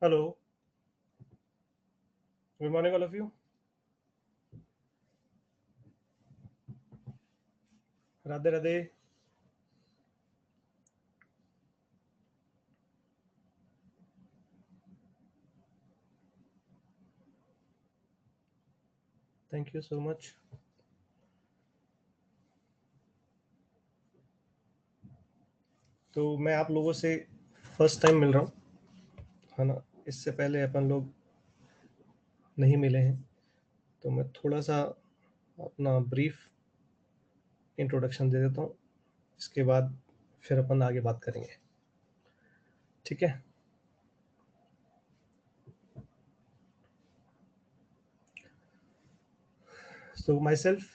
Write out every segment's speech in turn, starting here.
Hello, good morning, all of you. Radhe Radhe. Thank you so much. तो मैं आप लोगों से फर्स्ट टाइम मिल रहा हूँ, है ना। इससे पहले अपन लोग नहीं मिले हैं, तो मैं थोड़ा सा अपना ब्रीफ इंट्रोडक्शन दे देता हूँ। इसके बाद फिर अपन आगे बात करेंगे, ठीक है। So myself,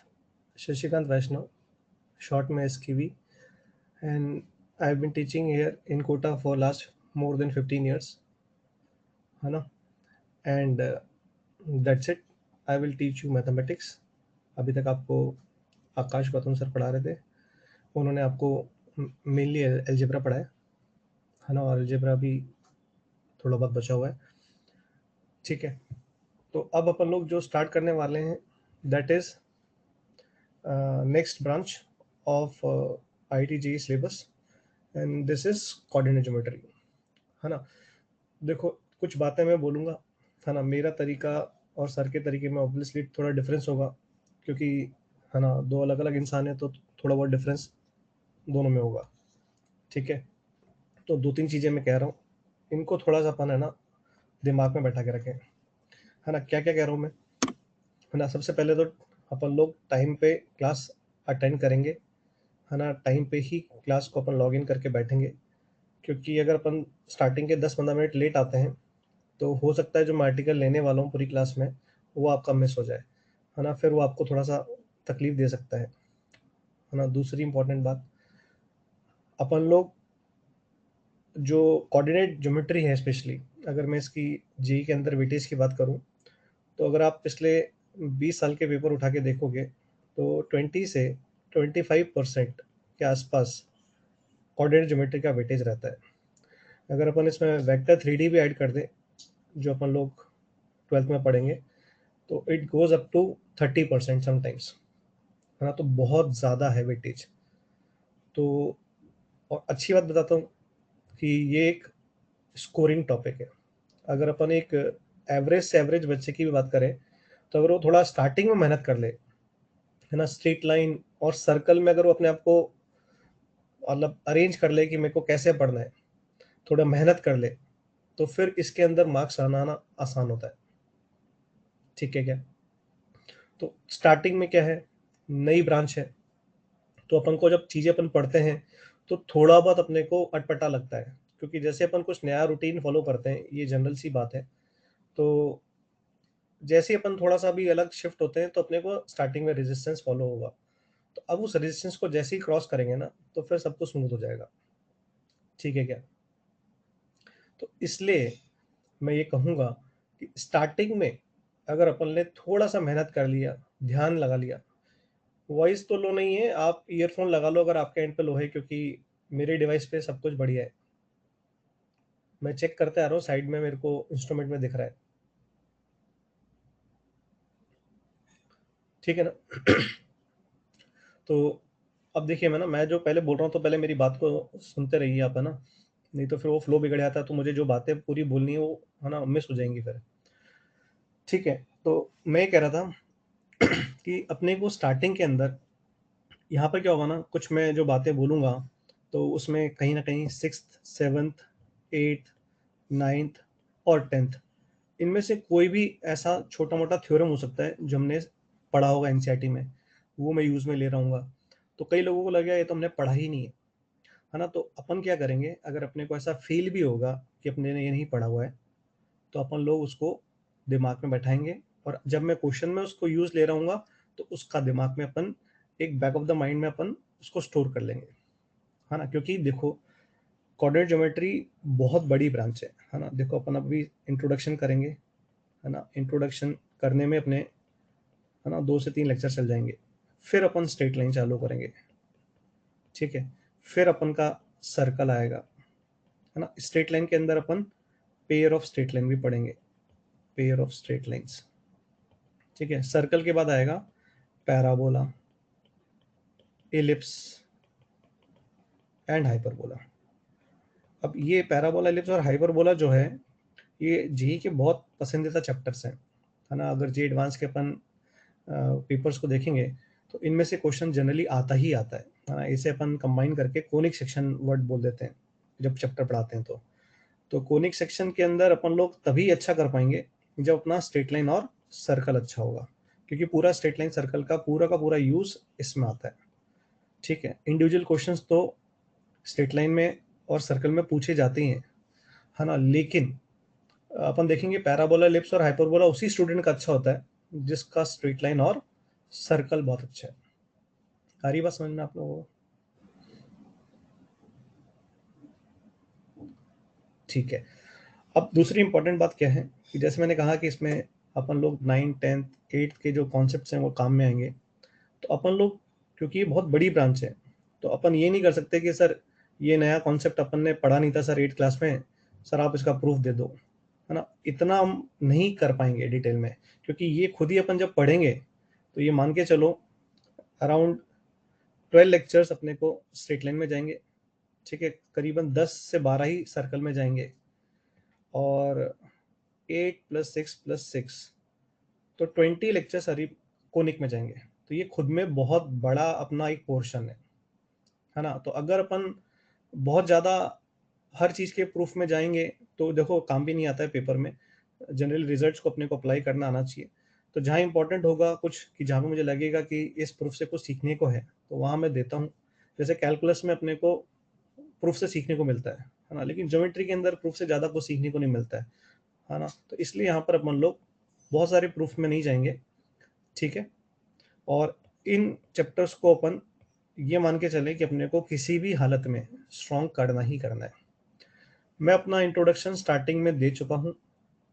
Shashikant Vaishnav, short में SKV, and I've been teaching here in Kota for last more than 15 years, है ना। And that's it. I will teach you mathematics. अभी तक आपको आकाश गौतम सर पढ़ा रहे थे, उन्होंने आपको मेनली अलजेब्रा पढ़ाया, है ना, और अलजेब्रा भी थोड़ा बहुत बचा हुआ है, ठीक है। तो अब अपन लोग जो स्टार्ट करने वाले हैं, that is next branch of IIT JEE syllabus, and this is coordinate geometry, है ना। देखो, कुछ बातें मैं बोलूँगा, है ना, मेरा तरीका और सर के तरीके में ऑब्वियसली थोड़ा डिफरेंस होगा, क्योंकि, है ना, दो अलग अलग इंसान है, तो थोड़ा बहुत डिफरेंस दोनों में होगा, ठीक है। तो दो तीन चीज़ें मैं कह रहा हूँ, इनको थोड़ा सा अपन, है ना, दिमाग में बैठा के रखें, है ना। क्या क्या कह रहा हूँ मैं, है ना। सबसे पहले तो अपन लोग टाइम पे क्लास अटेंड करेंगे, है ना। टाइम पे ही क्लास को अपन लॉग इन करके बैठेंगे, क्योंकि अगर अपन स्टार्टिंग के 10-15 मिनट लेट आते हैं, तो हो सकता है जो मैं आर्टिकल लेने वाला हूँ पूरी क्लास में, वो आपका मिस हो जाए, है ना। फिर वो आपको थोड़ा सा तकलीफ दे सकता है ना। दूसरी इंपॉर्टेंट बात, अपन लोग जो कोऑर्डिनेट ज्योमेट्री है, स्पेशली अगर मैं इसकी जेई के अंदर वेटेज की बात करूं, तो अगर आप पिछले 20 साल के पेपर उठा के देखोगे, तो 20 से 25% के आसपास कोऑर्डिनेट ज्योमेट्री का वेटेज रहता है। अगर अपन इसमें वेक्टर 3D भी ऐड कर दें, जो अपन लोग 12th में पढ़ेंगे, तो it goes up to 30% sometimes, है ना। तो बहुत ज़्यादा है वेटेज। तो और अच्छी बात बताता हूँ कि ये एक स्कोरिंग टॉपिक है। अगर अपन एक एवरेज से एवरेज बच्चे की भी बात करें, तो अगर वो थोड़ा स्टार्टिंग में मेहनत कर ले, है ना, स्ट्रेट लाइन और सर्कल में अगर वो अपने आप को मतलब अरेंज कर ले कि मेरे को कैसे पढ़ना है, थोड़ा मेहनत कर ले, तो फिर इसके अंदर मार्क्स आना आसान होता है, ठीक है क्या। तो स्टार्टिंग में क्या है, नई ब्रांच है, तो अपन को जब चीज़ें अपन पढ़ते हैं, तो थोड़ा बहुत अपने को अटपटा लगता है, क्योंकि जैसे अपन कुछ नया रूटीन फॉलो करते हैं, ये जनरल सी बात है। तो जैसे ही अपन थोड़ा सा भी अलग शिफ्ट होते हैं, तो अपने को स्टार्टिंग में रेजिस्टेंस फॉलो होगा। तो अब उस रेजिस्टेंस को जैसे ही क्रॉस करेंगे ना, तो फिर सब कुछ स्मूथ हो जाएगा, ठीक है क्या। तो इसलिए मैं ये कहूँगा कि स्टार्टिंग में अगर अपन ने थोड़ा सा मेहनत कर लिया, ध्यान लगा लिया, वॉइस तो लो नहीं है, आप ईयरफोन लगा लो अगर आपके एंड पे लो है, क्योंकि मेरे डिवाइस पे सब कुछ बढ़िया है। मैं चेक करते आ रहा हूँ, साइड में मेरे को इंस्ट्रूमेंट में दिख रहा है, ठीक है ना। तो अब देखिए, मैं जो पहले बोल रहा हूँ, तो पहले मेरी बात को सुनते रहिए आप, है ना। नहीं तो फिर वो फ्लो बिगड़ जाता है, तो मुझे जो बातें पूरी बोलनी है वो, है ना, मिस हो जाएंगी फिर, ठीक है। तो मैं ये कह रहा था कि अपने को स्टार्टिंग के अंदर यहाँ पर क्या होगा ना, कुछ मैं जो बातें बोलूँगा, तो उसमें कहीं ना कहीं 6th 7th 8th 9th और 10th, इनमें से कोई भी ऐसा छोटा मोटा थ्योरम हो सकता है जो हमने पढ़ा होगा एनसीईआरटी में, वो मैं यूज़ में ले रहा हूँ। तो कई लोगों को लगेगा ये तो हमने पढ़ा ही नहीं है ना। तो अपन क्या करेंगे, अगर अपने को ऐसा फील भी होगा कि अपने ने ये नहीं पढ़ा हुआ है, तो अपन लोग उसको दिमाग में बैठाएंगे, और जब मैं क्वेश्चन में उसको यूज़ ले रहा हूँ, तो उसका दिमाग में अपन एक बैक ऑफ द माइंड में अपन उसको स्टोर कर लेंगे, है ना। क्योंकि देखो, कोऑर्डिनेट ज्योमेट्री बहुत बड़ी ब्रांच है ना। देखो, अपन अभी इंट्रोडक्शन करेंगे, है ना। इंट्रोडक्शन करने में अपने, है ना, 2 से 3 लेक्चर चल जाएंगे। फिर अपन स्ट्रेट लाइन चालू करेंगे, ठीक है। फिर अपन का सर्कल आएगा, है ना। स्ट्रेट लाइन के अंदर अपन पेयर ऑफ स्ट्रेट लाइन भी पढ़ेंगे, पेयर ऑफ स्ट्रेट लाइंस। ठीक है, सर्कल के बाद आएगा पैराबोला, एलिप्स एंड हाइपरबोला। अब ये पैराबोला, एलिप्स और हाइपरबोला जो है, ये जेईई के बहुत पसंदीदा चैप्टर्स हैं, है ना। अगर जे एडवांस के अपन पेपर्स को देखेंगे तो इनमें से क्वेश्चन जनरली आता ही आता है ना। इसे अपन कंबाइन करके कोनिक सेक्शन वर्ड बोल देते हैं जब चैप्टर पढ़ाते हैं। तो कोनिक सेक्शन के अंदर अपन लोग तभी अच्छा कर पाएंगे जब अपना स्ट्रेट लाइन और सर्कल अच्छा होगा, क्योंकि पूरा स्ट्रेट लाइन सर्कल का पूरा यूज इसमें आता है। ठीक है, इंडिविजुअल क्वेश्चंस तो स्ट्रेट लाइन में और सर्कल में पूछे जाते ही हैं, है ना। लेकिन अपन देखेंगे पैराबोला, एलिप्स और हाइपरबोला उसी स्टूडेंट का अच्छा होता है जिसका स्ट्रेट लाइन और सर्कल बहुत अच्छा है। आ रही बात समझ में आप लोगों को? ठीक है, अब दूसरी इंपॉर्टेंट बात क्या है कि जैसे मैंने कहा कि इसमें अपन लोग 9th 10th 8th के जो कॉन्सेप्ट्स हैं वो काम में आएंगे। तो अपन लोग, क्योंकि ये बहुत बड़ी ब्रांच है, तो अपन ये नहीं कर सकते कि सर ये नया कॉन्सेप्ट अपन ने पढ़ा नहीं था सर 8th क्लास में, सर आप इसका प्रूफ दे दो, है ना। इतना हम नहीं कर पाएंगे डिटेल में, क्योंकि ये खुद ही अपन जब पढ़ेंगे तो ये मान के चलो अराउंड 12 लेक्चर्स अपने को स्ट्रेट लाइन में जाएंगे। ठीक है, करीबन 10 से 12 ही सर्कल में जाएंगे, और 8 + 6 + 6 तो 20 लेक्चर सारी कोनिक में जाएंगे। तो ये खुद में बहुत बड़ा अपना एक पोर्शन है ना। तो अगर अपन बहुत ज़्यादा हर चीज़ के प्रूफ में जाएंगे तो देखो काम भी नहीं आता है पेपर में। जनरल रिजल्ट्स को अपने को अप्लाई करना आना चाहिए। तो जहाँ इंपॉर्टेंट होगा कुछ, कि जहाँ पे मुझे लगेगा कि इस प्रूफ से कुछ सीखने को है, तो वहाँ मैं देता हूँ। जैसे कैलकुलस में अपने को प्रूफ से सीखने को मिलता है ना। लेकिन ज्योमेट्री के अंदर प्रूफ से ज़्यादा कुछ सीखने को नहीं मिलता है ना। तो इसलिए यहाँ पर अपन लोग बहुत सारे प्रूफ में नहीं जाएंगे। ठीक है, और इन चैप्टर्स को अपन ये मान के चलें कि अपने को किसी भी हालत में स्ट्रॉन्ग करना ही करना है। मैं अपना इंट्रोडक्शन स्टार्टिंग में दे चुका हूँ।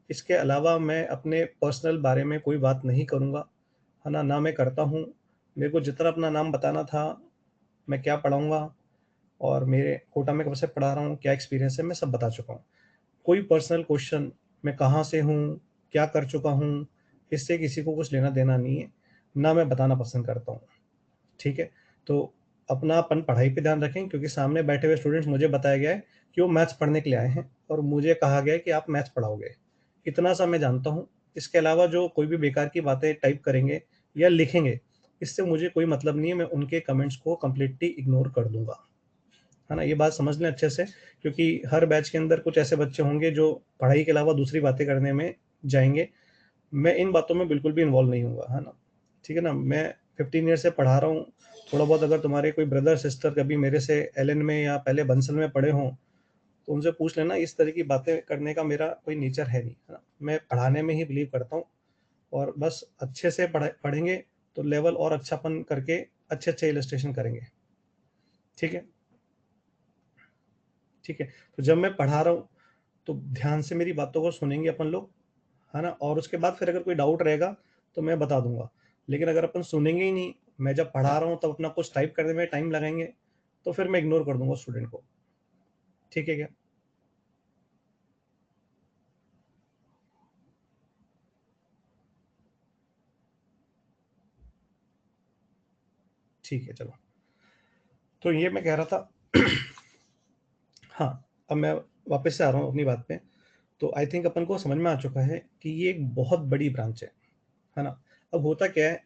इसके अलावा मैं अपने पर्सनल बारे में कोई बात नहीं करूँगा, है ना। ना मैं करता हूँ। मेरे को जितना अपना नाम बताना था, मैं क्या पढ़ाऊँगा और मेरे कोटा में कब से पढ़ा रहा हूँ, क्या एक्सपीरियंस है, मैं सब बता चुका हूँ। कोई पर्सनल क्वेश्चन, मैं कहाँ से हूँ, क्या कर चुका हूँ, इससे किसी को कुछ लेना देना नहीं है, ना मैं बताना पसंद करता हूँ। ठीक है, तो अपना अपन पढ़ाई पे ध्यान रखें, क्योंकि सामने बैठे हुए स्टूडेंट्स, मुझे बताया गया है कि वो मैथ्स पढ़ने के लिए आए हैं और मुझे कहा गया है कि आप मैथ्स पढ़ाओगे। इतना सा मैं जानता हूँ। इसके अलावा जो कोई भी बेकार की बातें टाइप करेंगे या लिखेंगे, इससे मुझे कोई मतलब नहीं है। मैं उनके कमेंट्स को कंप्लीटली इग्नोर कर दूंगा, है ना। ये बात समझ लें अच्छे से, क्योंकि हर बैच के अंदर कुछ ऐसे बच्चे होंगे जो पढ़ाई के अलावा दूसरी बातें करने में जाएंगे। मैं इन बातों में बिल्कुल भी इन्वॉल्व नहीं हूँगा, है ना। ठीक है ना। मैं 15 ईयर से पढ़ा रहा हूँ। थोड़ा बहुत अगर तुम्हारे कोई ब्रदर सिस्टर कभी मेरे से एलन में या पहले बंसल में पढ़े हों, तो उनसे पूछ लेना। इस तरह की बातें करने का मेरा कोई नेचर है नहीं, है ना। मैं पढ़ाने में ही बिलीव करता हूँ, और बस अच्छे से पढ़ेंगे तो लेवल और अच्छापन करके अच्छे अच्छे इलस्ट्रेशन करेंगे। ठीक है, ठीक है। तो जब मैं पढ़ा रहा हूँ तो ध्यान से मेरी बातों को सुनेंगे अपन लोग, है ना। और उसके बाद फिर अगर कोई डाउट रहेगा तो मैं बता दूंगा। लेकिन अगर अपन सुनेंगे ही नहीं, मैं जब पढ़ा रहा हूँ तब अपना कुछ टाइप करने में टाइम लगाएंगे, तो फिर मैं इग्नोर कर दूंगा स्टूडेंट को। ठीक है क्या? ठीक है, चलो। तो ये मैं कह रहा था। हाँ, अब मैं वापस से आ रहा हूँ अपनी बात पे। तो आई थिंक अपन को समझ में आ चुका है कि ये एक बहुत बड़ी ब्रांच है ना। अब होता क्या है,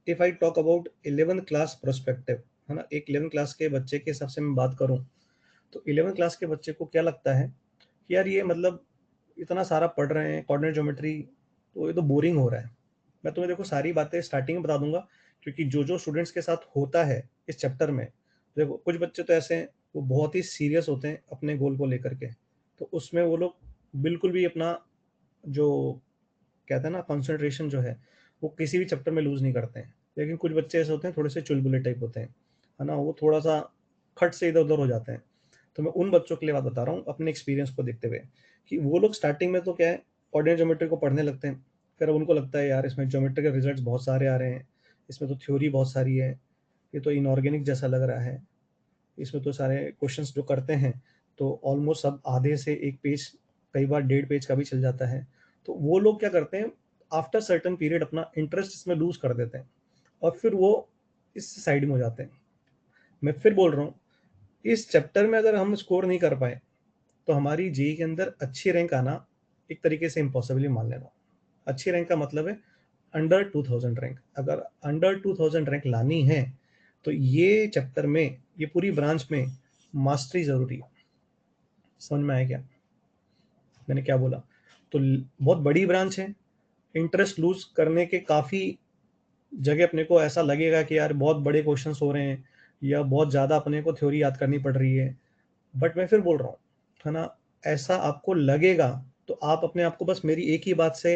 if I talk about 11th class prospective, है ना, एक 11th क्लास के बच्चे के हिसाब से मैं बात करूं, तो 11th क्लास के बच्चे को क्या लगता है कि यार ये मतलब इतना सारा पढ़ रहे हैं कोऑर्डिनेट ज्योमेट्री, तो ये तो बोरिंग हो रहा है। मैं तुम्हें देखो सारी बातें स्टार्टिंग में बता दूंगा, क्योंकि जो जो स्टूडेंट्स के साथ होता है इस चैप्टर में, देखो कुछ बच्चे तो ऐसे हैं वो बहुत ही सीरियस होते हैं अपने गोल को लेकर के। तो उसमें वो लोग बिल्कुल भी अपना जो कहते हैं ना कंसंट्रेशन जो है, वो किसी भी चैप्टर में लूज नहीं करते हैं। लेकिन कुछ बच्चे ऐसे होते हैं थोड़े से चुलबुले टाइप होते हैं, है ना, वो थोड़ा सा खट से इधर उधर हो जाते हैं। तो मैं उन बच्चों के लिए बात बता रहा हूँ अपने एक्सपीरियंस को देखते हुए, कि वो लोग स्टार्टिंग में तो क्या है, ऑर्डिनरी ज्योमेट्री को पढ़ने लगते हैं। फिर अब उनको लगता है यार इसमें ज्योमेट्री के रिजल्ट्स बहुत सारे आ रहे हैं, इसमें तो थ्योरी बहुत सारी है, ये तो इनऑर्गेनिक जैसा लग रहा है, इसमें तो सारे क्वेश्चंस जो करते हैं तो ऑलमोस्ट सब आधे से एक पेज कई बार 1.5 पेज का भी चल जाता है। तो वो लोग क्या करते हैं, आफ्टर सर्टेन पीरियड अपना इंटरेस्ट इसमें लूज कर देते हैं और फिर वो इस साइड में हो जाते हैं। मैं फिर बोल रहा हूँ, इस चैप्टर में अगर हम स्कोर नहीं कर पाए तो हमारी जेई के अंदर अच्छी रैंक आना एक तरीके से इम्पॉसिबल ही मान लेना। अच्छी रैंक का मतलब है अंडर 2000 रैंक। अगर अंडर 2000 रैंक लानी है तो ये चैप्टर में, ये पूरी ब्रांच में मास्टरी जरूरी है। समझ में आया क्या मैंने क्या बोला? तो बहुत बड़ी ब्रांच है, इंटरेस्ट लूज करने के काफ़ी जगह अपने को ऐसा लगेगा कि यार बहुत बड़े क्वेश्चंस हो रहे हैं या बहुत ज़्यादा अपने को थ्योरी याद करनी पड़ रही है। बट मैं फिर बोल रहा हूँ, है ना, ऐसा आपको लगेगा तो आप अपने आप को बस मेरी एक ही बात से,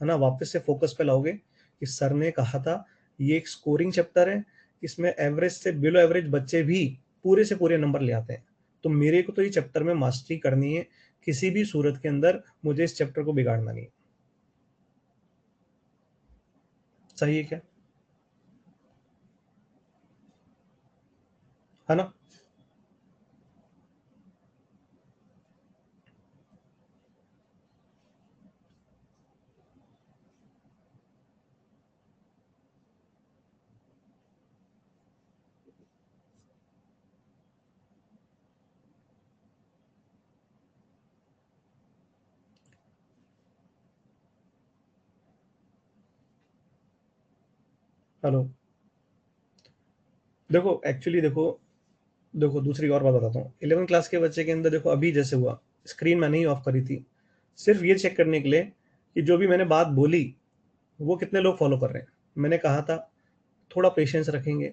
है ना, वापस से फोकस पे लाओगे कि सर ने कहा था ये एक स्कोरिंग चैप्टर है, इसमें एवरेज से बिलो एवरेज बच्चे भी पूरे से पूरे नंबर ले आते हैं। तो मेरे को तो ये चैप्टर में मास्टरी करनी है, किसी भी सूरत के अंदर मुझे इस चैप्टर को बिगाड़ना नहीं। सही है क्या? है ना? हेलो। देखो एक्चुअली देखो, देखो दूसरी और बात बताता हूँ। 11 क्लास के बच्चे के अंदर देखो अभी जैसे हुआ, स्क्रीन मैंने ही ऑफ करी थी सिर्फ ये चेक करने के लिए कि जो भी मैंने बात बोली वो कितने लोग फॉलो कर रहे हैं। मैंने कहा था थोड़ा पेशेंस रखेंगे,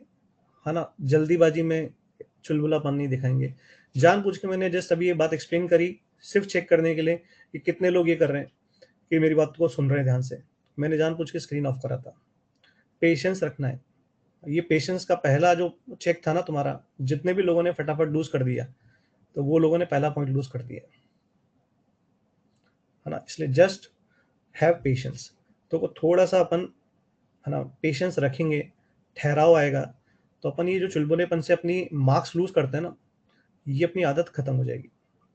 है ना, जल्दीबाजी में चुलबुलापन नहीं दिखाएंगे। जानबूझ के मैंने जस्ट अभी ये बात एक्सप्लेन करी सिर्फ चेक करने के लिए कि कितने लोग ये कर रहे हैं, कि मेरी बात को सुन रहे हैं ध्यान से। मैंने जानबूझ के स्क्रीन ऑफ करा था। पेशेंस रखना है। ये पेशेंस का पहला जो चेक था ना तुम्हारा, जितने भी लोगों ने फटाफट लूज कर दिया तो वो लोगों ने पहला पॉइंट लूज कर दिया, है ना। इसलिए जस्ट हैव पेशेंस। तो वो थोड़ा सा अपन, है ना, पेशेंस रखेंगे, ठहराव आएगा तो अपन ये जो चुलबुलेपन से अपनी मार्क्स लूज करते हैं ना, ये अपनी आदत खत्म हो जाएगी,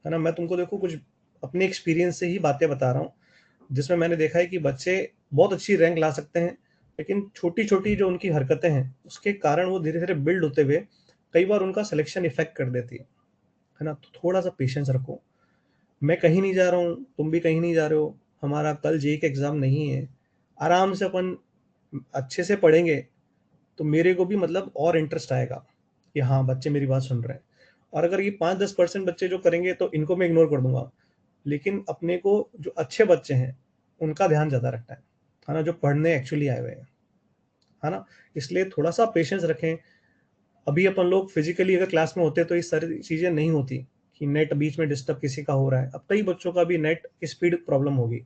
है ना। मैं तुमको देखो कुछ अपने एक्सपीरियंस से ही बातें बता रहा हूँ, जिसमें मैंने देखा है कि बच्चे बहुत अच्छी रैंक ला सकते हैं, लेकिन छोटी छोटी जो उनकी हरकतें हैं उसके कारण वो धीरे धीरे बिल्ड होते हुए कई बार उनका सिलेक्शन इफेक्ट कर देती है ना। तो थोड़ा सा पेशेंस रखो। मैं कहीं नहीं जा रहा हूँ, तुम भी कहीं नहीं जा रहे हो, हमारा कल जेई का एग्जाम नहीं है। आराम से अपन अच्छे से पढ़ेंगे तो मेरे को भी मतलब और इंटरेस्ट आएगा कि हाँ बच्चे मेरी बात सुन रहे हैं। और अगर ये 5-10% बच्चे जो करेंगे तो इनको मैं इग्नोर कर दूंगा, लेकिन अपने को जो अच्छे बच्चे हैं उनका ध्यान ज़्यादा रखना है ना, जो पढ़ने एक्चुअली आए हुए हैं, है ना। इसलिए थोड़ा सा पेशेंस रखें। अभी अपन लोग फिजिकली अगर क्लास में होते तो ये सारी चीज़ें नहीं होती कि नेट बीच में डिस्टर्ब किसी का हो रहा है। अब कई बच्चों का भी नेट स्पीड प्रॉब्लम होगी।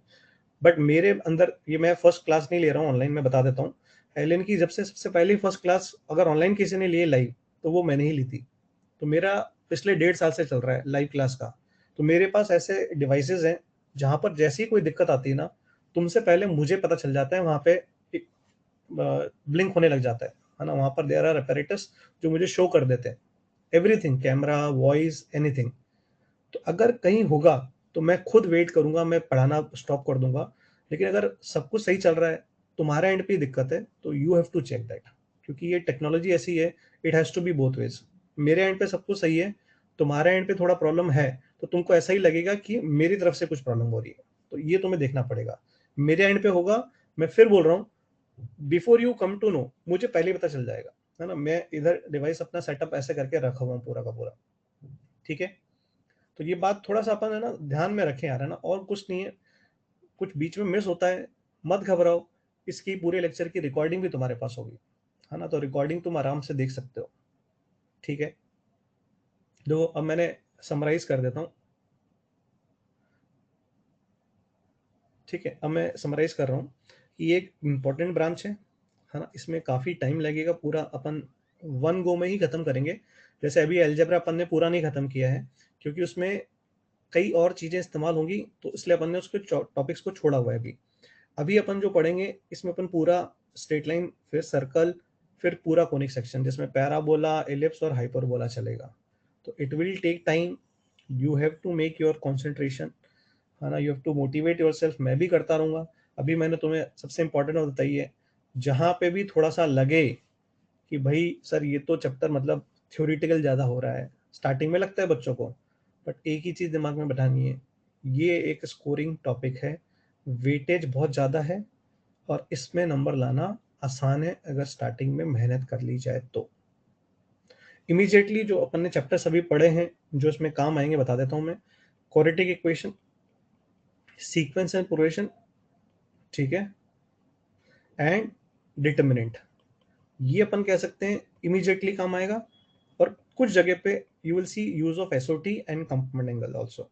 बट मेरे अंदर ये, मैं फर्स्ट क्लास नहीं ले रहा हूँ ऑनलाइन, मैं बता देता हूँ। एलियन की जब से सबसे पहली फर्स्ट क्लास अगर ऑनलाइन किसी ने लिए लाइव तो वो मैंने ही ली थी। तो मेरा पिछले 1.5 साल से चल रहा है लाइव क्लास का। तो मेरे पास ऐसे डिवाइसेस हैं जहाँ पर जैसी ही कोई दिक्कत आती है ना, तुमसे पहले मुझे पता चल जाता है, वहाँ पे ब्लिंक होने लग जाता है ना। वहाँ पर देयर आर अपैरेटस जो मुझे शो कर देते हैं एवरीथिंग, कैमरा, वॉइस, एनीथिंग। तो अगर कहीं होगा तो मैं खुद वेट करूंगा, मैं पढ़ाना स्टॉप कर दूंगा। लेकिन अगर सब कुछ सही चल रहा है, तुम्हारे एंड पे दिक्कत है, तो you have to check that, क्योंकि ये टेक्नोलॉजी ऐसी है, it has to be both ways. मेरे एंड पे सब कुछ सही है, तुम्हारे एंड पे थोड़ा प्रॉब्लम है, तो तुमको ऐसा ही लगेगा कि मेरी तरफ से कुछ प्रॉब्लम हो रही है। तो ये तुम्हें देखना पड़ेगा। मेरे एंड पे होगा, मैं फिर बोल रहा हूँ, before you come to know, मुझे पहले ही पता चल जाएगा, है ना। मैं इधर डिवाइस अपना सेटअप ऐसे करके रखा हुआ हूँ पूरा का पूरा। ठीक है। तो ये बात थोड़ा सा अपन, है ना, ध्यान में रखें यार, है ना, और कुछ नहीं है। कुछ बीच में मिस होता है, मत घबराओ। इसकी पूरे लेक्चर की रिकॉर्डिंग भी तुम्हारे पास होगी, है ना, तो रिकॉर्डिंग तुम आराम से देख सकते हो। ठीक है। जो अब मैंने समराइज कर देता हूँ। ठीक है, अब मैं समराइज कर रहा हूँ कि ये एक इम्पॉर्टेंट ब्रांच है ना। इसमें काफ़ी टाइम लगेगा, पूरा अपन वन गो में ही खत्म करेंगे। जैसे अभी एलजेब्रा अपन ने पूरा नहीं खत्म किया है, क्योंकि उसमें कई और चीज़ें इस्तेमाल होंगी, तो इसलिए अपन ने उसके टॉपिक्स को छोड़ा हुआ है अभी। अभी अपन जो पढ़ेंगे इसमें अपन पूरा स्ट्रेट लाइन, फिर सर्कल, फिर पूरा कोनिक सेक्शन, जिसमें पैराबोला, एलिप्स और हाइपरबोला चलेगा। तो it will take time, you have to make your concentration, है ना। You have to motivate yourself, मैं भी करता रहूँगा। अभी मैंने तुम्हें सबसे इम्पोर्टेंट बात बताई है, जहाँ पे भी थोड़ा-सा लगे कि भाई सर ये तो चैप्टर मतलब थ्योरेटिकल ज़्यादा हो रहा है, स्टार्टिंग में लगता है बच्चों को, बट एक ही चीज़ दिमाग में बैठानी है, ये एक स्कोरिंग टॉपिक है, वेटेज बहुत ज़्यादा है और इसमें नंबर लाना आसान है अगर स्टार्टिंग में मेहनत कर ली जाए तो। इमीडिएटली जो अपन ने चैप्टर्स अभी पढ़े हैं, जो इसमें काम आएँगे बता देता हूँ मैं। Quadratic equation, sequence and progression, ठीक है, एंड डिटर्मिनेंट, ये अपन कह सकते हैं इमीडिएटली काम आएगा। और कुछ जगह पे you will see use of SOT and compound angle also.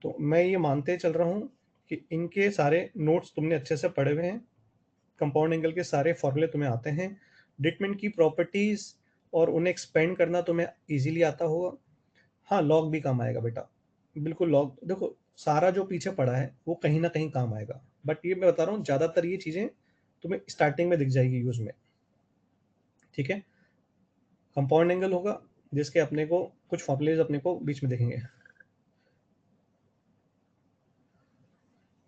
तो मैं ये मानते चल रहा हूँ कि इनके सारे नोट्स तुमने अच्छे से पढ़े हुए हैं, कंपाउंड एंगल के सारे फॉर्मूले तुम्हें आते हैं, डिटरमिनेंट की प्रॉपर्टीज और उन्हें एक्सपेंड करना तुम्हें इजीली आता होगा। हाँ, लॉग भी काम आएगा बेटा, बिल्कुल। लॉग देखो, सारा जो पीछे पड़ा है वो कहीं ना कहीं काम आएगा, बट ये मैं बता रहा हूँ ज्यादातर ये चीजें तुम्हें स्टार्टिंग में दिख जाएगी यूज में, ठीक है। कंपाउंड एंगल होगा जिसके अपने को कुछ फॉर्मूलेज अपने को बीच में देखेंगे।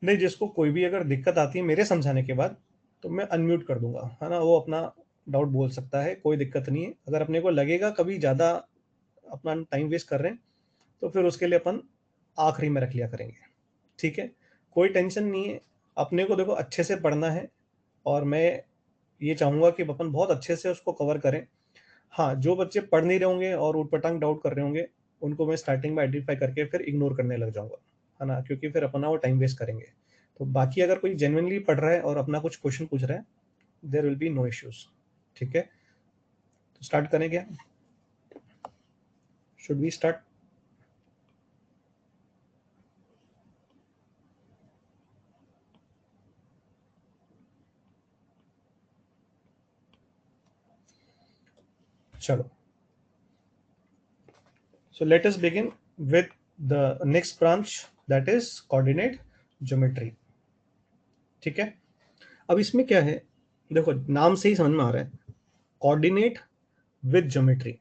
नहीं, जिसको कोई भी अगर दिक्कत आती है मेरे समझाने के बाद, तो मैं अनम्यूट कर दूंगा, है ना, वो अपना डाउट बोल सकता है, कोई दिक्कत नहीं है। अगर अपने को लगेगा कभी ज़्यादा अपना टाइम वेस्ट कर रहे हैं, तो फिर उसके लिए अपन आखिरी में रख लिया करेंगे, ठीक है। कोई टेंशन नहीं है, अपने को देखो अच्छे से पढ़ना है, और मैं ये चाहूँगा कि अपन बहुत अच्छे से उसको कवर करें। हाँ, जो बच्चे पढ़ नहीं रहे होंगे और ऊटपटांग डाउट कर रहे होंगे, उनको मैं स्टार्टिंग में आइडेंटिफाई करके फिर इग्नोर करने लग जाऊँगा, है ना? क्योंकि फिर अपना वो टाइम वेस्ट करेंगे। तो बाकी अगर कोई जेन्युइनली पढ़ रहा है और अपना कुछ क्वेश्चन पूछ रहा है, there will be no issues, ठीक है? तो स्टार्ट करें क्या? Should we start? चलो। So let us begin with the next branch, that is coordinate geometry, ठीक है। अब इसमें क्या है, देखो नाम से ही समझ में आ रहा है, coordinate with geometry.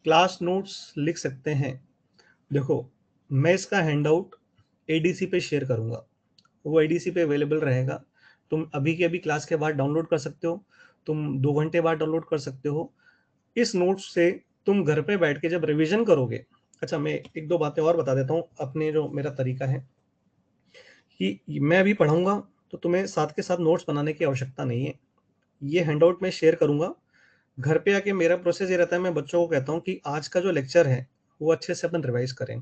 Class notes लिख सकते हैं। देखो, मैं इसका हैंडआउट एडीसी पे शेयर करूंगा, वो एडीसी पे अवेलेबल रहेगा। तुम अभी के अभी क्लास के बाद डाउनलोड कर सकते हो, तुम 2 घंटे बाद डाउनलोड कर सकते हो। इस नोट्स से तुम घर पे बैठ के जब रिवीजन करोगे, अच्छा मैं एक दो बातें और बता देता हूँ अपने जो मेरा तरीका है कि मैं अभी पढ़ाऊंगा, तो तुम्हें साथ के साथ नोट्स बनाने की आवश्यकता नहीं है। ये हैंडआउट मैं शेयर करूंगा, घर पे आके मेरा प्रोसेस ये रहता है, मैं बच्चों को कहता हूँ कि आज का जो लेक्चर है वो अच्छे से अपन रिवाइज करें।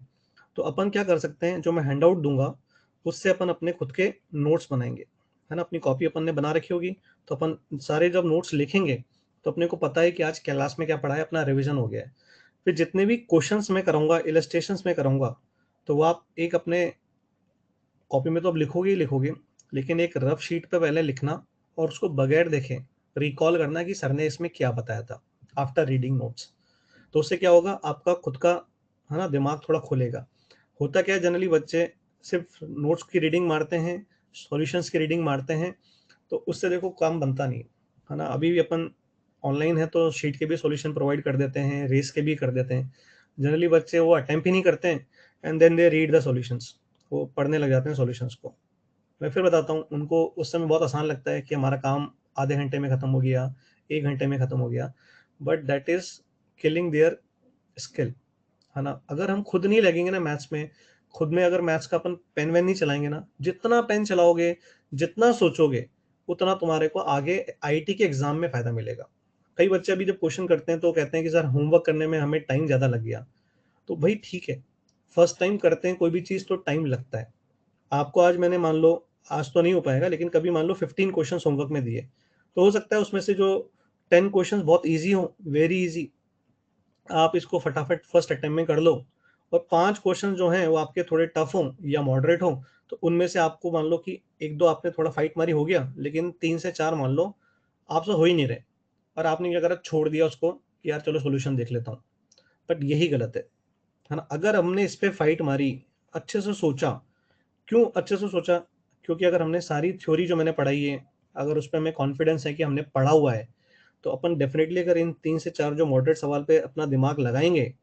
तो अपन क्या कर सकते हैं, जो मैं हैंडआउट दूंगा उससे अपन अपने खुद के नोट्स बनाएंगे, है ना। अपनी कॉपी अपन ने बना रखी होगी, तो अपन सारे जब नोट्स लिखेंगे तो अपने को पता है कि आज क्लास में क्या पढ़ा है, अपना रिविजन हो गया है। फिर जितने भी क्वेश्चंस मैं कराऊंगा, इलस्ट्रेशंस में कराऊंगा, तो वो आप एक अपने कॉपी में तो अब लिखोगे ही लिखोगे, लेकिन एक रफ शीट पे पहले लिखना और उसको बगैर देखे रिकॉल करना कि सर ने इसमें क्या बताया था आफ्टर रीडिंग नोट्स। तो उससे क्या होगा, आपका खुद का, है ना, दिमाग थोड़ा खुलेगा। होता क्या है, जनरली बच्चे सिर्फ नोट्स की रीडिंग मारते हैं, सॉल्यूशंस की रीडिंग मारते हैं, तो उससे देखो काम बनता नहीं, है ना। अभी भी अपन ऑनलाइन है तो शीट के भी सॉल्यूशन प्रोवाइड कर देते हैं, रेस के भी कर देते हैं। जनरली बच्चे वो अटेम्प्ट ही नहीं करते हैं, and then they read the solutions, वो पढ़ने लग जाते हैं सॉल्यूशंस को। मैं फिर बताता हूँ, उनको उस समय बहुत आसान लगता है कि हमारा काम आधे घंटे में खत्म हो गया, 1 घंटे में खत्म हो गया, but that is killing their skill, है ना। अगर हम खुद नहीं लगेंगे ना मैथ्स में, खुद में अगर मैथ्स का अपन पेन वैन नहीं चलाएंगे ना, जितना पेन चलाओगे, जितना सोचोगे, उतना तुम्हारे को आगे आईटी के एग्जाम में फायदा मिलेगा। कई बच्चे अभी जब क्वेश्चन करते हैं तो कहते हैं कि सर होमवर्क करने में हमें टाइम ज्यादा लग गया। तो भाई ठीक है, फर्स्ट टाइम करते हैं कोई भी चीज तो टाइम लगता है। आपको आज मैंने मान लो, आज तो नहीं हो पाएगा, लेकिन कभी मान लो 15 क्वेश्चन होमवर्क में दिए, तो हो सकता है उसमें से जो 10 क्वेश्चन बहुत ईजी हो, वेरी इजी, आप इसको फटाफट फर्स्ट अटेम्प्ट में कर लो। और 5 क्वेश्चन जो हैं वो आपके थोड़े टफ हों या मॉडरेट हों, तो उनमें से आपको मान लो कि एक दो आपने थोड़ा फाइट मारी हो गया, लेकिन 3 से 4 मान लो आपसे हो ही नहीं रहे, और आपने क्या करा, छोड़ दिया उसको कि यार चलो सोल्यूशन देख लेता हूँ। बट यही गलत है ना। अगर हमने इस पे फाइट मारी, अच्छे से सोचा, क्यों अच्छे से सोचा, क्योंकि अगर हमने सारी थ्योरी जो मैंने पढ़ाई है, अगर उस पर हमें कॉन्फिडेंस है कि हमने पढ़ा हुआ है, तो अपन डेफिनेटली अगर इन 3 से 4 जो मॉडरेट सवाल पे अपना दिमाग लगाएंगे,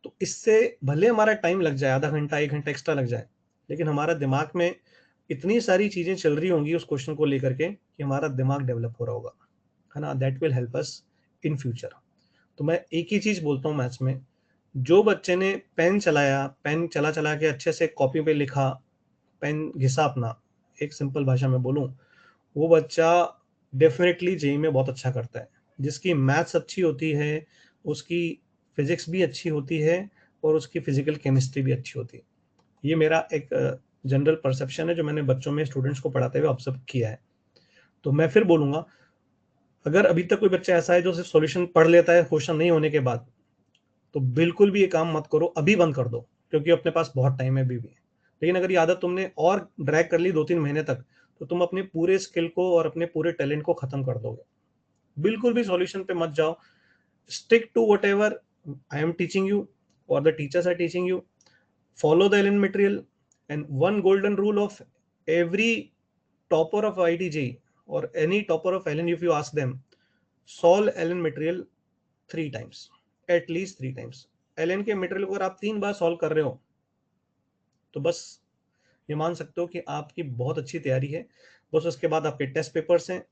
तो इससे भले हमारा टाइम लग जाए, आधा घंटा 1 घंटा एक्स्ट्रा लग जाए, लेकिन हमारा दिमाग में इतनी सारी चीज़ें चल रही होंगी उस क्वेश्चन को लेकर के कि हमारा दिमाग डेवलप हो रहा होगा, है ना? That will help us in future. तो मैं एक ही चीज़ बोलता हूँ मैथ्स में, जो बच्चे ने पेन चलाया, पेन चला-चला के अच्छे से कॉपी पे लिखा, पेन घिसा अपना, एक सिंपल भाषा में बोलूँ, वो बच्चा डेफ़िनेटली जेईई में बहुत अच्छा करता है। जिसकी मैथ्स अच्छी होती है, उसकी फिज़िक्स भी अच्छी होती है और उसकी फिज़िकल केमिस्ट्री भी अच्छी होती है। ये मेरा एक जनरल परसेप्शन है जो मैंने बच्चों में स्टूडेंट्स को पढ़ाते हुए ऑब्ज़र्व किया है। तो मैं फिर बोलूँगा, अगर अभी तक कोई बच्चा ऐसा है जो सिर्फ़ सॉल्यूशन पढ़ लेता है क्वेश्चन नहीं होने के बाद, तो बिल्कुल भी ये काम मत करो, अभी बंद कर दो, क्योंकि अपने पास बहुत टाइम है अभी भी। लेकिन अगर ये आदत तुमने और ड्रैग कर ली 2-3 महीने तक, तो तुम अपने पूरे स्किल को और अपने पूरे टैलेंट को खत्म कर दोगे। बिल्कुल भी सॉल्यूशन पे मत जाओ। Stick to whatever I am teaching you और the teachers are teaching you. Follow the LN material, and one golden rule of every topper of ITG or any topper of LN, if you ask them, solve LN material 3 times, at least 3 times. LN के material को अगर आप 3 बार solve कर रहे हो तो बस ये मान सकते हो कि आपकी बहुत अच्छी तैयारी है। बस उसके बाद आपके टेस्ट पेपर्स हैं,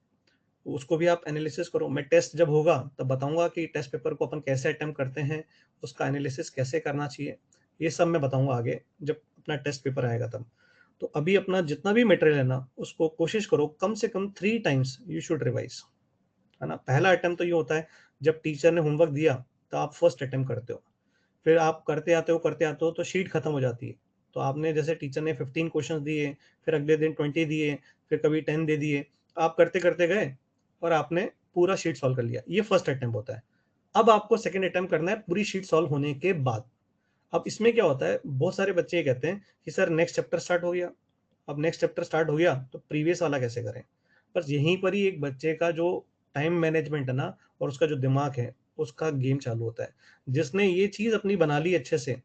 उसको भी आप एनालिसिस करो। मैं टेस्ट जब होगा तब बताऊंगा कि टेस्ट पेपर को अपन कैसे अटेम्प्ट करते हैं, उसका एनालिसिस कैसे करना चाहिए, ये सब मैं बताऊंगा आगे जब अपना टेस्ट पेपर आएगा तब। तो अभी अपना जितना भी मटेरियल है ना, उसको कोशिश करो कम से कम 3 टाइम्स यू शुड रिवाइज, है ना? पहला अटेम्प्ट तो ये होता है जब टीचर ने होमवर्क दिया तो आप फर्स्ट अटेम्प्ट करते हो, फिर आप करते आते हो तो शीट खत्म हो जाती है। तो आपने जैसे टीचर ने 15 क्वेश्चंस दिए, फिर अगले दिन 20 दिए, फिर कभी 10 दे दिए, आप करते गए और आपने पूरा शीट सॉल्व कर लिया। ये फर्स्ट अटेम्प्ट होता है। अब आपको सेकंड अटेम्प्ट करना है पूरी शीट सॉल्व होने के बाद। अब इसमें क्या होता है, बहुत सारे बच्चे ये कहते हैं कि सर नेक्स्ट चैप्टर स्टार्ट हो गया। अब नेक्स्ट चैप्टर स्टार्ट हो गया तो प्रीवियस वाला कैसे करें? बस यहीं पर ही एक बच्चे का जो टाइम मैनेजमेंट है ना और उसका जो दिमाग है, उसका गेम चालू होता है। जिसने ये चीज़ अपनी बना ली अच्छे से,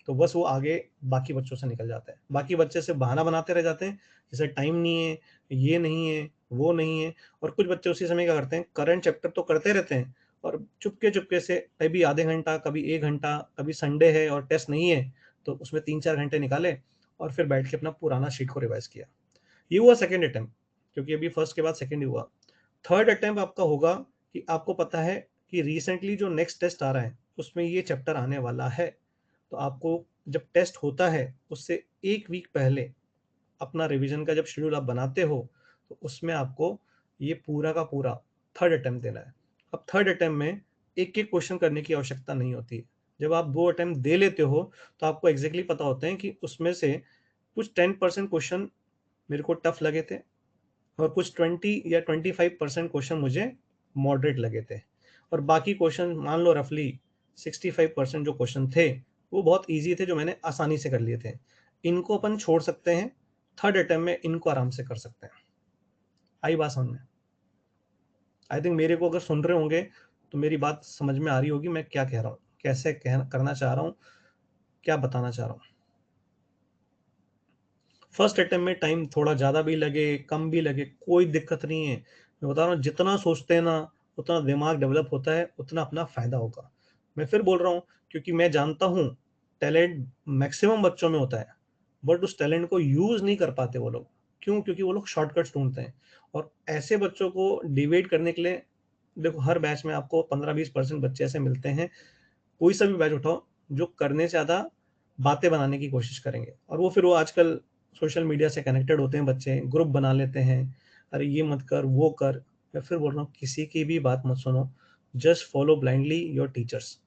तो बस वो आगे बाकी बच्चों से निकल जाता है। बाकी बच्चे सिर्फ बहाना बनाते रह जाते हैं, जैसे टाइम नहीं है, ये नहीं है, वो नहीं है। और कुछ बच्चे उसी समय क्या करते हैं, करंट चैप्टर तो करते रहते हैं और चुपके-चुपके से कभी आधे घंटा, कभी 1 घंटा, कभी संडे है और टेस्ट नहीं है, तो उसमें 3-4 घंटे निकाले और फिर बैठ के अपना पुराना शीट को रिवाइज़ किया। ये हुआ सेकंड अटेम्प्ट, क्योंकि अभी फर्स्ट के बाद सेकंड ही हुआ। थर्ड अटेम्प्ट आपका होगा कि आपको पता है कि रिसेंटली जो नेक्स्ट टेस्ट आ रहा है, उसमें ये चैप्टर आने वाला है। तो आपको जब टेस्ट होता है, उससे 1 वीक पहले अपना रिवीजन का जब शेड्यूल आप बनाते हो, तो उसमें आपको ये पूरा का पूरा थर्ड अटेम्प्ट देना है। अब थर्ड अटेम्प्ट में एक-एक क्वेश्चन करने की आवश्यकता नहीं होती है। जब आप 2 अटेम्प्ट दे लेते हो, तो आपको एग्ज़ैक्टली पता होता है कि उसमें से कुछ 10% क्वेश्चन मेरे को टफ लगे थे और कुछ 20 या 25% क्वेश्चन मुझे मॉडरेट लगे थे और बाकी क्वेश्चन मान लो रफली 65% जो क्वेश्चन थे वो बहुत इजी थे, जो मैंने आसानी से कर लिए थे। इनको अपन छोड़ सकते हैं, थर्ड अटेम्प्ट में इनको आराम से कर सकते हैं। आई बात समझ में? आई थिंक मेरे को अगर सुन रहे होंगे तो मेरी बात समझ में आ रही होगी, मैं क्या कह रहा हूँ, कैसे करना चाह रहा हूँ, क्या बताना चाह रहा हूँ। फर्स्ट अटेम्प्ट में टाइम थोड़ा ज़्यादा भी लगे, कम भी लगे, कोई दिक्कत नहीं है। मैं बता रहा हूँ जितना सोचते हैं ना, उतना दिमाग डेवलप होता है, उतना अपना फ़ायदा होगा। मैं फिर बोल रहा हूँ क्योंकि मैं जानता हूँ टैलेंट मैक्सिमम बच्चों में होता है, बट उस टैलेंट को यूज़ नहीं कर पाते वो लोग। क्यों? क्योंकि वो लोग शॉर्टकट्स ढूँढते हैं और ऐसे बच्चों को डिवाइड करने के लिए देखो हर बैच में आपको 15-20% बच्चे ऐसे मिलते हैं, कोई सा भी बैच उठाओ जो करने से ज़्यादा बातें बनाने की कोशिश करेंगे और वो आजकल सोशल मीडिया से कनेक्टेड होते हैं बच्चे, ग्रुप बना लेते हैं, अरे ये मत कर, वो कर। मैं फिर बोल रहा हूँ किसी की भी बात मत सुनो, just follow blindly your teachers.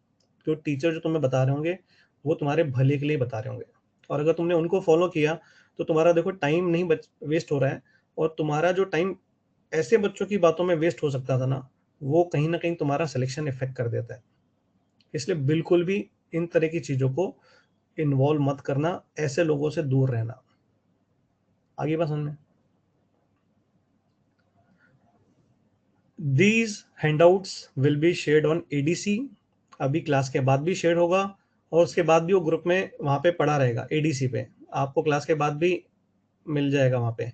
जो टीचर जो तुम्हें बता रहे होंगे, वो तुम्हारे भले के लिए बता रहे होंगे और अगर तुमने उनको फॉलो किया, तो तुम्हारा देखो टाइम नहीं वेस्ट हो रहा है और तुम्हारा जो टाइम ऐसे बच्चों की बातों में वेस्ट हो सकता था ना, वो कहीं न कहीं तुम्हारा सिलेक्शन इफ़ेक्ट कर देता है। इसलिए बिल्कुल भी इन तरह की चीज़ों को इन्वॉल्व मत करना, ऐसे लोगों से दूर रहना। आगे बात समझ में? These handouts will be shared on ADC. अभी क्लास के बाद भी शेयर होगा और उसके बाद भी वो ग्रुप में वहाँ पे पड़ा रहेगा एडीसी पे। आपको क्लास के बाद भी मिल जाएगा वहाँ पे।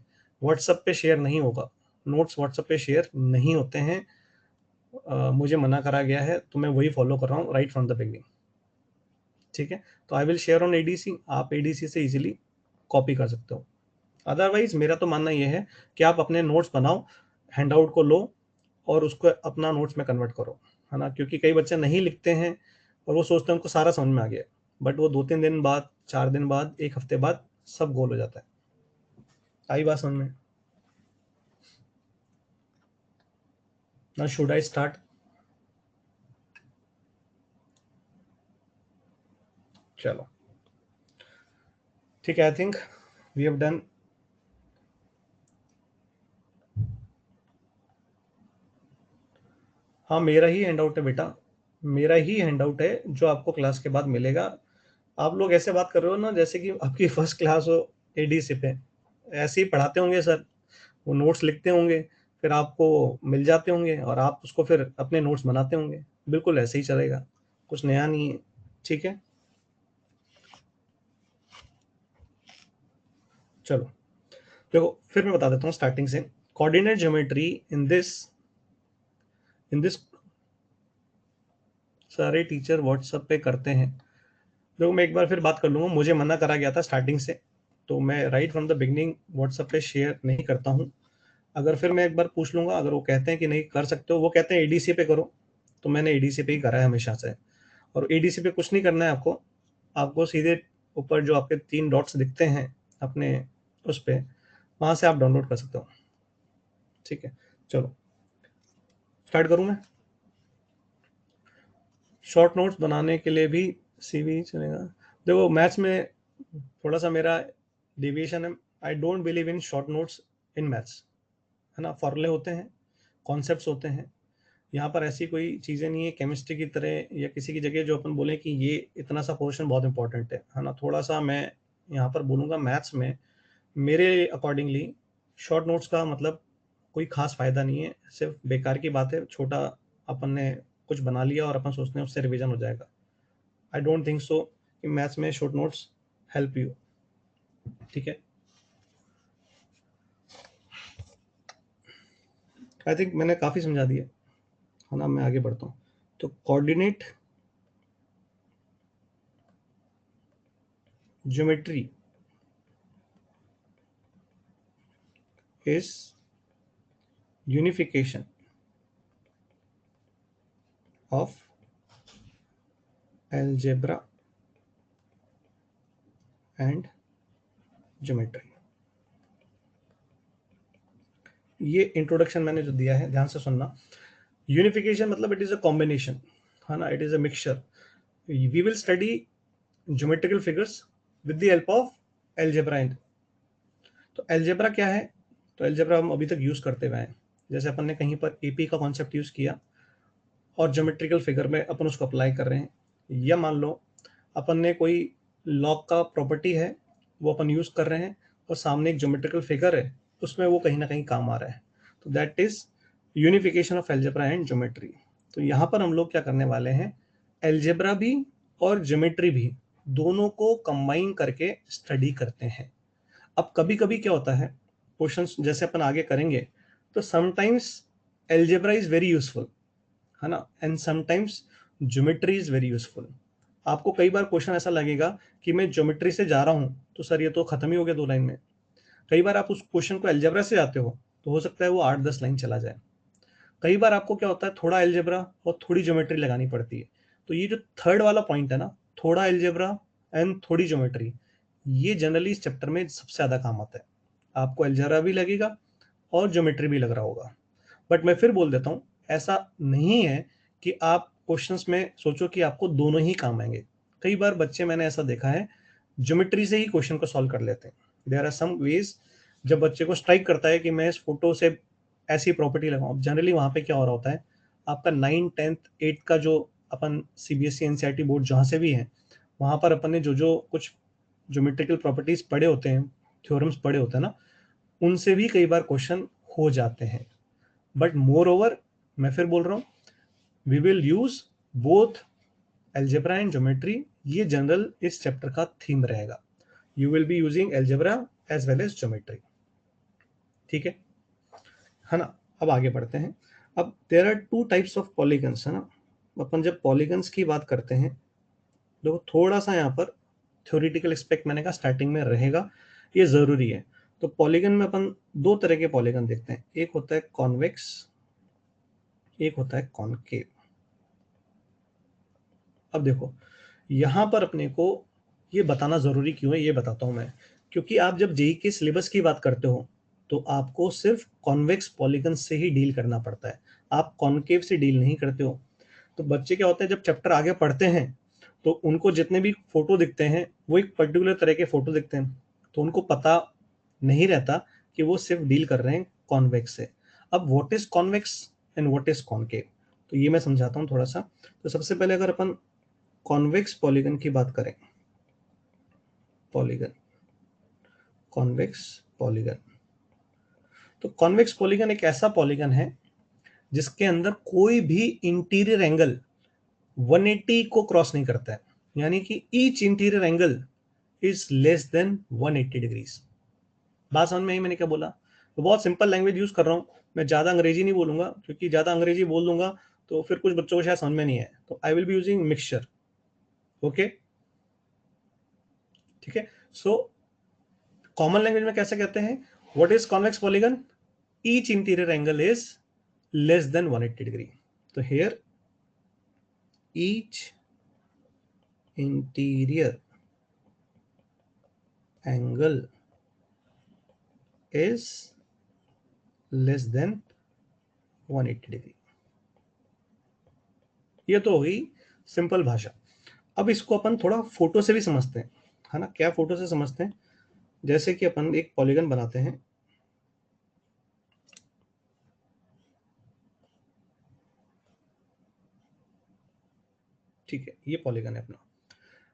व्हाट्सएप पे शेयर नहीं होगा। नोट्स व्हाट्सएप पे शेयर नहीं होते हैं। मुझे मना करा गया है तो मैं वही फॉलो कर रहा हूँ राइट फ्रॉम द बिगिनिंग। ठीक है, तो I will share on ADC, आप एडीसी से इजीली कॉपी कर सकते हो। अदरवाइज मेरा तो मानना ये है कि आप अपने नोट्स बनाओ, हैंडआउट को लो और उसको अपना नोट्स में कन्वर्ट करो, है ना, क्योंकि कई बच्चे नहीं लिखते हैं और वो सोचते हैं उनको सारा समझ में आ गया, बट वो 2-3 दिन बाद, 4 दिन बाद, 1 हफ्ते बाद सब गोल हो जाता है। आई बात समझ में? ना शुड आई स्टार्ट? चलो ठीक है, I think we have done. हाँ, मेरा ही हैंडआउट है बेटा, मेरा ही हैंडआउट है जो आपको क्लास के बाद मिलेगा। आप लोग ऐसे बात कर रहे हो ना जैसे कि आपकी फर्स्ट क्लास हो एडीसी पे, ऐसे ही पढ़ाते होंगे सर, वो नोट्स लिखते होंगे, फिर आपको मिल जाते होंगे और आप उसको फिर अपने नोट्स बनाते होंगे, बिल्कुल ऐसे ही चलेगा, कुछ नया नहीं है। ठीक है, चलो देखो फिर मैं बता देता हूँ स्टार्टिंग से। कोऑर्डिनेट ज्योमेट्री इन दिस सारे टीचर व्हाट्सएप पे करते हैं। देखो मैं एक बार फिर बात कर लूंगा, मुझे मना करा गया था स्टार्टिंग से, तो मैं right from the beginning WhatsApp पे शेयर नहीं करता हूँ। अगर फिर मैं एक बार पूछ लूंगा, अगर वो कहते हैं कि नहीं कर सकते हो, वो कहते हैं एडीसी पे करो, तो मैंने एडीसी पे ही करा है हमेशा से। और एडीसी पे कुछ नहीं करना है आपको, आपको सीधे ऊपर जो आपके 3 डॉट्स दिखते हैं अपने उस पे, वहां से आप डाउनलोड कर सकते हो। ठीक है, चलो स्टार्ट करूं मैं। शॉर्ट नोट्स बनाने के लिए भी सीवी चलेगा? देखो मैथ्स में थोड़ा सा मेरा डेविएशन है, I don't believe in short notes in maths, है ना, फॉर्मूले होते हैं, कॉन्सेप्ट्स होते हैं, यहाँ पर ऐसी कोई चीज़ें नहीं है केमिस्ट्री की तरह या किसी की जगह जो अपन बोले कि ये इतना सा पोर्शन बहुत इंपॉर्टेंट है ना। थोड़ा सा मैं यहाँ पर बोलूँगा मैथ्स में मेरे अकॉर्डिंगली शॉर्ट नोट्स का मतलब कोई खास फायदा नहीं है, सिर्फ बेकार की बात है, छोटा अपन ने कुछ बना लिया और अपन सोचते हैं उससे रिवीजन हो जाएगा। आई डोंट थिंक सो कि मैथ्स में शॉर्ट नोट्स हेल्प यू। ठीक है, आई थिंक मैंने काफ़ी समझा दिया, है ना, मैं आगे बढ़ता हूँ। तो coordinate geometry is unification of algebra and geometry. ये इंट्रोडक्शन मैंने जो दिया है ध्यान से सुनना। यूनिफिकेशन मतलब इट इज अ कॉम्बिनेशन, है ना, it is a mixture. We will study geometrical figures with the help of algebra and. तो एल्जेब्रा क्या है? तो एल्जेब्रा हम अभी तक यूज करते हुए हैं, जैसे अपन ने कहीं पर एपी का कॉन्सेप्ट यूज किया और ज्योमेट्रिकल फिगर में अपन उसको अप्लाई कर रहे हैं, या मान लो अपन ने कोई लॉग का प्रॉपर्टी है वो अपन यूज कर रहे हैं और सामने एक ज्योमेट्रिकल फिगर है उसमें वो कहीं ना कहीं काम आ रहा है, तो that is unification of algebra and geometry. तो यहाँ पर हम लोग क्या करने वाले हैं, एल्जेब्रा भी और ज्योमेट्री भी दोनों को कंबाइन करके स्टडी करते हैं। अब कभी कभी क्या होता है, क्वेश्चंस जैसे अपन आगे करेंगे, तो sometimes algebra is very useful, है ना, and sometimes geometry is very useful. आपको कई बार क्वेश्चन ऐसा लगेगा कि मैं ज्योमेट्री से जा रहा हूं तो सर ये तो खत्म ही हो गया 2 लाइन में। कई बार आप उस क्वेश्चन को एल्जेब्रा से जाते हो तो हो सकता है वो 8-10 लाइन चला जाए। कई बार आपको क्या होता है, थोड़ा एल्जेब्रा और थोड़ी ज्योमेट्री लगानी पड़ती है। तो ये जो थर्ड वाला पॉइंट है ना, थोड़ा एल्जेब्रा एंड थोड़ी ज्योमेट्री, ये जनरली इस चैप्टर में सबसे ज्यादा काम आता है। आपको एल्जेब्रा भी लगेगा और ज्योमेट्री भी लग रहा होगा, बट मैं फिर बोल देता हूँ, ऐसा नहीं है कि आप क्वेश्चंस में सोचो कि आपको दोनों ही काम आएंगे। कई बार बच्चे मैंने ऐसा देखा है ज्योमेट्री से ही क्वेश्चन को सॉल्व कर लेते हैं। देयर आर सम वेज, जब बच्चे को स्ट्राइक करता है कि मैं इस फोटो से ऐसी प्रॉपर्टी लगाऊं, जनरली वहां पे क्या हो रहा होता है, आपका 9, 10, 8 का जो अपन सीबीएसई एनसीईआरटी बोर्ड जहां से भी है, वहां पर अपन ने जो जो कुछ ज्योमेट्रिकल प्रॉपर्टीज पढ़े होते हैं, थ्योरम्स पढ़े होते हैं ना, उनसे भी कई बार क्वेश्चन हो जाते हैं। बट मोर ओवर, मैं फिर बोल रहा हूँ, we will use both algebra and geometry, ये जनरल इस चैप्टर का थीम रहेगा। You will be using algebra as well as geometry. ठीक है ना। अब आगे बढ़ते हैं। अब there are 2 types of polygons, है ना। अपन जब पॉलीगन्स की बात करते हैं, देखो थोड़ा सा यहाँ पर थ्योरेटिकल एस्पेक्ट मैंने कहा स्टार्टिंग में रहेगा, ये जरूरी है। तो पॉलीगन में अपन दो तरह के पॉलीगन देखते हैं, एक होता है कॉन्वेक्स, एक होता है कॉनकेव। अब देखो यहां पर अपने को ये बताना जरूरी क्यों है, ये बताता हूं मैं। क्योंकि आप जब जेई के सिलेबस की बात करते हो तो आपको सिर्फ कॉन्वेक्स पॉलीगन से ही डील करना पड़ता है, आप कॉनकेव से डील नहीं करते हो। तो बच्चे क्या होते हैं, जब चैप्टर आगे पढ़ते हैं तो उनको जितने भी फोटो दिखते हैं वो एक पर्टिकुलर तरह के फोटो दिखते हैं, तो उनको पता नहीं रहता कि वो सिर्फ डील कर रहे हैं कॉन्वेक्स से। अब what is convex and what is concave, तो ये मैं समझाता हूँ थोड़ा सा। तो सबसे पहले अगर अपन कॉन्वेक्स पॉलीगन की बात करें, पॉलीगन, कॉन्वेक्स पॉलीगन, तो कॉन्वेक्स पॉलीगन एक ऐसा पॉलीगन है जिसके अंदर कोई भी इंटीरियर एंगल 180 को क्रॉस नहीं करता है, यानी कि each interior angle is less than 180 degrees. बात समझ में आई मैंने क्या बोला? तो बहुत सिंपल लैंग्वेज यूज कर रहा हूं, मैं ज्यादा अंग्रेजी नहीं बोलूंगा, क्योंकि ज्यादा अंग्रेजी बोल दूंगा तो फिर कुछ बच्चों को शायद समझ में नहीं आए, तो I will be using mixture. Okay, ठीक है। सो कॉमन लैंग्वेज में कैसे कहते हैं, what is convex polygon, each interior angle is less than 180 degree. तो here each interior angle is less than 180 degree. ये तो होगी सिंपल भाषा। अब इसको अपन थोड़ा फोटो से भी समझते हैं, है ना। क्या फोटो से समझते हैं, जैसे कि अपन एक पॉलीगन बनाते हैं, ठीक है, ये पॉलीगन है अपना।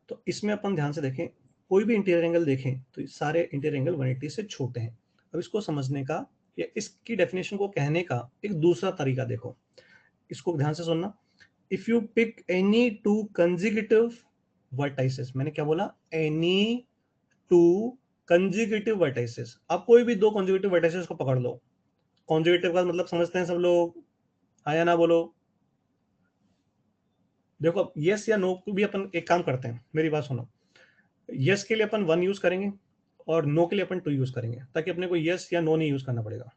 तो इसमें अपन ध्यान से देखें, कोई भी इंटीरियर एंगल देखें तो सारे इंटीरियर एंगल 180 से छोटे हैं। अब इसको समझने का या इसकी डेफिनेशन को कहने का एक दूसरा तरीका देखो, इसको ध्यान से सुनना। If you pick any two consecutive vertices, मैंने क्या बोला, एनी टू कंजिक्यूटिव वर्टाइसेस, आप कोई भी दो कंजिक्यूटिव वर्टाइसेस को पकड़ लो। कंजिक्यूटिव का मतलब समझते हैं सब लोग, आया ना बोलो। देखो यस या नो को भी अपन एक काम करते हैं, मेरी बात सुनो। यस के लिए अपन 1 यूज करेंगे और नो के लिए अपन 2 यूज करेंगे, ताकि अपने को यस या नो नहीं यूज करना पड़ेगा।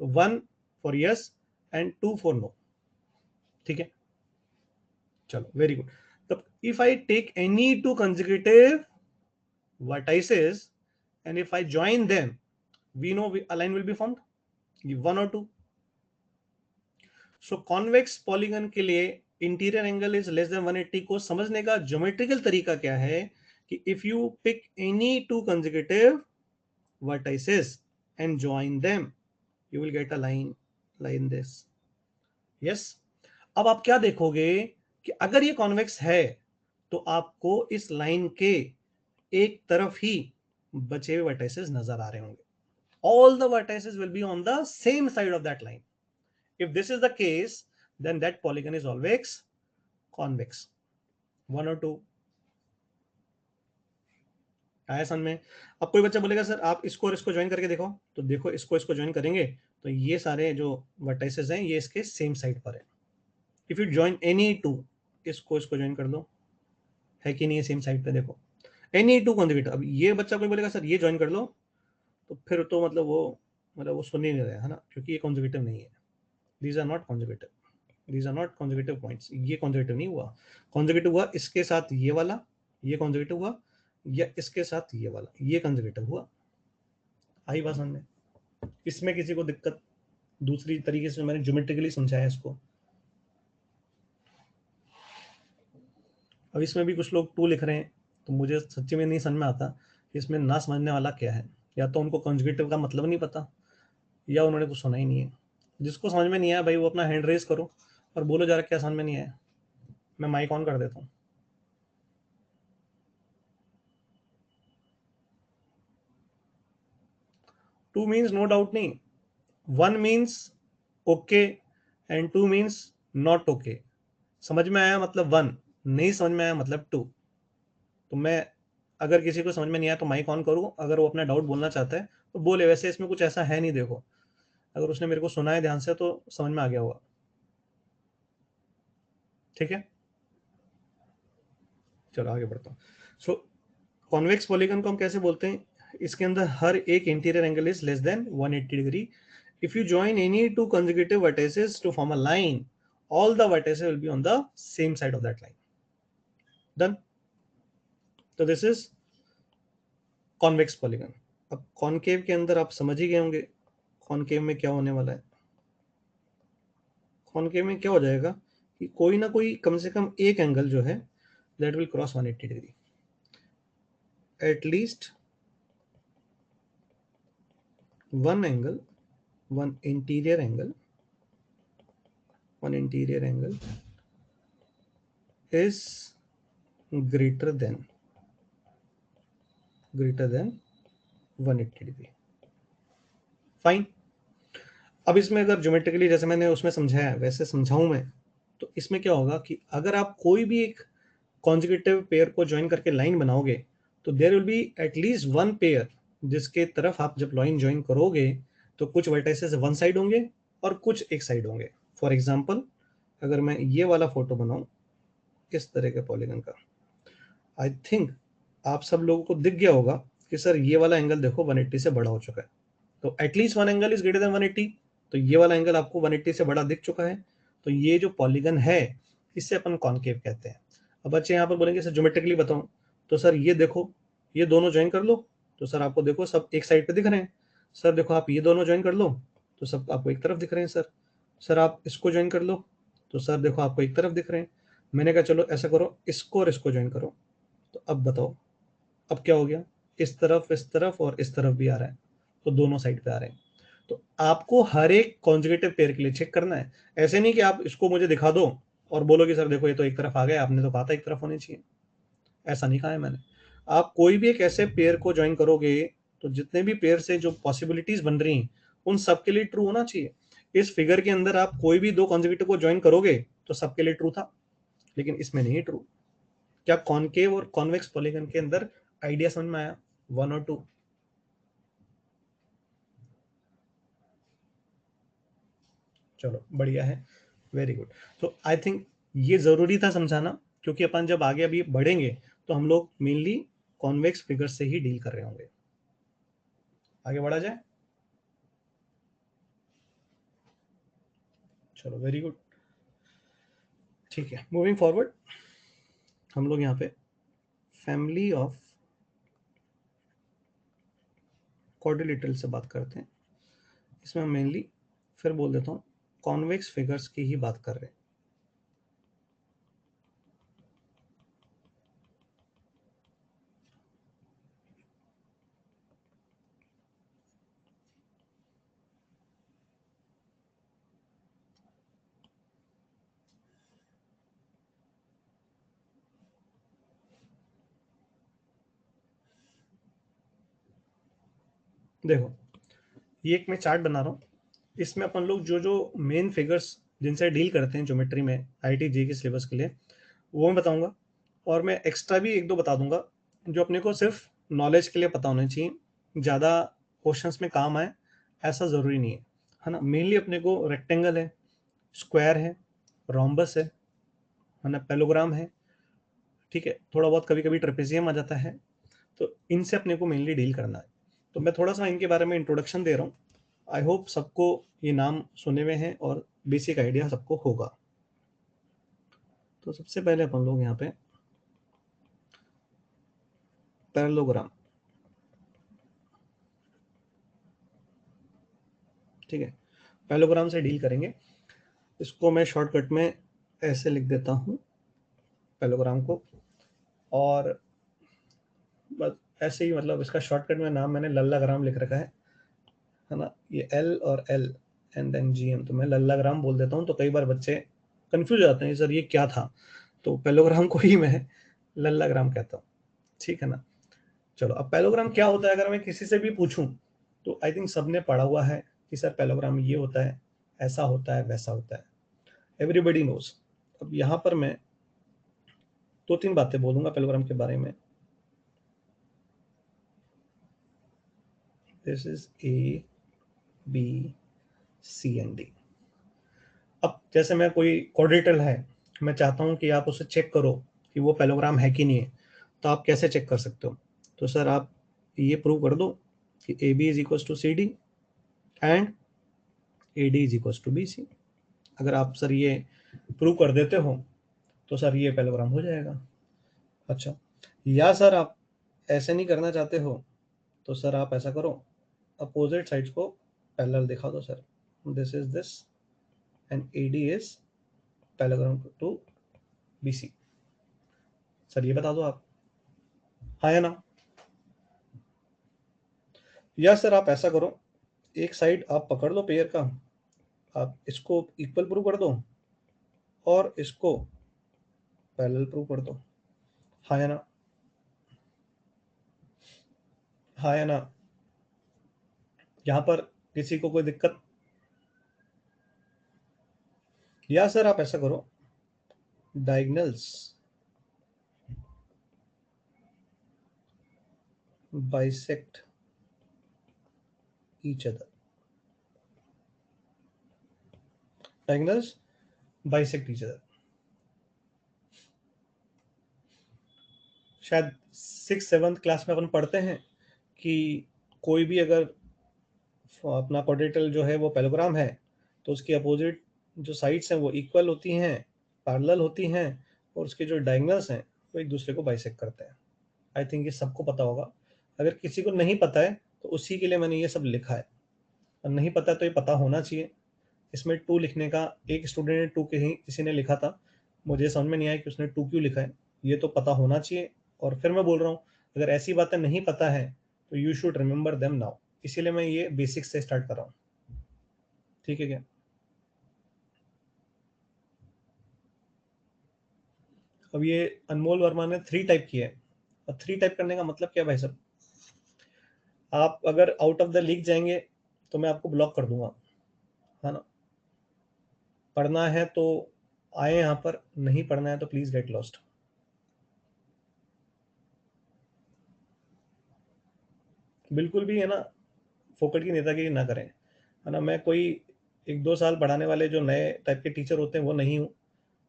तो 1 for yes and 2 for no, ठीक है। चलो वेरी गुड। तब if I take any two consecutive vertices and if I join them, we know a line will be formed, 1 or 2। So convex polygon के लिए interior angle is less than 180 को समझने का geometrical तरीका क्या है कि if you pick any two consecutive vertices and join them, you will get a line like this। yes, अब आप क्या देखोगे कि अगर ये कॉन्वेक्स है तो आपको इस लाइन के एक तरफ ही बचे हुए vertices नजर आ रहे होंगे। all the vertices will be on the same side of that line। if this is the case, then that polygon is always convex। 1 or 2 आया समझ में? अब कोई बच्चा बोलेगा सर आप इसको और इसको ज्वाइन करके देखो, तो देखो इसको इसको ज्वाइन करेंगे तो ये सारे जो वर्टाइसेस हैं ये इसके सेम साइड पर है। If you join any two, इसको इसको ज्वाइन कर दो, है कि नहीं है सेम साइड पे, देखो एनी टू कॉन्जिक्यूटिव। अब ये बच्चा कोई बोलेगा सर ये ज्वाइन कर लो, तो फिर तो मतलब वो सुन ही नहीं रहा है ना, क्योंकि ये कॉन्जिक्यूटिव नहीं है। These are not consecutive, these are not consecutive points. ये कॉन्जिक्यूटिव नहीं हुआ, कॉन्जिक्यूटिव हुआ इसके साथ ये वाला, ये कॉन्जिक्यूटिव हुआ, या इसके साथ ये वाला, ये कॉन्जिक्यूटिव हुआ। आई बात समझ में? इसमें किसी को दिक्कत? दूसरी तरीके से मैंने ज्योमेट्रिकली समझाया इसको। अब इसमें भी कुछ लोग टू लिख रहे हैं, तो मुझे सच्ची में नहीं समझ में आता कि इसमें ना समझने वाला क्या है। या तो उनको कॉन्जुगेटिव का मतलब नहीं पता, या उन्होंने कुछ सुना ही नहीं है। जिसको समझ में नहीं आया भाई वो अपना हैंड रेज करो और बोलो जरा क्या समझ में नहीं आया, मैं माइक ऑन कर देता हूँ। टू मीन्स नो डाउट नहीं, 1 means okay and 2 means not okay. समझ में आया मतलब 1, नहीं समझ में आया मतलब 2। तो मैं अगर किसी को समझ में नहीं आया तो माइक ऑन करूँ, अगर वो अपना डाउट बोलना चाहता है तो बोले। वैसे इसमें कुछ ऐसा है नहीं, देखो अगर उसने मेरे को सुना है ध्यान से तो समझ में आ गया होगा, ठीक है। चलो आगे बढ़ता हूँ। सो कॉन्वेक्स पॉलीगन को हम कैसे बोलते हैं? इसके अंदर हर एक interior angle is less than 180 degree. If you join any two consecutive vertices to form a line, all the vertices will be on the same side of that line. Done. So this is convex polygon. अब concave के अंदर आप समझ ही गए होंगे concave में क्या होने वाला है. कॉनकेव में क्या हो जाएगा कि कोई ना कोई कम से कम एक एंगल जो है that will cross 180 degree. At least one angle, one interior angle is greater than 180 degree. Fine. अब इसमें अगर ज्योमेट्रिकली जैसे मैंने उसमें समझाया वैसे समझाऊं मैं, तो इसमें क्या होगा कि अगर आप कोई भी एक कॉन्जिक्यूटिव पेयर को ज्वाइन करके लाइन बनाओगे तो there will be at least one pair जिसके तरफ आप जब लाइन ज्वाइन करोगे तो कुछ वर्टिसेस वन साइड होंगे और कुछ एक साइड होंगे. फॉर एग्जांपल अगर मैं ये वाला फोटो बनाऊं इस तरह के पॉलीगन का, आई थिंक आप सब लोगों को दिख गया होगा कि सर ये वाला एंगल देखो 180 से बड़ा हो चुका है. तो at least one angle is greater than 180. तो ये वाला एंगल आपको 180 से बड़ा दिख चुका है. तो ये जो पॉलीगन है इसे अपन कॉनकेव कहते हैं. अब बच्चे यहाँ पर बोलेंगे सर ज्योमेट्रिकली बताऊं, तो सर ये देखो ये दोनों ज्वाइन कर लो तो सर आपको देखो सब एक साइड पे दिख रहे हैं. सर देखो आप ये दोनों ज्वाइन कर लो तो सब आपको एक तरफ दिख रहे हैं. सर सर आप इसको ज्वाइन कर लो तो सर देखो आपको एक तरफ दिख रहे हैं. मैंने कहा चलो ऐसा करो इसको और इसको ज्वाइन करो. तो अब बताओ अब क्या हो गया, इस तरफ और इस तरफ भी आ रहा है तो दोनों साइड पे आ रहे हैं. तो आपको हर एक कॉन्जुगेटिव पेयर के लिए चेक करना है. ऐसे नहीं कि आप इसको मुझे दिखा दो और बोलो कि सर देखो ये तो एक तरफ आ गया, आपने तो कहा था एक तरफ होनी चाहिए. ऐसा नहीं कहा है मैंने. आप कोई भी एक ऐसे पेयर को ज्वाइन करोगे तो जितने भी पेयर से जो पॉसिबिलिटीज बन रही हैं उन सबके लिए ट्रू होना चाहिए. इस फिगर के अंदर आप कोई भी दो कॉन्जुगेटिव को ज्वाइन करोगे तो सबके लिए ट्रू था, लेकिन इसमें नहीं ट्रू. क्या कॉनकेव और कॉन्वेक्स पॉलीगन के अंदर आइडिया समझ में आया? वन और टू. चलो बढ़िया है, वेरी गुड. तो आई थिंक ये जरूरी था समझाना क्योंकि अपन जब आगे अभी बढ़ेंगे तो हम लोग मेनली कॉन्वेक्स फिगर से ही डील कर रहे होंगे. आगे बढ़ा जाए. चलो वेरी गुड. ठीक है, मूविंग फॉरवर्ड हम लोग यहाँ पे फैमिली ऑफ क्वाड्रिलेटरल से बात करते हैं. इसमें हम मेनली फिर बोल देता हूँ कॉन्वेक्स फिगर्स की ही बात कर रहे हैं. देखो ये एक मैं चार्ट बना रहा हूँ. इसमें अपन लोग जो जो मेन फिगर्स जिनसे डील करते हैं ज्योमेट्री में आईआईटी जे के सिलेबस के लिए वो मैं बताऊंगा. और मैं एक्स्ट्रा भी एक दो बता दूंगा जो अपने को सिर्फ नॉलेज के लिए पता होना चाहिए, ज़्यादा क्वेश्चंस में काम आए ऐसा ज़रूरी नहीं है ना. मेनली अपने को रेक्टेंगल है, स्क्वायर है, रोम्बस है ना, पेलोग्राम है. ठीक है, थोड़ा बहुत कभी कभी ट्रेपेजियम आ जाता है. तो इनसे अपने को मेनली डील करना है. तो मैं थोड़ा सा इनके बारे में इंट्रोडक्शन दे रहा हूँ. आई होप सबको ये नाम सुने हुए हैं और बेसिक आइडिया सबको होगा. तो सबसे पहले अपन लोग यहाँ पे पैरेललोग्राम, ठीक है, पैरेललोग्राम से डील करेंगे. इसको मैं शॉर्टकट में ऐसे लिख देता हूँ पैरेललोग्राम को. और बस ऐसे ही मतलब इसका शॉर्टकट में नाम मैंने लल्लाग्राम लिख रखा है ना. ये एल और L and then G M, तो मैं लल्लाग्राम बोल देता हूँ. तो कई बार बच्चे कंफ्यूज हो जाते हैं सर ये क्या था, तो पैरेललोग्राम को ही मैं लल्लाग्राम कहता हूँ. ठीक है ना. चलो अब पैरेललोग्राम क्या होता है अगर मैं किसी से भी पूछूं तो आई थिंक सबने पढ़ा हुआ है कि सर पैरेललोग्राम ये होता है, ऐसा होता है, वैसा होता है. Everybody knows. अब यहाँ पर मैं दो तीन बातें बोलूंगा पैरेललोग्राम के बारे में. This is A B C and D. अब जैसे मैं कोई क्वाड्रेटल है, मैं चाहता हूं कि आप उसे चेक करो कि वो पैरेललोग्राम है कि नहीं है, तो आप कैसे चेक कर सकते हो? तो सर आप ये प्रूव कर दो कि A B is equals to C D and A D is equals to B C. अगर आप सर ये प्रूव कर देते हो तो सर ये पैरेललोग्राम हो जाएगा। अच्छा, या सर आप ऐसे नहीं करना चाहते हो तो सर आप ऐसा करो, अपोजिट साइड्स को पैरेलल दिखा दो sir, this is this and A D is parallelogram to B C. Sir ये बता दो आप, हाँ या ना? या सर आप ऐसा करो, एक साइड आप पकड़ लो पेयर का, आप इसको इक्वल प्रूव कर दो और इसको पैरेलल प्रूव कर दो, हाँ या ना? हाँ या ना? यहाँ पर किसी को कोई दिक्कत? या सर आप ऐसा करो, diagonals bisect each other, diagonals bisect each other। शायद 6th-7th क्लास में अपन पढ़ते हैं कि कोई भी अगर अपना क्वाड्रेटल जो है वो पैरेललोग्राम है तो उसकी अपोजिट जो साइड्स हैं वो इक्वल होती हैं, पैरेलल होती हैं, और उसके जो डायगोनल्स हैं वो एक दूसरे को बाइसेक्ट करते हैं। आई थिंक ये सबको पता होगा। अगर किसी को नहीं पता है तो उसी के लिए मैंने ये सब लिखा है, और नहीं पता है तो ये पता होना चाहिए। इसमें 2 लिखने का, एक स्टूडेंट ने 2 कहीं किसी ने लिखा था, मुझे समझ में नहीं आया कि उसने 2 क्यों लिखा है। ये तो पता होना चाहिए। और फिर मैं बोल रहा हूँ, अगर ऐसी बातें नहीं पता है तो you should remember them now. इसीलिए मैं ये बेसिक्स से स्टार्ट कर रहा हूँ, ठीक है क्या? अब ये अनमोल वर्मा ने 3 टाइप किया है। और 3 टाइप करने का मतलब क्या है भाई साहब? आप अगर आउट ऑफ द लीग जाएंगे तो मैं आपको ब्लॉक कर दूंगा, है ना? पढ़ना है तो आए यहाँ पर, नहीं पढ़ना है तो प्लीज गेट लॉस्ट। बिल्कुल भी है ना, फोकट की नेतागिरी ना करें, है ना? मैं कोई 1-2 साल पढ़ाने वाले जो नए टाइप के टीचर होते हैं वो नहीं हूँ,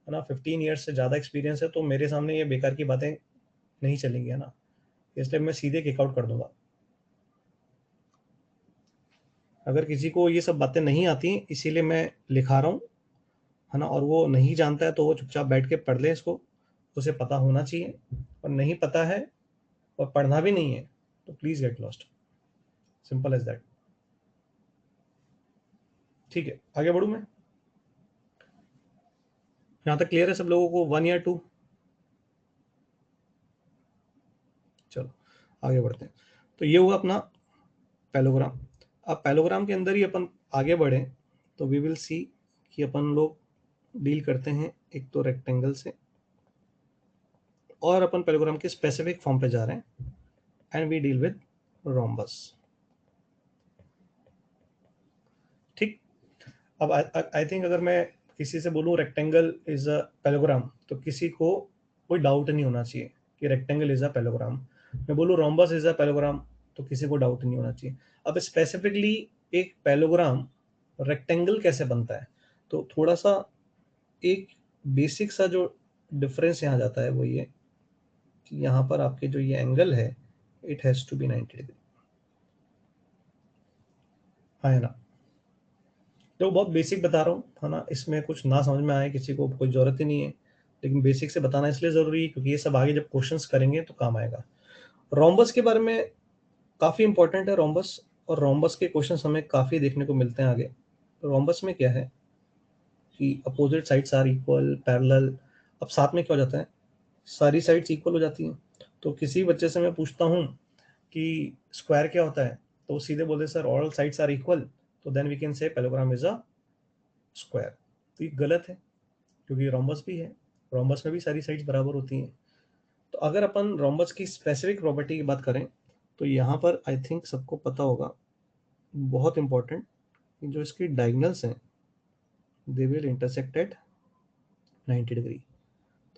है ना? 15 ईयर्स से ज़्यादा एक्सपीरियंस है, तो मेरे सामने ये बेकार की बातें नहीं चलेंगी, है ना? इसलिए मैं सीधे किक आउट कर दूंगा। अगर किसी को ये सब बातें नहीं आती, इसीलिए मैं लिखा रहा हूँ, है ना? और वो नहीं जानता है तो वो चुपचाप बैठ के पढ़ ले इसको, उसे पता होना चाहिए। और नहीं पता है और पढ़ना भी नहीं है तो please get lost, simple as that. ठीक है, आगे बढ़ू मैं? यहाँ तक क्लियर है सब लोगों को, 1 या 2? चलो आगे बढ़ते हैं। तो ये हुआ अपना पैलोग्राम। अब पैलोग्राम के अंदर ही अपन आगे बढ़े तो वी विल सी कि अपन लोग डील करते हैं एक तो रेक्टेंगल से, और अपन पैलोग्राम के स्पेसिफिक फॉर्म पे जा रहे हैं, and we deal with rhombus. ठीक। अब आई थिंक अगर मैं किसी से बोलूँ रेक्टेंगल इज अ पैलोग्राम तो किसी को कोई डाउट नहीं होना चाहिए कि रेक्टेंगल इज अ पैलोग्राम। मैं बोलूँ रोम्बस इज अ पैलोग्राम तो किसी को डाउट नहीं होना चाहिए। अब स्पेसिफिकली एक पैलोग्राम रेक्टेंगल कैसे बनता है, तो थोड़ा सा एक बेसिक सा जो डिफरेंस यहाँ जाता है वो ये कि यहाँ पर आपके जो ये एंगल है, it has to be 90 degree, है ना? तो बहुत बेसिक बता रहा हूँ, है ना? इसमें कुछ ना समझ में आए किसी को कोई जरूरत ही नहीं है, लेकिन बेसिक से बताना इसलिए जरूरी है क्योंकि ये सब आगे जब क्वेश्चंस करेंगे तो काम आएगा। रोम्बस के बारे में काफी इंपॉर्टेंट है रोम्बस, और रोम्बस के क्वेश्चंस हमें काफी देखने को मिलते हैं आगे। रोम्बस में क्या है कि opposite sides are equal, parallel. अब साथ में क्या हो जाता है, सारी साइड्स इक्वल हो जाती हैं। तो किसी बच्चे से मैं पूछता हूँ कि स्क्वायर क्या होता है, तो वो सीधे बोलते sir all sides are equal, तो then we can say parallelogram is a square. तो ये गलत है क्योंकि रोम्बस भी है, रोम्बस में भी सारी साइड्स बराबर होती हैं। तो अगर अपन रोम्बस की स्पेसिफिक प्रॉपर्टी की बात करें तो यहाँ पर आई थिंक सबको पता होगा, बहुत इंपॉर्टेंट, जो इसकी डायगोनल्स हैं they will intersect at 90 degree.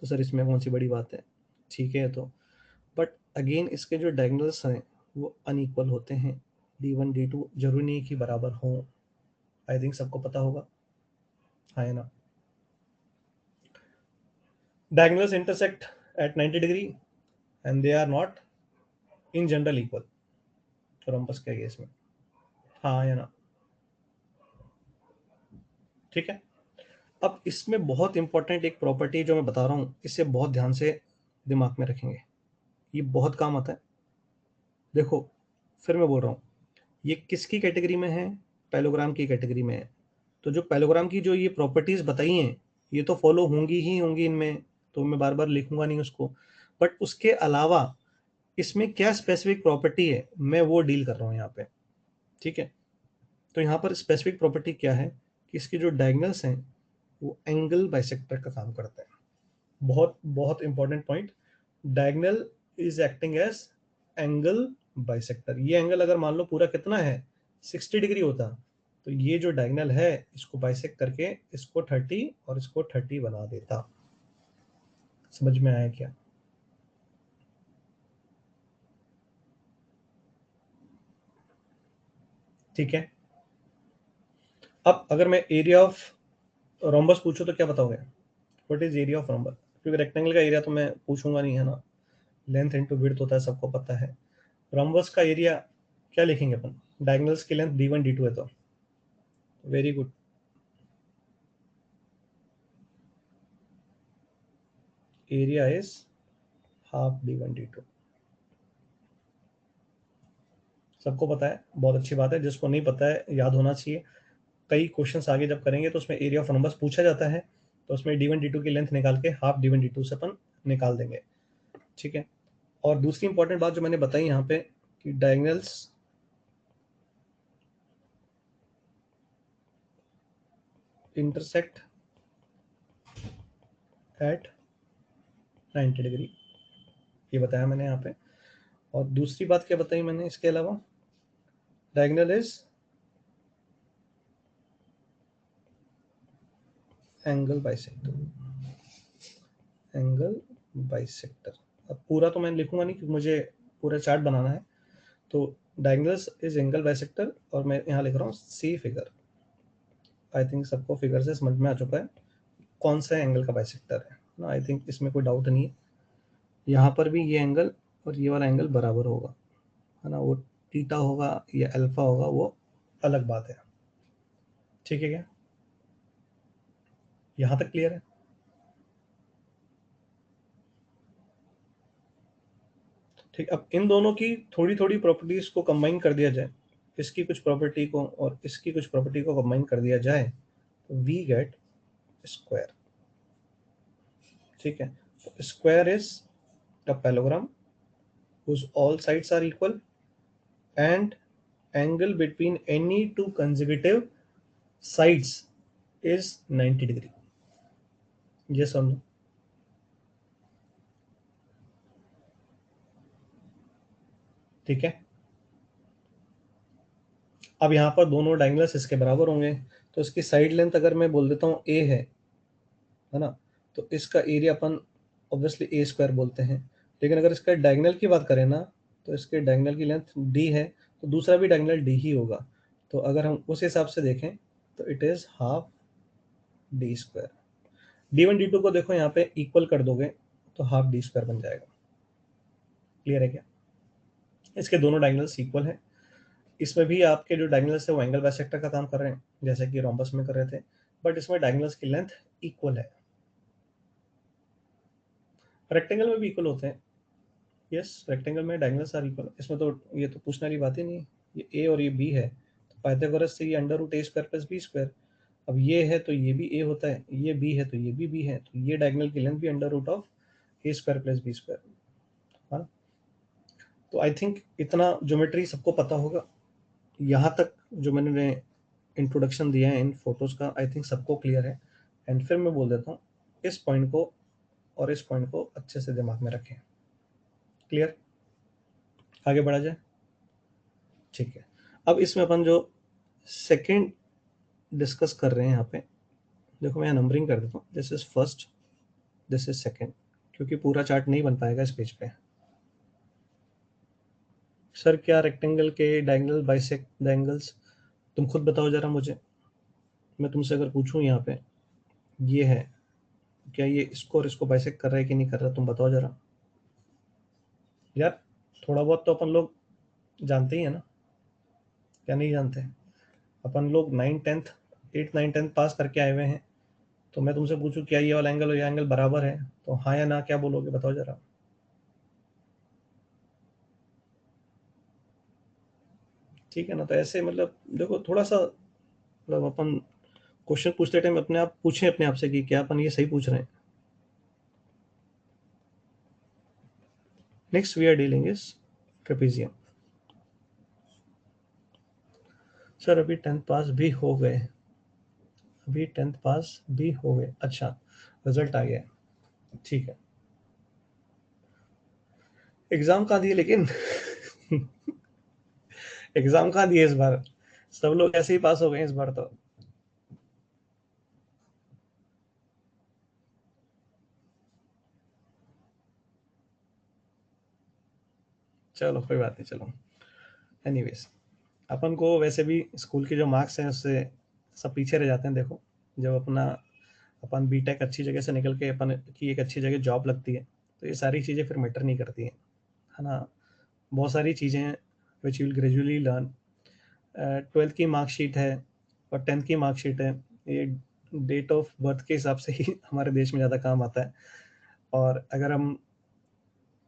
तो सर इसमें कौन सी बड़ी बात है? ठीक है, तो बट अगेन इसके जो डायगोनल्स हैं वो अनइक्वल होते हैं, D1 D2 जरूरी नहीं कि बराबर हों। आई थिंक सबको पता होगा, है ना? Diagonals intersect at 90 degree and they are not in general equal rhombus के केस में, हाँ या ना? ठीक है। अब इसमें बहुत इंपॉर्टेंट एक प्रॉपर्टी जो मैं बता रहा हूँ, इसे बहुत ध्यान से दिमाग में रखेंगे, ये बहुत काम आता है। देखो फिर मैं बोल रहा हूँ, ये किसकी कैटेगरी में है? पैलोग्राम की कैटेगरी में है। तो जो पैलोग्राम की जो ये प्रॉपर्टीज बताई हैं, ये तो फॉलो होंगी ही होंगी इनमें, तो मैं बार बार लिखूंगा नहीं उसको, बट उसके अलावा इसमें क्या स्पेसिफिक प्रॉपर्टी है, मैं वो डील कर रहा हूँ यहाँ पे। ठीक है, तो यहाँ पर स्पेसिफिक प्रॉपर्टी क्या है कि इसके जो डायगोनल्स हैं वो एंगल बाइसेक्टर का काम करते हैं। बहुत बहुत important point, diagonal is acting as angle bisector. ये एंगल अगर मान लो पूरा कितना है, 60 डिग्री होता, तो ये जो डायगोनल है इसको बाइसेक्ट करके इसको 30 और इसको 30 बना देता। समझ में आया क्या? ठीक है। अब अगर मैं एरिया ऑफ रोम्बस पूछूं तो क्या बताओगे? What is area of rhombus? क्योंकि रेक्टेंगल का एरिया तो मैं पूछूंगा नहीं, है ना, लेंथ इनटू विड्थ होता है, सबको पता है। रोम्बस का एरिया क्या लिखेंगे अपन? डायगोनल्स की लेंथ d1 d2 है, तो very good, area is half d1 d2। सबको पता है, बहुत अच्छी बात है। जिसको नहीं पता है याद होना चाहिए, कई क्वेश्चंस आगे जब करेंगे तो उसमें एरिया ऑफ रोम्बस पूछा जाता है, तो उसमें d1 d2 की लेंथ निकाल के हाफ d1 d2 से अपन निकाल देंगे। ठीक है। और दूसरी इंपॉर्टेंट बात जो मैंने बताई यहाँ पे कि डायगोनल्स इंटरसेक्ट एट 90 डिग्री, ये बताया मैंने यहाँ पे। और दूसरी बात क्या बताई मैंने इसके अलावा? Diagonal is angle bisector, angle bisector. अब पूरा तो मैं लिखूंगा नहीं क्योंकि मुझे पूरा चार्ट बनाना है, तो डायगोनल्स इज एंगल बाइसेक्टर, और मैं यहाँ लिख रहा हूँ सी फिगर। आई थिंक सबको फिगर से समझ में आ चुका है कौन सा एंगल का बाइसेक्टर है ना। आई थिंक इसमें कोई डाउट नहीं है। यहाँ पर भी ये एंगल और ये वाला एंगल बराबर होगा, है ना। वो थीटा होगा या अल्फा होगा, वो अलग बात है। ठीक है क्या? यहाँ तक क्लियर है? ठीक। अब इन दोनों की थोड़ी थोड़ी प्रॉपर्टीज को कंबाइन कर दिया जाए, इसकी कुछ प्रॉपर्टी को और इसकी कुछ प्रॉपर्टी को कंबाइन कर दिया जाए, तो वी गेट स्क्वायर। ठीक है, square is a parallelogram whose all sides are equal and angle between any two consecutive sides is 90 degree। yes or no? ठीक है। अब यहाँ पर दोनों डायगोनल्स इसके बराबर होंगे, तो इसकी साइड लेंथ अगर मैं बोल देता हूँ a है ना, तो इसका एरिया अपन ऑब्वियसली ए स्क्वायर बोलते हैं। लेकिन अगर इसका डायगोनल की बात करें ना, तो इसके डायगोनल की लेंथ डी है, तो दूसरा भी डायगोनल डी ही होगा। तो अगर हम उस हिसाब से देखें तो it is half D square. d1 d2 को देखो यहाँ पे इक्वल कर दोगे तो हाफ डी स्क्वायर बन जाएगा। क्लियर है क्या? इसके दोनों डायगोनल्स इक्वल हैं। इसमें भी आपके जो डायगोनल्स है वो एंगल बाइसेक्टर का काम कर रहे हैं, जैसे कि रोम्बस में कर रहे थे, बट इसमें डायगोनल्स की लेंथ इक्वल है। रेक्टेंगल में भी इक्वल होते हैं। यस, रेक्टेंगल में डायगोनल्स आर इक्वल, इसमें तो ये तो पूछने वाली बात ही नहीं है। ये ए और ये बी है, तो पाइथागोरस से ये अंडर रूट ए स्क्वायर प्लस बी स्क्वायर। अब ये है तो ये भी ए होता है, ये बी है तो ये भी बी है, तो ये डायगोनल की लेंथ भी under root of A square plus B square. हाँ, तो आई थिंक इतना ज्योमेट्री सबको पता होगा। यहाँ तक जो मैंने इंट्रोडक्शन दिया है इन फोटोज का, आई थिंक सबको क्लियर है। एंड फिर मैं बोल देता हूँ, इस पॉइंट को और इस पॉइंट को अच्छे से दिमाग में रखें। क्लियर? आगे बढ़ा जाए। ठीक है। अब इसमें अपन जो सेकंड डिस्कस कर रहे हैं यहाँ पे, देखो मैं नंबरिंग कर देता हूँ, this is first, this is second, क्योंकि पूरा चार्ट नहीं बन पाएगा इस पेज पे। सर क्या रेक्टेंगल के डायगोनल बाइसेक्ट द एंगल्स? तुम खुद बताओ जरा मुझे। मैं तुमसे अगर पूछूं यहाँ पे, ये है क्या ये इसको और इसको बाइसेक्ट कर रहा है कि नहीं कर रहा, तुम बताओ जरा यार। थोड़ा बहुत तो अपन लोग जानते ही है ना, क्या नहीं जानते? अपन लोग 9th 10th 8th 9th 10th पास करके आए हुए हैं। तो मैं तुमसे पूछूं क्या ये वाला एंगल और ये एंगल बराबर है, तो हाँ या ना क्या बोलोगे, बताओ जरा। ठीक है ना? तो ऐसे मतलब देखो थोड़ा सा, मतलब अपन क्वेश्चन पूछते टाइम अपने आप पूछें अपने आप से कि क्या अपन ये सही पूछ रहे हैं। Next we are dealing is trapezium. Sir अभी 10th पास भी हो गए, अभी 10th पास भी हो गए, अच्छा रिजल्ट आ गया है। ठीक है, एग्जाम कहाँ दिए लेकिन? एग्जाम कहाँ दिए इस बार? सब लोग ऐसे ही पास हो गए इस बार तो। चलो कोई बात नहीं, चलो। एनीवेज, अपन को वैसे भी स्कूल के जो मार्क्स हैं उससे सब पीछे रह जाते हैं। देखो जब अपना अपन बीटेक अच्छी जगह से निकल के अपन की एक अच्छी जगह जॉब लगती है, तो ये सारी चीज़ें फिर मैटर नहीं करती हैं, है ना? बहुत सारी चीज़ें हैं which will gradually learn. 12th की मार्कशीट है और 10th की मार्कशीट है, ये डेट ऑफ बर्थ के हिसाब से ही हमारे देश में ज़्यादा काम आता है। और अगर हम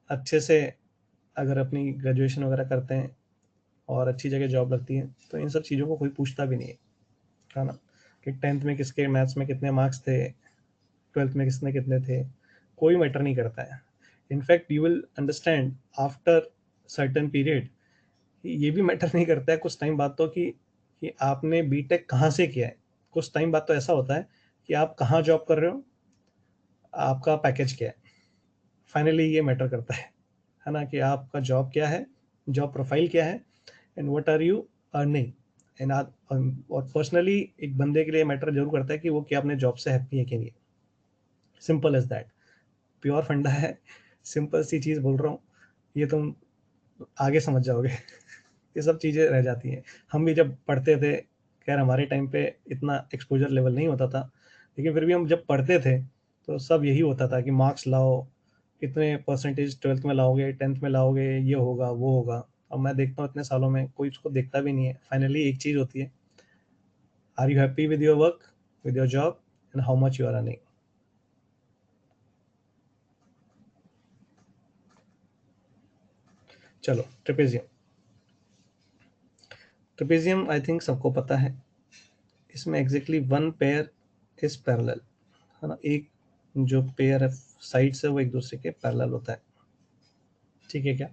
अच्छे से अगर अपनी ग्रेजुएशन वगैरह करते हैं और अच्छी जगह जॉब लगती है, तो इन सब चीज़ों को कोई पूछता भी नहीं है ना? कि 10th में किसके मैथ्स में कितने मार्क्स थे, 12th में किसने कितने थे, कोई मैटर नहीं करता है। In fact you will understand after certain period, ये भी मैटर नहीं करता है कुछ टाइम बाद तो कि आपने बीटेक कहाँ से किया है। कुछ टाइम बाद तो ऐसा होता है कि आप कहाँ जॉब कर रहे हो, आपका पैकेज क्या है, फाइनली ये मैटर करता है ना? कि आपका जॉब क्या है, जॉब प्रोफाइल क्या है, and what are you earning. And आप और पर्सनली एक बंदे के लिए मैटर जरूर करता है कि वो क्या अपने जॉब से हैप्पी है कि नहीं। सिंपल एज दैट, प्योर फंडा है, सिंपल सी चीज़ बोल रहा हूँ, ये तुम आगे समझ जाओगे। ये सब चीज़ें रह जाती हैं। हम भी जब पढ़ते थे, खैर हमारे टाइम पे इतना एक्सपोजर लेवल नहीं होता था, लेकिन फिर भी हम जब पढ़ते थे तो सब यही होता था कि मार्क्स लाओ, कितने परसेंटेज 12th में लाओगे, 10th में लाओगे, ये होगा वो होगा। अब मैं देखता हूँ इतने सालों में कोई उसको देखता भी नहीं है। फाइनली एक चीज़ होती है, are you happy with your work, with your job, and how much you are earning. चलो ट्रेपेजियम। ट्रेपेजियम आई थिंक सबको पता है। इसमें exactly one pair is parallel, है ना? एक जो पेयर है साइड्स है वो एक दूसरे के पैरेलल होता है। ठीक है क्या?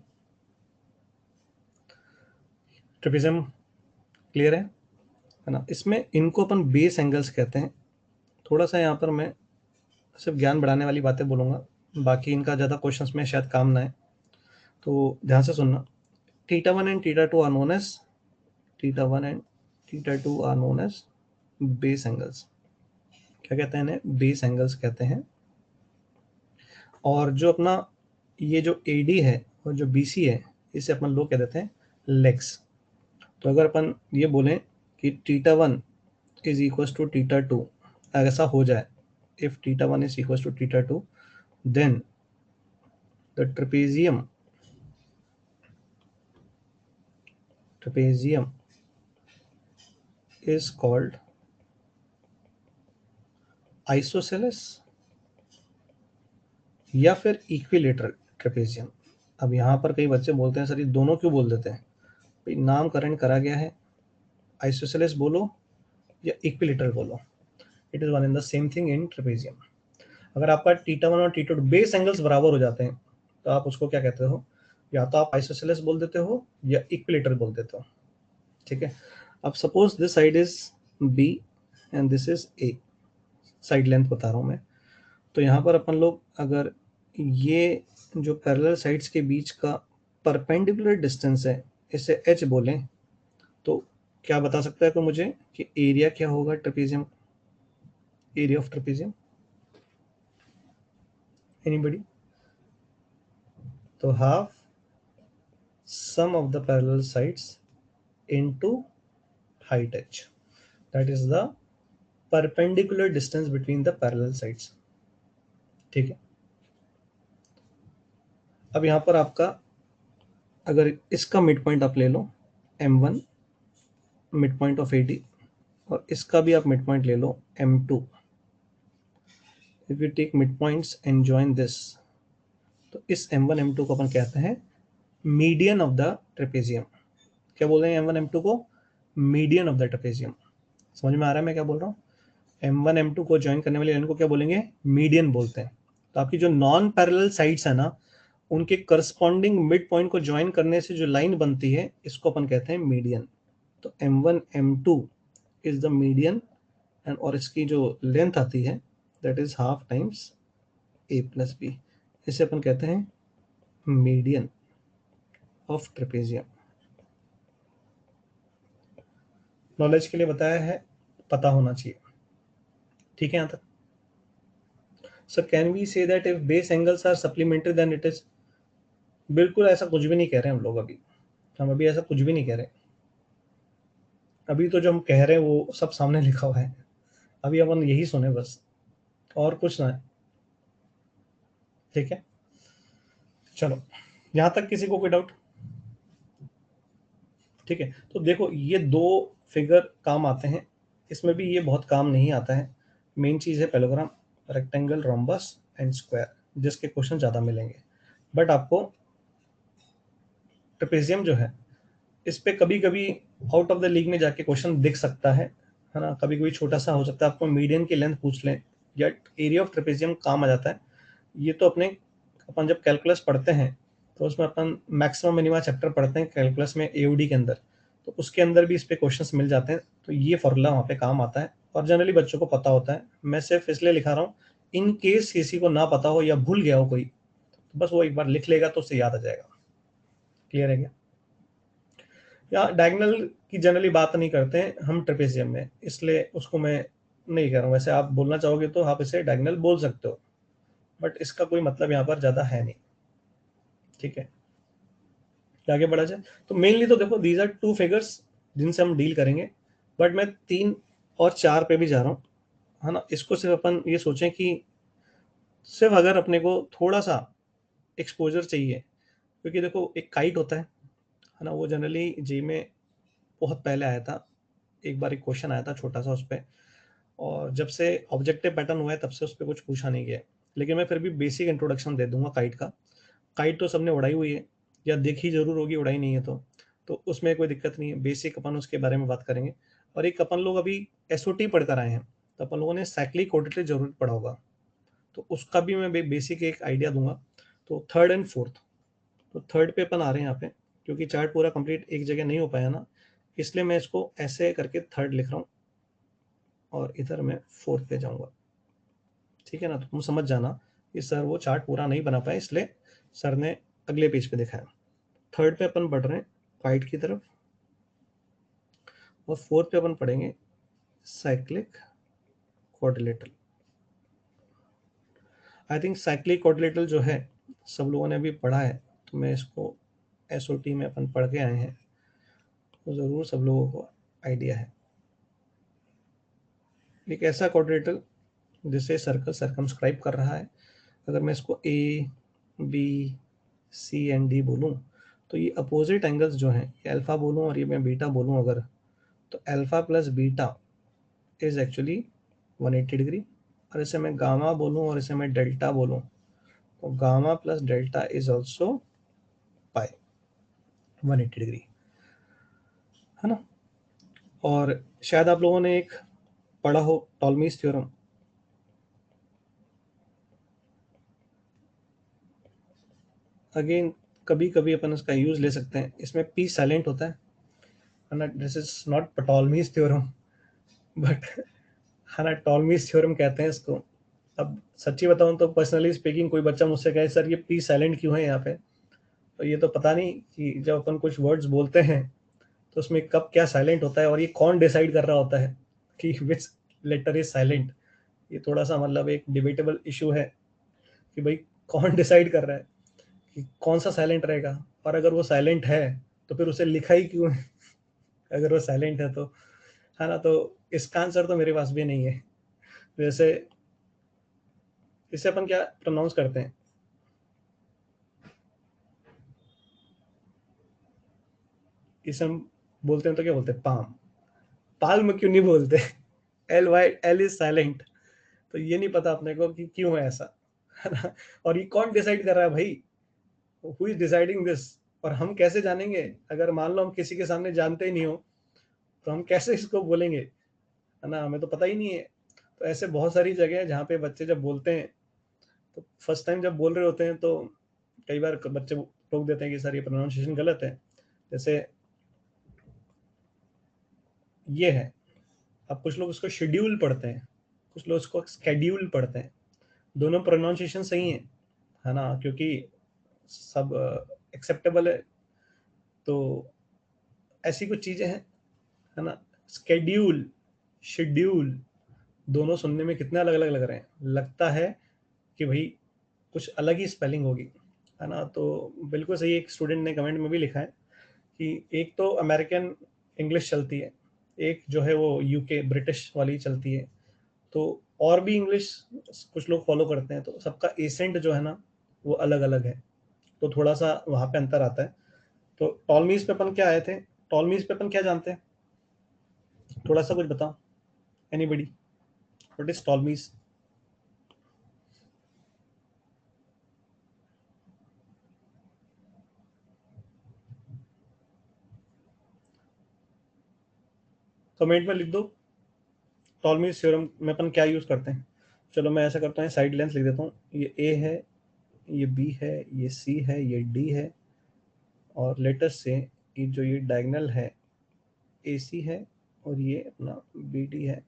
ट्रेपेजियम क्लियर है ना? इसमें इनको अपन बेस एंगल्स कहते हैं। थोड़ा सा यहाँ पर मैं सिर्फ ज्ञान बढ़ाने वाली बातें बोलूँगा, बाकी इनका ज़्यादा क्वेश्चंस में शायद काम ना है, तो ध्यान से सुनना। Theta one and theta two are known as, theta one and theta two are known as base angles. क्या कहते हैं इन्हें? बेस एंगल्स कहते हैं। और जो अपना ये जो ए डी है और जो बी सी है, इसे अपन लोग कह देते हैं लेग्स। तो अगर अपन ये बोलें कि theta one is equal to theta two, ऐसा हो जाए, if theta one is equal to theta two, then the trapezium is called isosceles या फिर इक्विलेटरल ट्रेपेजियम। अब यहाँ पर कई बच्चे बोलते हैं सर ये दोनों क्यों बोल देते हैं? भाई नामकरण करा गया है, आइसोसेलेस बोलो या इक्विलेटरल बोलो, it is one in the same thing in trapezium. अगर आपका थीटा वन और थीटा टू बेस एंगल्स बराबर हो जाते हैं, तो आप उसको क्या कहते हो? या तो आप आइसोसेलेस बोल देते हो या इक्विलेटरल बोल देते हो। ठीक है? अब suppose this side is B and this is A, side length बता रहा हूँ मैं। तो यहाँ पर अपन लोग अगर ये जो पैरेलल साइड्स के बीच का परपेंडिकुलर डिस्टेंस है इसे एच बोलें, तो क्या बता सकता है तो मुझे कि एरिया क्या होगा trapezium, area of trapezium? Anybody? तो half sum of the parallel sides into height h, that is the perpendicular distance between the parallel sides. ठीक है। अब यहाँ पर आपका अगर इसका मिड पॉइंट आप ले लो m1 mid point of AD, और इसका भी आप मिड पॉइंट ले लो m2, if you take mid points and join this, तो इस m1 m2 को अपन कहते हैं मीडियन ऑफ द ट्रेपेजियम। क्या बोल रहे हैं m1 m2 को? Median of the trapezium. समझ में आ रहा है मैं क्या बोल रहा हूँ? m1 m2 को ज्वाइन करने वाले लाइन को क्या बोलेंगे? मीडियन बोलते हैं। तो आपकी जो नॉन पैरेलल साइड्स है ना, उनके करस्पॉन्डिंग मिड पॉइंट को ज्वाइन करने से जो लाइन बनती है, इसको अपन कहते हैं मीडियन। तो m1 m2 is the median, and और इसकी जो लेंथ आती है that is half times a plus B. इसे अपन कहते हैं मीडियन ऑफ ट्रेपेजियम। नॉलेज के लिए बताया है, पता होना चाहिए। ठीक है यहाँ तक? Sir can we say that if base angles are supplementary then it is? बिल्कुल ऐसा कुछ भी नहीं कह रहे हम लोग अभी। हम अभी ऐसा कुछ भी नहीं कह रहे। अभी तो जो हम कह रहे हैं वो सब सामने लिखा हुआ है, अभी अपन यही सुने बस, और कुछ ना है। ठीक है, चलो यहाँ तक किसी को कोई डाउट? ठीक है, तो देखो ये दो फिगर काम आते हैं, इसमें भी ये बहुत काम नहीं आता है। मेन चीज़ है parallelogram, rectangle, rhombus and square, जिसके क्वेश्चन ज़्यादा मिलेंगे। बट आपको ट्रेपेजियम जो है, इस पे कभी कभी आउट ऑफ द लीग में जाके क्वेश्चन दिख सकता है ना? कभी कभी छोटा सा हो सकता है, आपको मीडियन की लेंथ पूछ लें या एरिया ऑफ ट्रेपेजियम काम आ जाता है। ये तो अपन जब कैलकुलस पढ़ते हैं तो उसमें अपन मैक्सिमम मिनिमा चैप्टर पढ़ते हैं कैलकुलस में, AOD के अंदर, तो उसके अंदर भी इस पे क्वेश्चंस मिल जाते हैं। तो ये फॉर्मूला वहाँ पे काम आता है और जनरली बच्चों को पता होता है। मैं सिर्फ इसलिए लिखा रहा हूँ, इन केस किसी को ना पता हो या भूल गया हो कोई, तो बस वो एक बार लिख लेगा तो उससे याद आ जाएगा। क्लियर है क्या? या डायगोनल की जनरली बात नहीं करते हैं हम ट्रेपेजियम में, इसलिए उसको मैं नहीं कह रहा हूँ। वैसे आप बोलना चाहोगे तो आप इसे डायगोनल बोल सकते हो, बट इसका कोई मतलब यहाँ पर ज़्यादा है नहीं। ठीक है, आगे बढ़ा जाए तो मेनली तो देखो दीज आर टू फिगर्स जिनसे हम डील करेंगे, बट मैं 3 और 4 पे भी जा रहा हूँ, है ना? इसको सिर्फ अपन ये सोचें कि सिर्फ अगर अपने को थोड़ा सा एक्सपोजर चाहिए, क्योंकि देखो एक काइट होता है ना? वो जनरली जी में बहुत पहले आया था, एक बार एक क्वेश्चन आया था छोटा सा उस पर, और जब से ऑब्जेक्टिव पैटर्न हुआ है तब से उस पर कुछ पूछा नहीं गया। लेकिन मैं फिर भी बेसिक इंट्रोडक्शन दे दूंगा काइट का। काइट तो सबने उड़ाई हुई है या देखी जरूर होगी, उड़ाई नहीं है तो उसमें कोई दिक्कत नहीं है। बेसिक अपन उसके बारे में बात करेंगे। और एक अपन लोग अभी SOT पढ़कर आए हैं, तो अपन लोगों ने साइक्लिक ऑर्डिनरी जरूर पढ़ा होगा, तो उसका भी मैं बेसिक एक आइडिया दूंगा। तो थर्ड एंड फोर्थ, तो थर्ड पे अपन आ रहे हैं यहाँ पे, क्योंकि चार्ट पूरा कंप्लीट एक जगह नहीं हो पाया ना, इसलिए मैं इसको ऐसे करके थर्ड लिख रहा हूँ और इधर मैं फोर्थ पे जाऊंगा। ठीक है ना? तो तुम समझ जाना कि सर वो चार्ट पूरा नहीं बना पाया, इसलिए सर ने अगले पेज पे दिखाया। थर्ड पे अपन बढ़ रहे हैं काइट की तरफ, और फोर्थ पे अपन पढ़ेंगे cyclic quadrilateral. I think cyclic quadrilateral जो है सब लोगों ने अभी पढ़ा है, तो मैं इसको SOT में अपन पढ़ के आए हैं, तो ज़रूर सब लोगों को आइडिया है। एक ऐसा क्वाड्रिलेटरल जिसे सर्कल सर्कमस्क्राइब कर रहा है, अगर मैं इसको ABCND बोलूँ, तो ये अपोजिट एंगल्स जो हैं, ये अल्फा बोलूँ और ये मैं बीटा बोलूँ अगर, तो alpha plus beta is actually 180 degree. और इसे मैं गामा बोलूँ और इसे मैं डेल्टा बोलूँ, तो gamma plus delta is also pi 180 degree, है ना? और शायद आप लोगों ने एक पढ़ा हो टॉलमीज थ्योरम। अगेन कभी कभी अपन इसका यूज ले सकते हैं, इसमें P साइलेंट होता है ना? This is not Ptolemy's theorem, but है ना, टॉलमीज थ्योरम कहते हैं इसको। अब सच्ची बताऊं तो पर्सनली स्पीकिंग, कोई बच्चा मुझसे कहे सर ये P साइलेंट क्यों है यहाँ पे, तो ये तो पता नहीं कि जब अपन कुछ वर्ड्स बोलते हैं तो उसमें कब क्या साइलेंट होता है और ये कौन डिसाइड कर रहा होता है कि विच लेटर इज साइलेंट। ये थोड़ा सा मतलब एक डिबेटेबल इशू है कि भाई कौन डिसाइड कर रहा है कि कौन सा साइलेंट रहेगा, और अगर वो साइलेंट है तो फिर उसे लिखा ही क्यों है अगर वो साइलेंट है तो, है ना? तो इसका आंसर तो मेरे पास भी नहीं है। जैसे इसे अपन क्या प्रोनाउंस करते हैं? इसे हम बोलते हैं तो क्या बोलते हैं? पाम। पाल्म क्यों नहीं बोलते? L Y, L is silent. तो ये नहीं पता अपने को कि क्यों है ऐसा, है ना? और ये कौन डिसाइड कर रहा है भाई? Who is deciding this? और हम कैसे जानेंगे? अगर मान लो हम किसी के सामने जानते ही नहीं हो, तो हम कैसे इसको बोलेंगे? है ना, हमें तो पता ही नहीं है। तो ऐसे बहुत सारी जगह है जहाँ पे बच्चे जब बोलते हैं, तो फर्स्ट टाइम जब बोल रहे होते हैं, तो कई बार बच्चे टोक देते हैं कि सर ये प्रोनाउंसिएशन गलत है। जैसे ये है, अब कुछ लोग उसको शेड्यूल पढ़ते हैं, कुछ लोग उसको स्केड्यूल पढ़ते हैं। दोनों प्रोनाउंसिएशन सही है ना, क्योंकि सब एक्सेप्टेबल है। तो ऐसी कुछ चीजें हैं, है ना? स्केड्यूल, शेड्यूल, दोनों सुनने में कितने अलग अलग लग रहे हैं। लगता है कि भाई कुछ अलग ही स्पेलिंग होगी, है ना? तो बिल्कुल सही। एक स्टूडेंट ने कमेंट में भी लिखा है कि एक तो अमेरिकन इंग्लिश चलती है, एक जो है वो यूके ब्रिटिश वाली चलती है। तो और भी इंग्लिश कुछ लोग फॉलो करते हैं, तो सबका एसेंट जो है ना वो अलग अलग है। तो थोड़ा सा वहाँ पे अंतर आता है। तो टॉलमीज पे अपन क्या आए थे? टॉलमीज पे अपन क्या जानते हैं? थोड़ा सा कुछ बताओ, एनीबडी, व्हाट इज टॉलमीज? कमेंट में लिख दो, टॉलमीज थ्योरम में अपन क्या यूज करते हैं। चलो मैं ऐसा करता हूँ, साइड लेंथ लिख देता हूँ। ये ए है, ये बी है, ये सी है, ये डी है, और लेटर से कि जो ये डायगनल है ए सी है, और ये अपना बी डी है।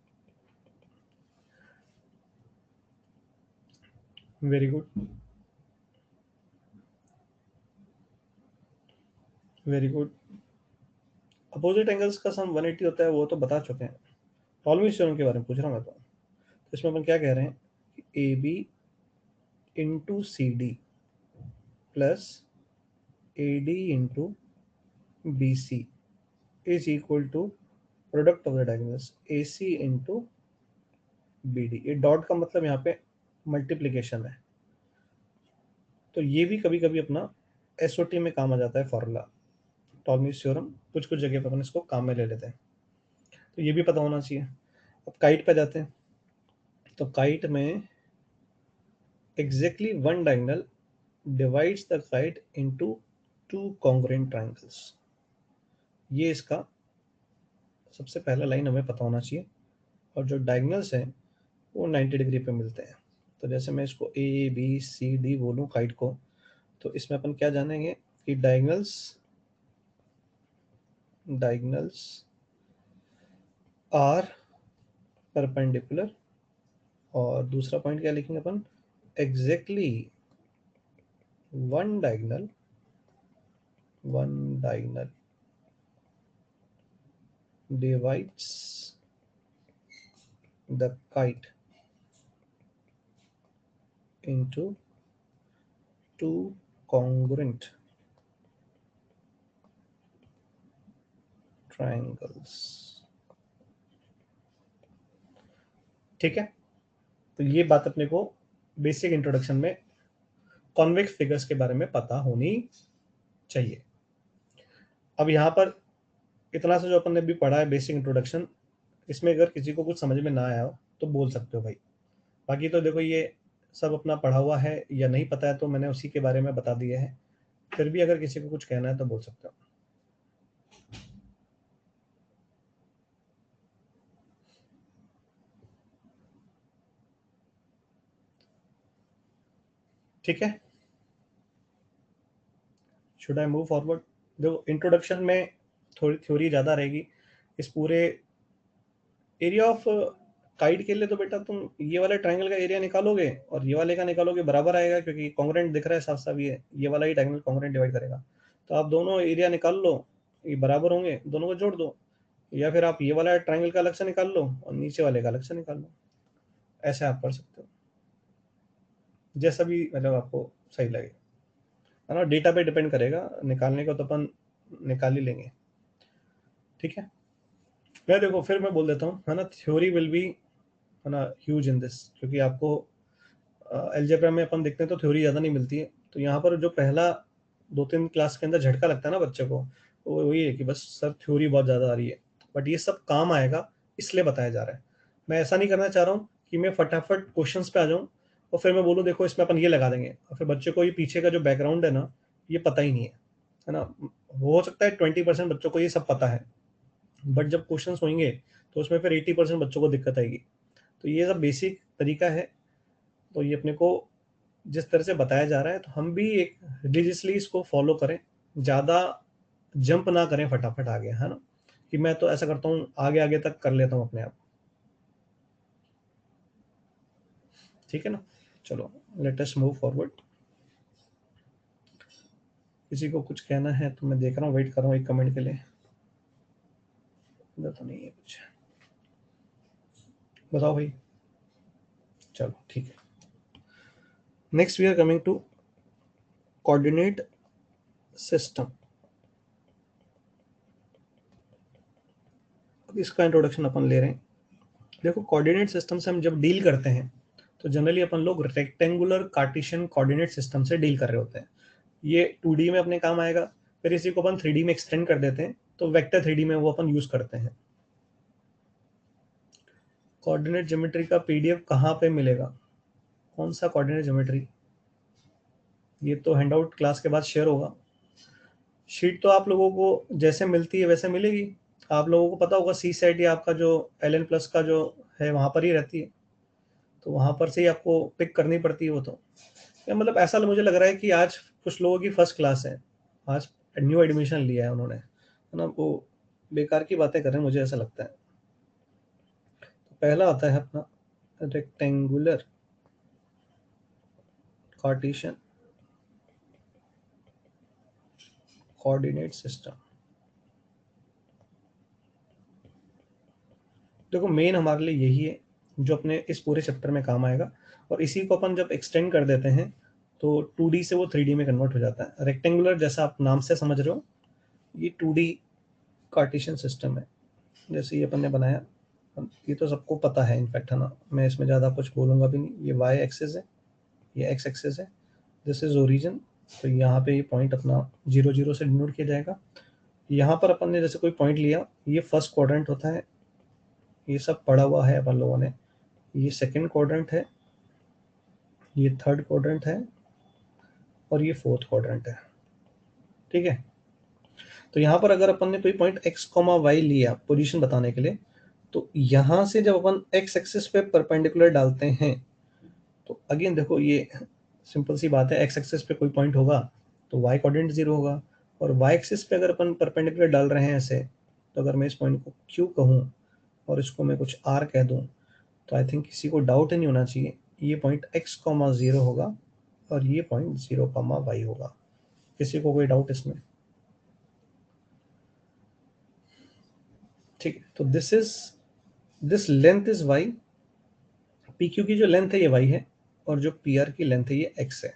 Very good, very good. Opposite angles का सम 180 होता है, वो तो बता चुके हैं। टॉलमी थ्योरम के बारे में पूछ रहा हूँ मैं तो इसमें अपन क्या कह रहे हैं? A B into C D plus A D into B C is equal to product of the diagonals A C into B D. ये डॉट का मतलब यहाँ पे मल्टीप्लीकेशन है। तो ये भी कभी कभी अपना एस ओ टी में काम आ जाता है फॉर्मूला, टॉलमीज थ्योरम। कुछ कुछ जगह पर अपन इसको काम में ले लेते हैं, तो ये भी पता होना चाहिए। अब काइट पे जाते हैं। तो काइट में exactly one diagonal divides the kite into two congruent triangles. ये इसका सबसे पहला लाइन हमें पता होना चाहिए। और जो डायगोनल्स हैं वो 90 डिग्री पे मिलते हैं। तो जैसे मैं इसको ए बी सी डी बोलूँ काइट को, तो इसमें अपन क्या जानेंगे कि डायगोनल्स डायगोनल्स आर परपेंडिकुलर। और दूसरा पॉइंट क्या लिखेंगे अपन? Exactly one diagonal divides the kite into two congruent triangles। ठीक है, तो ये बात अपने को बेसिक इंट्रोडक्शन में कॉन्वेक्स फिगर्स के बारे में पता होनी चाहिए। अब यहाँ पर इतना सा जो अपन ने भी पढ़ा है बेसिक इंट्रोडक्शन, इसमें अगर किसी को कुछ समझ में ना आया हो तो बोल सकते हो भाई। बाकी तो देखो ये सब अपना पढ़ा हुआ है या नहीं पता है, तो मैंने उसी के बारे में बता दिया है। फिर भी अगर किसी को कुछ कहना है तो बोल सकते हो। ठीक है, शुड आई मूव फॉरवर्ड? देखो इंट्रोडक्शन में थोड़ी थ्योरी ज़्यादा रहेगी। इस पूरे एरिया ऑफ काइट के लिए तो बेटा तुम ये वाले ट्रायंगल का एरिया निकालोगे और ये वाले का निकालोगे, बराबर आएगा, क्योंकि कॉन्ग्रुएंट दिख रहा है साफ साफ, ये वाला ही डायगोनल कॉन्ग्रुएंट डिवाइड करेगा। तो आप दोनों एरिया निकाल लो, ये बराबर होंगे, दोनों को जोड़ दो। या फिर आप ये वाला ट्रायंगल का अलग से निकाल लो और नीचे वाले का अलग से निकाल लो। ऐसे आप कर सकते हो, जैसा भी मतलब आपको सही लगे, है ना? डेटा पे डिपेंड करेगा, निकालने को तो अपन निकाल ही लेंगे। ठीक है, मैं देखो फिर मैं बोल देता हूँ, है ना, थ्योरी विल बी, है ना, ह्यूज इन दिस, क्योंकि आपको अलजेब्रा में अपन देखते हैं तो थ्योरी ज़्यादा नहीं मिलती है। तो यहाँ पर जो पहला 2-3 क्लास के अंदर झटका लगता है ना बच्चे को, वो वही है कि बस सर थ्योरी बहुत ज़्यादा आ रही है। बट ये सब काम आएगा, इसलिए बताया जा रहा है। मैं ऐसा नहीं करना चाह रहा हूँ कि मैं फटाफट क्वेश्चंस पे आ जाऊँ और फिर मैं बोलूँ देखो इसमें अपन ये लगा देंगे और फिर बच्चे को ये पीछे का जो बैकग्राउंड है ना, ये पता ही नहीं है ना? हो सकता है 20% बच्चों को ये सब पता है, बट जब क्वेश्चंस होंगे तो उसमें फिर 80% बच्चों को दिक्कत आएगी। तो ये सब बेसिक तरीका है, तो ये अपने को जिस तरह से बताया जा रहा है तो हम भी एक रिलीजियसली इसको फॉलो करें, ज़्यादा जंप ना करें फटाफट आगे, है ना? कि मैं तो ऐसा करता हूँ आगे-आगे तक कर लेता हूँ अपने आप। ठीक है ना? चलो लेट अस मूव फॉरवर्ड। किसी को कुछ कहना है तो मैं देख रहा हूँ, वेट कर रहा हूँ एक कमेंट के लिए। इधर तो नहीं है कुछ। बताओ भाई। चलो ठीक है। Next we are coming to coordinate system. अब इसका इंट्रोडक्शन अपन ले रहे हैं। देखो कोऑर्डिनेट सिस्टम से हम जब डील करते हैं तो जनरली अपन लोग रेक्टेंगुलर कार्टेशियन कोऑर्डिनेट सिस्टम से डील कर रहे होते हैं। ये 2D में अपने काम आएगा, फिर इसी को अपन 3D में एक्सटेंड कर देते हैं तो वेक्टर 3D में वो अपन यूज करते हैं। कोऑर्डिनेट ज्योमेट्री का पीडीएफ कहाँ पे मिलेगा? कौन सा कोऑर्डिनेट ज्योमेट्री? ये तो हैंडआउट क्लास के बाद शेयर होगा। शीट तो आप लोगों को जैसे मिलती है वैसे मिलेगी। आप लोगों को पता होगा सी सेट या आपका जो एल प्लस का जो है वहाँ पर ही रहती है, तो वहाँ पर से ही आपको पिक करनी पड़ती है वो तो। या मतलब ऐसा मुझे लग रहा है कि आज कुछ लोगों की फर्स्ट क्लास है, आज न्यू एडमिशन लिया है उन्होंने, है ना? वो बेकार की बातें कर रहे हैं मुझे ऐसा लगता है। तो पहला आता है अपना रेक्टेंगुलर कार्टेशियन कोऑर्डिनेट सिस्टम। देखो मेन हमारे लिए यही है जो अपने इस पूरे चैप्टर में काम आएगा, और इसी को अपन जब एक्सटेंड कर देते हैं तो 2D से वो 3D में कन्वर्ट हो जाता है। रेक्टेंगुलर जैसा आप नाम से समझ रहे हो, ये 2D कार्टेशियन सिस्टम है। जैसे ये अपन ने बनाया, ये तो सबको पता है इनफैक्ट, है ना? मैं इसमें ज़्यादा कुछ बोलूँगा भी नहीं। ये वाई एक्सिस है, ये एक्स एक्सिस है, दिस इज ओरिजिन। तो यहाँ पे ये पॉइंट अपना 0 0 से डिनोट किया जाएगा। यहाँ पर अपन ने जैसे कोई पॉइंट लिया, ये फर्स्ट क्वाड्रेंट होता है, ये सब पढ़ा हुआ है अपन लोगों ने। ये सेकंड क्वाड्रेंट है, ये थर्ड क्वाड्रेंट है, और ये फोर्थ क्वाड्रेंट है। ठीक है? तो यहाँ पर अगर अपन ने कोई पॉइंट x कॉमा वाई लिया पोजीशन बताने के लिए, तो यहाँ से जब अपन x एक्सिस पे परपेंडिकुलर डालते हैं तो अगेन देखो ये सिंपल सी बात है, x एक्सिस पे कोई पॉइंट होगा तो y कोऑर्डिनेट 0 होगा, और y एक्सिस पे अगर अपन परपेंडिकुलर डाल रहे हैं ऐसे, तो अगर मैं इस पॉइंट को q कहूँ और इसको मैं कुछ r कह दूँ, तो आई थिंक किसी को डाउट नहीं होना चाहिए, ये पॉइंट x कॉमा 0 होगा और ये पॉइंट 0 कॉमा वाई होगा। किसी को कोई डाउट इसमें? ठीक है, तो this length is Y. P Q की जो लेंथ है ये वाई है, और जो पी आर की लेंथ है ये एक्स है।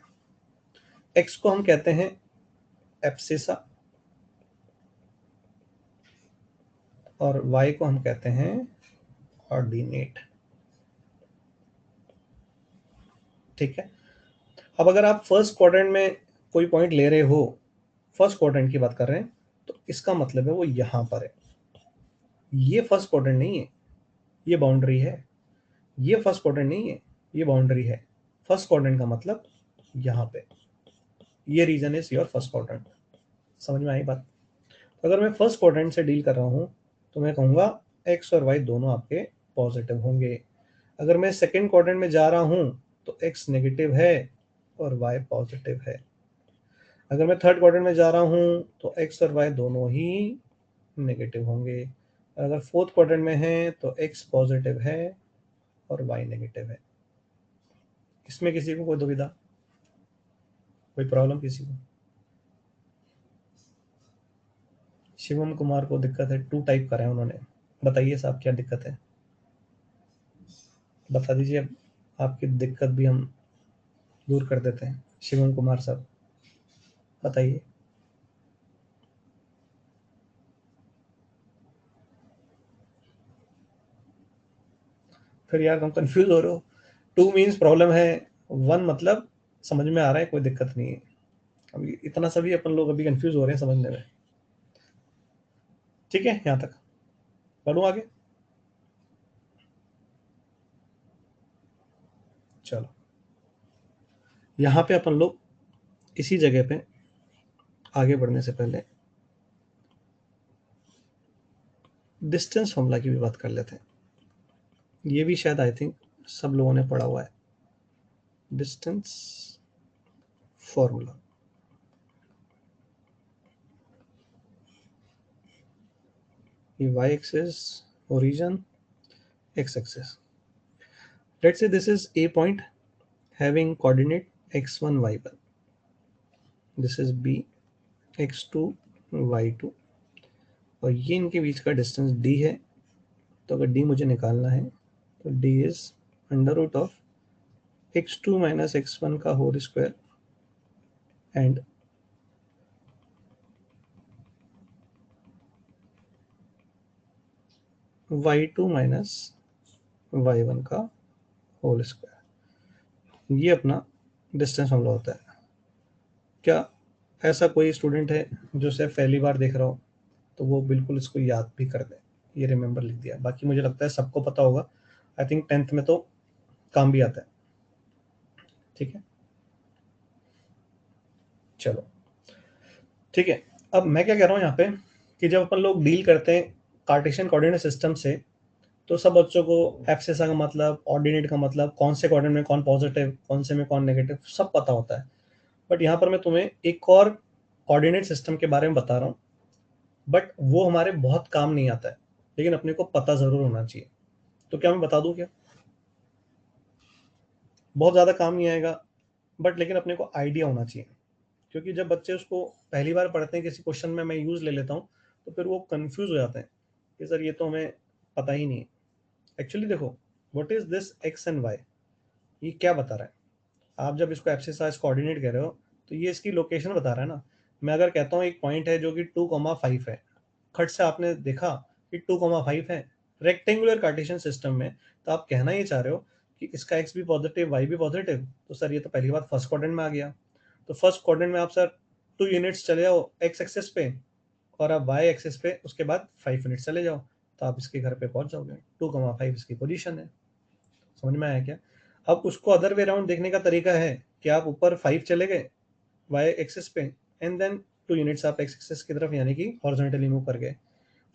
एक्स को हम कहते हैं एब्सिसा, और वाई को हम कहते हैं ऑर्डिनेट। ठीक है? अब अगर आप फर्स्ट क्वाड्रेंट में कोई पॉइंट ले रहे हो, फर्स्ट क्वाड्रेंट की बात कर रहे हैं, तो इसका मतलब है वो यहां पर है। ये फर्स्ट क्वाड्रेंट नहीं है, ये बाउंड्री है। ये फर्स्ट क्वाड्रेंट नहीं है, ये बाउंड्री है। फर्स्ट क्वाड्रेंट का मतलब यहाँ पे, ये region is your first quadrant. समझ में आई बात? तो अगर मैं फर्स्ट क्वाड्रेंट से डील कर रहा हूँ तो मैं कहूँगा एक्स और वाई दोनों आपके पॉजिटिव होंगे। अगर मैं सेकेंड क्वाड्रेंट में जा रहा हूँ तो एक्स नेगेटिव है और वाई पॉजिटिव है। अगर मैं थर्ड क्वाड्रेंट में जा रहा हूँ तो एक्स और वाई दोनों ही नेगेटिव होंगे। अगर फोर्थ क्वाड्रेंट में है तो एक्स पॉजिटिव है और वाई नेगेटिव है। इसमें किसी को कोई दुविधा, कोई प्रॉब्लम किसी को? शिवम कुमार को दिक्कत है, 2 टाइप करा है उन्होंने। बताइए साहब क्या दिक्कत है, बता दीजिए। अब आपकी दिक्कत भी हम दूर कर देते हैं। शिवम कुमार साहब बताइए। फिर यार तुम कंफ्यूज हो रहे हो। 2 मीन्स प्रॉब्लम है, 1 मतलब समझ में आ रहा है, कोई दिक्कत नहीं है। अभी इतना सभी अपन लोग अभी कंफ्यूज हो रहे हैं समझने में। ठीक है, यहाँ तक बढ़ूँ आगे? चलो, यहाँ पे अपन लोग इसी जगह पे आगे बढ़ने से पहले डिस्टेंस फॉर्मूला की भी बात कर लेते हैं। ये भी शायद आई थिंक सब लोगों ने पढ़ा हुआ है, डिस्टेंस फॉर्मूला। ये y axis, origin, x axis. Let's say this is a point having coordinate x1 y1. This is b x2 y2 और ये इनके बीच का डिस्टेंस d है। तो अगर d मुझे निकालना है तो d is under root of x2 minus x1 का whole square and y2 minus y1 का होल स्क्वायर। ये अपना डिस्टेंस फॉर्मूला होता है। क्या ऐसा कोई स्टूडेंट है जो सिर्फ पहली बार देख रहा हो तो वो बिल्कुल इसको याद भी कर दे? ये रिमेंबर लिख दिया, बाकी मुझे लगता है सबको पता होगा। आई थिंक 10th में तो काम भी आता है। ठीक है, चलो ठीक है। अब मैं क्या कह रहा हूँ यहाँ पे कि जब अपन लोग डील करते हैं कार्टेशियन कोऑर्डिनेट सिस्टम से, तो सब बच्चों को एब्सिसा का मतलब, ऑर्डिनेट का मतलब, कौन से कोऑर्डिनेट में कौन पॉजिटिव, कौन से में कौन नेगेटिव, सब पता होता है। बट यहाँ पर मैं तुम्हें एक और कोऑर्डिनेट सिस्टम के बारे में बता रहा हूँ, बट वो हमारे बहुत काम नहीं आता है, लेकिन अपने को पता जरूर होना चाहिए। तो क्या मैं बता दूं क्या? बहुत ज़्यादा काम नहीं आएगा, बट लेकिन अपने को आइडिया होना चाहिए। क्योंकि जब बच्चे उसको पहली बार पढ़ते हैं, किसी क्वेश्चन में मैं यूज़ ले लेता हूँ, तो फिर वो कंफ्यूज हो जाते हैं कि सर ये तो हमें पता ही नहीं है। एक्चुअली देखो, what is this X and Y, ये क्या बता रहा है? आप जब इसको एक्सरसाइज कोऑर्डिनेट कह रहे हो तो ये इसकी लोकेशन बता रहा है ना। मैं अगर कहता हूँ एक पॉइंट है जो कि 2,5 है, खट से आपने देखा कि 2,5 है रेक्टेंगुलर कार्टेशियन सिस्टम में, तो आप कहना ये चाह रहे हो कि इसका एक्स भी पॉजिटिव वाई भी पॉजिटिव, तो सर ये तो पहली बात फर्स्ट क्वाड्रेंट में आ गया। तो फर्स्ट क्वाड्रेंट में आप सर 2 यूनिट्स चले जाओ एक्स एक्सिस पे, और आप वाई एक्सिस पे उसके बाद 5 यूनिट्स चले जाओ, तो आप इसके घर पे पहुंच जाओगे। 2,5 इसकी पोजीशन है। समझ में आया क्या? अब उसको अदर वे राउंड देखने का तरीका है कि आप ऊपर 5 चले गए वाई एक्सिस पे, एंड देन 2 यूनिट्स आप एक्स एक्सिस की तरफ यानी कि हॉरिजॉन्टली मूव कर गए।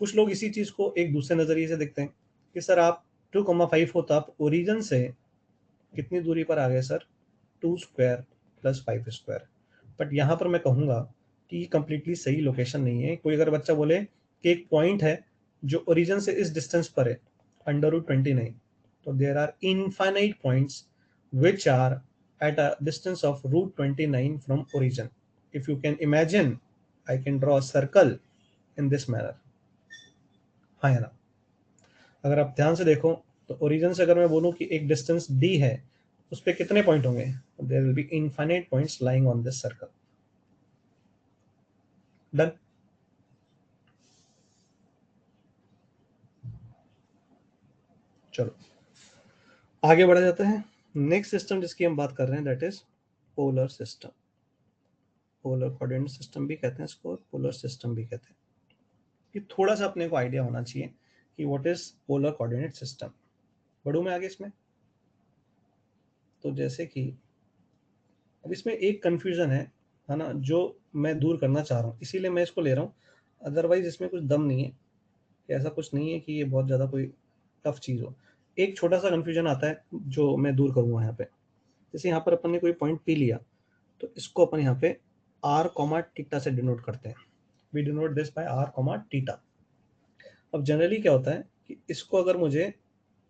कुछ लोग इसी चीज को एक दूसरे नजरिए से देखते हैं कि सर आप 2,5 हो तो आप ओरिजिन से कितनी दूरी पर आ गए sir? 2 square plus 5 square. But यहाँ पर मैं कहूँगा कि ये कंप्लीटली सही लोकेशन नहीं है। कोई अगर बच्चा बोले कि एक पॉइंट है जो ओरिजिन से इस डिस्टेंस पर है √29, तो there are infinite points which are at a distance of √29 from origin. If you can imagine, I can draw a circle in this manner. हाँ या ना? अगर आप ध्यान से देखो तो ओरिजिन से अगर मैं बोलूं कि एक डिस्टेंस d है, उस पर कितने पॉइंट होंगे? There will be infinite points lying on this circle. Done? चलो आगे बढ़ा जाता है। नेक्स्ट सिस्टम जिसकी हम बात कर रहे हैं that is polar system. Polar coordinate system भी कहते हैं इसको, पोलर सिस्टम भी कहते हैं। ये थोड़ा सा अपने को आइडिया होना चाहिए कि what is polar coordinate system. बढ़ूं मैं आगे इसमें? तो जैसे कि अब इसमें एक कंफ्यूजन है ना, जो मैं दूर करना चाह रहा हूँ, इसीलिए मैं इसको ले रहा हूँ। अदरवाइज इसमें कुछ दम नहीं है, ऐसा कुछ नहीं है कि ये बहुत ज़्यादा कोई टफ चीज़ हो। एक छोटा सा कंफ्यूजन आता है जो मैं दूर करूँगा यहाँ पे। जैसे यहाँ पर अपन ने कोई पॉइंट पी लिया, तो इसको अपन यहाँ पे आर कॉमा टीटा से डिनोट करते हैं। We denote this by r comma theta. अब जनरली क्या होता है कि इसको अगर मुझे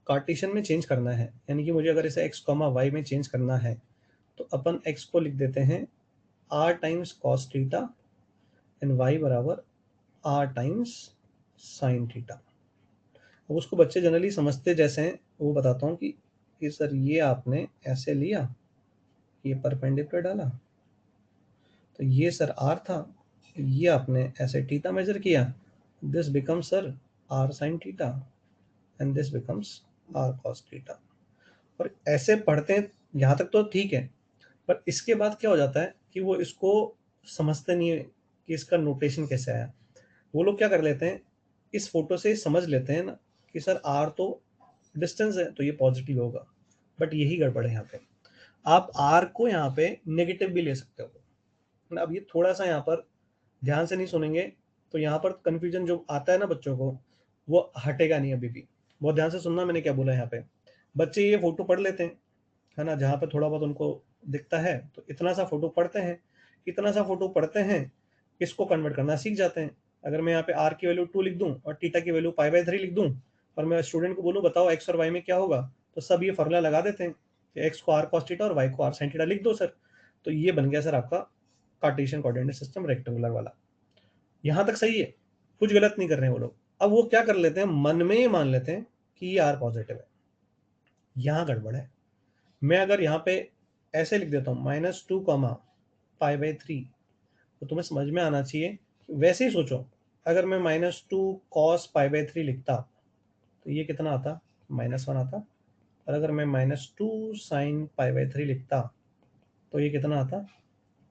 कार्टेशियन में चेंज करना है, यानी कि मुझे अगर इसे एक्स कॉमा वाई में चेंज करना है, तो अपन एक्स को लिख देते हैं r times cos theta and y बराबर आर टाइम्स साइन थीटा। अब उसको बच्चे जनरली समझते जैसे हैं वो बताता हूँ कि सर ये आपने ऐसे लिया, ये परपेंडिकुलर डाला, तो ये सर आर था, ये आपने ऐसे थीटा मेजर किया, this becomes sir r sine theta and this becomes r cos theta. और ऐसे पढ़ते हैं यहाँ तक तो ठीक है, पर इसके बाद क्या हो जाता है कि वो इसको समझते नहीं है कि इसका नोटेशन कैसे आया। वो लोग क्या कर लेते हैं, इस फोटो से समझ लेते हैं ना कि सर आर तो डिस्टेंस है तो ये पॉजिटिव होगा, बट यही गड़बड़ है यहाँ पे। आप आर को यहाँ पे नेगेटिव भी ले सकते हो। अब ये थोड़ा सा यहाँ पर ध्यान से नहीं सुनेंगे तो यहाँ पर कंफ्यूजन जो आता है ना बच्चों को, वो हटेगा नहीं अभी भी। बहुत ध्यान से सुनना मैंने क्या बोला यहाँ पे। बच्चे ये फोटो पढ़ लेते हैं, है ना, जहाँ पे थोड़ा बहुत उनको दिखता है तो इतना सा फोटो पढ़ते हैं, इतना सा फोटो पढ़ते हैं, इसको कन्वर्ट करना सीख जाते हैं। अगर मैं यहाँ पे आर की वैल्यू 2 लिख दूं और थीटा की वैल्यू π/3 लिख दूं और मैं स्टूडेंट को बोलूं बताओ एक्स और वाई में क्या होगा, तो सब ये फॉर्मूला लगा देते हैं कि एक्स को आर कॉस थीटा और वाई को आर साइन थीटा लिख दो सर। तो ये बन गया सर आपका कार्टेशियन कोऑर्डिनेट सिस्टम रेक्टेंगुलर वाला। यहाँ तक सही है, कुछ गलत नहीं कर रहे हैं वो लोग। अब वो क्या कर लेते हैं, मन में ही मान लेते हैं कि ये आर पॉजिटिव है। यहाँ गड़बड़ है। मैं अगर यहाँ पे ऐसे लिख देता हूँ -2 π/3, तो तुम्हें समझ में आना चाहिए। वैसे ही सोचो, अगर मैं -2 cos π/3 लिखता तो ये कितना आता, -1 आता। और अगर मैं -2 sin π/3 लिखता तो ये कितना आता,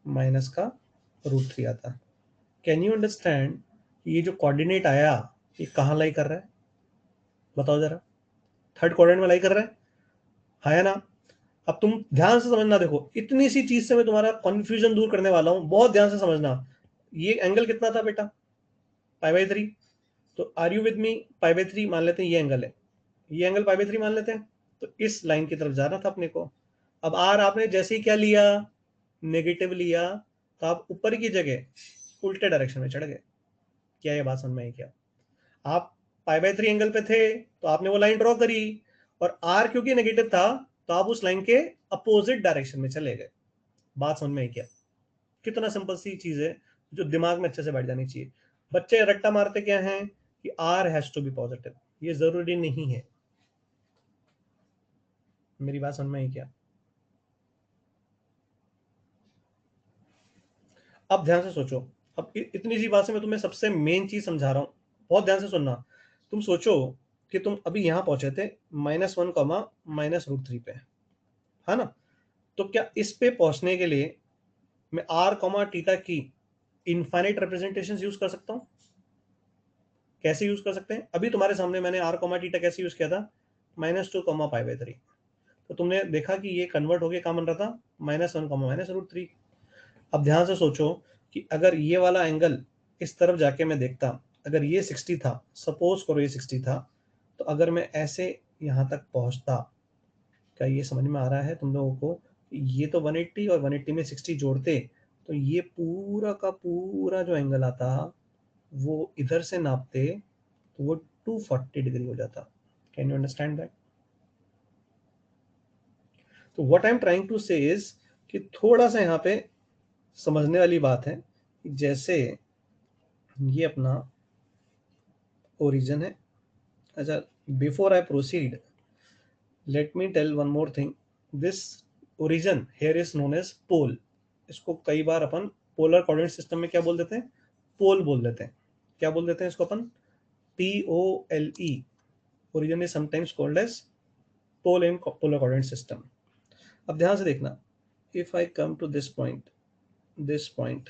माइनस का √3 आता। कैन यू अंडरस्टैंड ये जो कोऑर्डिनेट आया ये कहाँ लाई कर रहा है, बताओ जरा। थर्ड क्वाड्रेंट में लाई कर रहा है ना। अब तुम ध्यान से समझना, देखो इतनी सी चीज से मैं तुम्हारा कंफ्यूजन दूर करने वाला हूं, बहुत ध्यान से समझना। ये एंगल कितना था बेटा, π/3। तो आर यू विद मी, π/3 मान लेते हैं ये एंगल है, ये एंगल π/3 मान लेते हैं। तो इस लाइन की तरफ जाना था अपने को। अब आर आपने जैसे ही क्या लिया, नेगेटिव लिया, तो आप ऊपर की जगह उल्टे डायरेक्शन में चढ़ गए। क्या ये बात समझ में आई क्या? आप π/3 एंगल पे थे तो आपने वो लाइन ड्रॉ करी, और आर क्योंकि नेगेटिव था तो आप उस लाइन के अपोजिट डायरेक्शन में चले गए। बात समझ में आई क्या? कितना सिंपल सी चीज है जो दिमाग में अच्छे से बैठ जानी चाहिए। बच्चे रट्टा मारते क्या हैं कि r has to be positive, ये जरूरी नहीं है। मेरी बात समझ में आई क्या? अब ध्यान से सोचो। अब इतनी सी बात से मैं तुम्हें सबसे मेन चीज समझा रहा हूं, बहुत ध्यान से सुनना। तुम सोचो कि तुम अभी यहां पहुंचे थे -1 -√3 पे, है ना। तो क्या इस पे पहुंचने के लिए मैं आर कॉमा टीटा की इनफाइनाइट रिप्रेजेंटेशन यूज कर सकता हूं? कैसे यूज कर सकते हैं? अभी तुम्हारे सामने मैंने आर कॉमा टीटा कैसे यूज किया था, -2 π/3। तो तुमने देखा कि ये कन्वर्ट होके क्या बन रहा था, -1 -√3। अब ध्यान से सोचो कि अगर ये वाला एंगल इस तरफ जाके मैं देखता, अगर ये 60 था, सपोज करो ये 60 था, तो अगर मैं ऐसे यहाँ तक पहुँचता, क्या ये समझ में आ रहा है तुम लोगों को? ये तो 180 और 180 में 60 जोड़ते तो ये पूरा का पूरा जो एंगल आता वो इधर से नापते तो वो 240 डिग्री हो जाता। Can you understand that? तो what I am trying to say is कि थोड़ा सा यहाँ पे समझने वाली बात है। जैसे ये अपना ओरिजिन है। अच्छा, before I proceed let me tell one more thing. This origin here is known as pole. इसको कई बार अपन पोलर कोऑर्डिनेट सिस्टम में क्या बोल देते हैं, पोल बोल देते हैं। क्या बोल देते हैं इसको अपन, POLE। Origin is sometimes called as pole in polar coordinate system. अब ध्यान से देखना, if I come to this point, this point,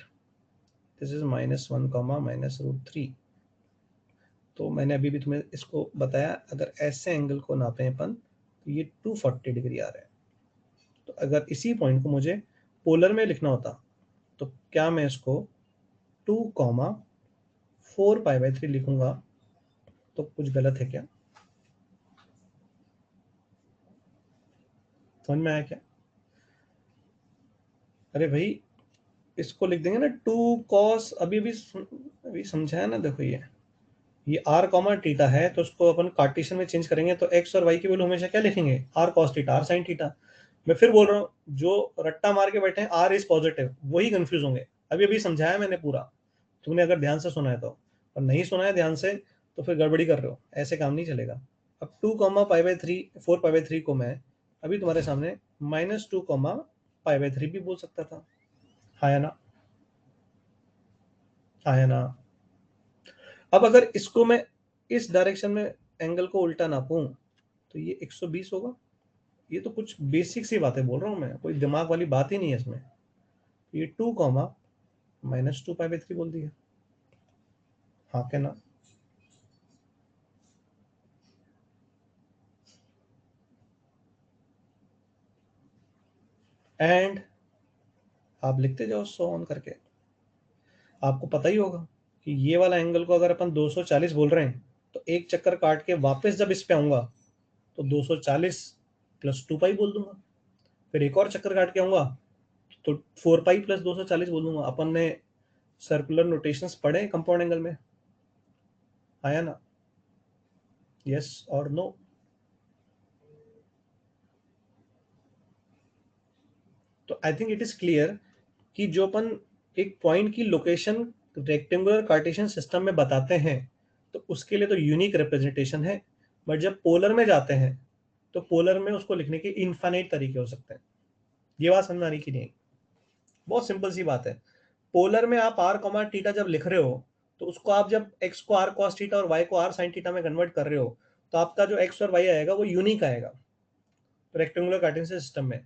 this is -1 -√3। तो मैंने अभी भी तुम्हें इसको बताया, अगर ऐसे एंगल को नापे अपन तो ये 240 डिग्री आ रहा है। तो अगर इसी पॉइंट को मुझे पोलर में लिखना होता तो क्या मैं इसको 2 4 π/3 लिखूंगा तो कुछ गलत है क्या? समझ में आया क्या? अरे भाई, इसको लिख देंगे ना 2 cos, अभी समझाया ना। देखो ये आर कॉमा टीटा है तो उसको अपन कार्टेशियन में चेंज करेंगे तो एक्स और वाई की वैल्यू हमेशा क्या लिखेंगे, r cos theta r sine theta. मैं फिर बोल रहा हूँ, जो रट्टा मार के बैठे हैं आर इज पॉजिटिव वही कंफ्यूज होंगे। अभी अभी समझाया मैंने पूरा, तुमने अगर ध्यान से सुना है तो। और नहीं सुना है ध्यान से तो फिर गड़बड़ी कर रहे हो, ऐसे काम नहीं चलेगा। अब 2 π/3 4 π/3 को मैं अभी तुम्हारे सामने -2 π/3 भी बोल सकता था। हाँ या ना, हाँ या ना। अब अगर इसको मैं इस डायरेक्शन में एंगल को उल्टा नापूं तो ये 120 होगा। ये तो कुछ बेसिक सी बातें बोल रहा हूँ मैं, कोई दिमाग वाली बात ही नहीं है इसमें। ये 2 कॉमा -2π/3 बोल दिया, हाँ क्या ना। एंड आप लिखते जाओ 100 ऑन करके। आपको पता ही होगा कि ये वाला एंगल को अगर अपन 240 बोल रहे हैं, तो एक चक्कर काट के वापस जब इस पे आऊंगा तो 240 + 2π बोल दूंगा। फिर एक और चक्कर काट के आऊंगा तो 4π + 240 बोल दूंगा। अपन ने सर्कुलर नोटेशंस पढ़े कंपाउंड एंगल में, आया ना? यस और नो? तो I think it is clear कि जो अपन एक पॉइंट की लोकेशन रेक्टेंगुलर कार्टेशियन सिस्टम में बताते हैं तो उसके लिए तो यूनिक रिप्रेजेंटेशन है, बट जब पोलर में जाते हैं तो पोलर में उसको लिखने के इनफाइनाइट तरीके हो सकते हैं। ये बात समझ में आनी की नहीं? बहुत सिंपल सी बात है। पोलर में आप आर कॉमा थीटा जब लिख रहे हो तो उसको आप जब एक्स को आर कॉस थीटा और वाई को आर साइन थीटा में कन्वर्ट कर रहे हो तो आपका जो एक्स और वाई आएगा वो यूनिक आएगा रेक्टेंगुलर कार्टेशियन सिस्टम में।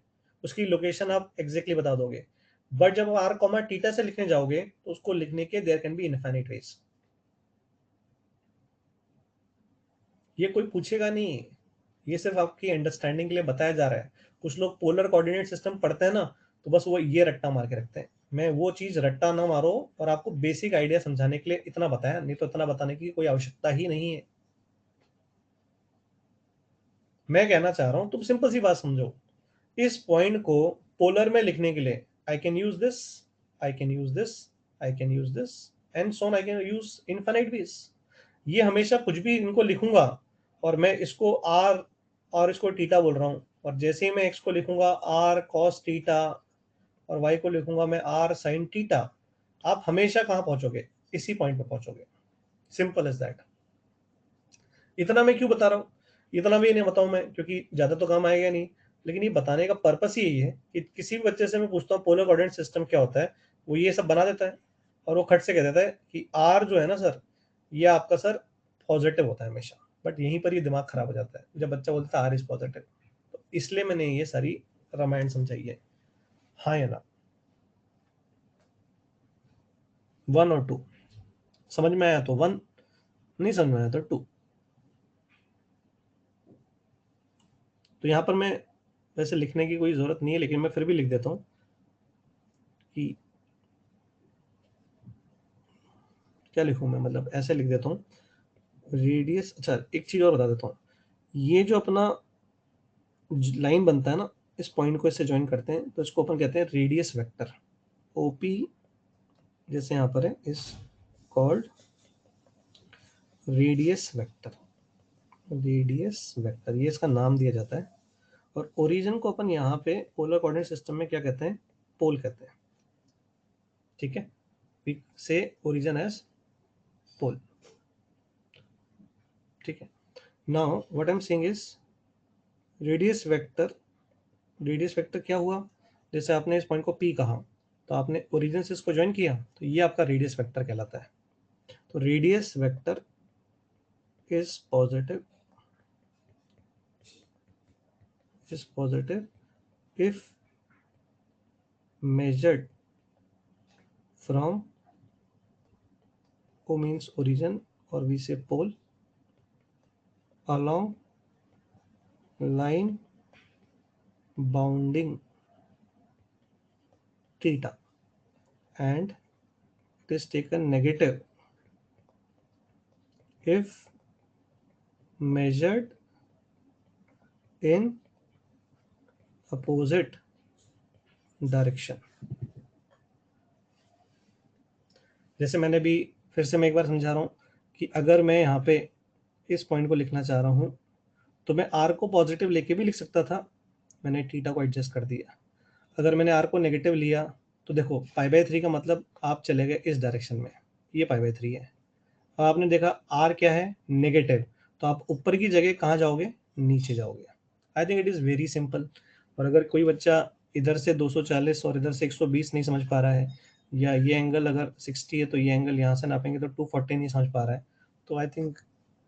उसकी लोकेशन आप एग्जैक्टली बता दोगे। बट जब आर कॉमा थीटा से लिखने जाओगे तो उसको लिखने के there can be infinite ways. ये कोई पूछेगा नहीं, ये सिर्फ आपकी अंडरस्टैंडिंग के लिए बताया जा रहा है। कुछ लोग पोलर कोऑर्डिनेट सिस्टम पढ़ते हैं ना, तो बस वो ये रट्टा मार के रखते हैं। मैं वो चीज रट्टा ना मारो और आपको बेसिक आइडिया समझाने के लिए इतना बताया, नहीं तो इतना बताने की कोई आवश्यकता ही नहीं है। मैं कहना चाह रहा हूं तुम सिंपल सी बात समझो। इस पॉइंट को पोलर में लिखने के लिए I can use this, I can use this, I can use this and so on, I can use infinite ways. ये हमेशा कुछ भी इनको लिखूंगा और मैं इसको आर और इसको थीटा बोल रहा हूँ, और जैसे ही मैं एक्स को लिखूंगा आर कॉस थीटा और वाई को लिखूंगा मैं आर साइन थीटा, आप हमेशा कहाँ पहुंचोगे? इसी पॉइंट पे पहुंचोगे। Simple as that. इतना मैं क्यों बता रहा हूँ? इतना भी नहीं बताऊं मैं क्योंकि ज्यादा तो काम आएगा नहीं, लेकिन ये बताने का पर्पस ही यही है कि किसी भी बच्चे से मैं पूछता हूँ पोलर कोऑर्डिनेट सिस्टम क्या होता है, वो ये सब बना देता है और वो खट से कह देता है कि आर जो है ना सर, ये आपका सर पॉजिटिव होता है हमेशा। बट यहीं पर ये दिमाग खराब हो जाता है जब बच्चा बोलता है आर इज पॉजिटिव। तो इसलिए मैंने ये सारी रामायण समझाई है। हाँ या ना? 1 और 2 समझ में आया तो 1, नहीं समझ में आया तो 2। तो यहाँ पर मैं वैसे लिखने की कोई जरूरत नहीं है, लेकिन मैं फिर भी लिख देता हूँ कि क्या लिखूं मैं, मतलब ऐसे लिख देता हूँ रेडियस। अच्छा एक चीज और बता देता हूँ, ये जो अपना लाइन बनता है ना, इस पॉइंट को इससे ज्वाइन करते हैं तो इसको अपन कहते हैं रेडियस वेक्टर। ओपी जैसे यहाँ पर है is called radius vector. Radius vector ये इसका नाम दिया जाता है। और ओरिजिन को अपन यहाँ पे पोलर कोऑर्डिनेट सिस्टम में क्या कहते हैं? पोल कहते हैं। ठीक है, वी से ओरिजिन एज पोल। ठीक है, now what I am saying is radius vector. Radius vector क्या हुआ? जैसे आपने इस पॉइंट को पी कहा तो आपने ओरिजिन से इसको ज्वाइन किया तो ये आपका रेडियस वेक्टर कहलाता है। तो radius vector is positive, is positive if measured from O means origin or we say pole along line bounding theta, and it is taken negative if measured in opposite direction। जैसे मैंने भी फिर से मैं एक बार समझा रहा हूँ कि अगर मैं यहाँ पे इस पॉइंट को लिखना चाह रहा हूँ तो मैं आर को पॉजिटिव लेके भी लिख सकता था, मैंने थीटा को एडजस्ट कर दिया। अगर मैंने आर को नेगेटिव लिया तो देखो π/3 का मतलब आप चले गए इस डायरेक्शन में, ये π/3 है। अब आपने देखा आर क्या है? नेगेटिव, तो आप ऊपर की जगह कहाँ जाओगे? नीचे जाओगे। I think it is very simple. और अगर कोई बच्चा इधर से 240 और इधर से 120 नहीं समझ पा रहा है, या ये एंगल अगर 60 है तो ये एंगल यहाँ से नापेंगे तो 240 नहीं समझ पा रहा है, तो आई थिंक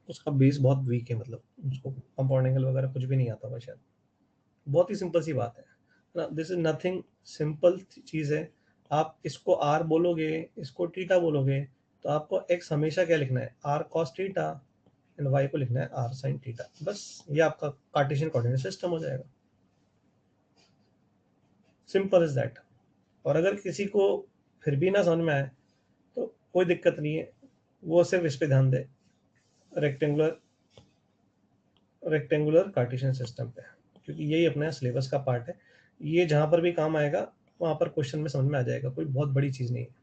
उसका बेस बहुत वीक है, मतलब उसको कंपाउंड एंगल वगैरह कुछ भी नहीं आता होगा शायद। बहुत ही सिंपल सी बात है ना, दिस इज नथिंग, सिंपल चीज़ है। आप इसको आर बोलोगे, इसको थीटा बोलोगे, तो आपको एक्स हमेशा क्या लिखना है, r cos theta, and y को लिखना है आर साइन थीटा। बस ये आपका कार्टेशियन कोऑर्डिनेट सिस्टम हो जाएगा, सिंपल इज दैट। और अगर किसी को फिर भी ना समझ में आए तो कोई दिक्कत नहीं है, वो सिर्फ इस पे ध्यान दे, रेक्टेंगुलर रेक्टेंगुलर कार्टेशियन सिस्टम पे, क्योंकि यही अपने सिलेबस का पार्ट है। ये जहां पर भी काम आएगा वहां पर क्वेश्चन में समझ में आ जाएगा, कोई बहुत बड़ी चीज नहीं है।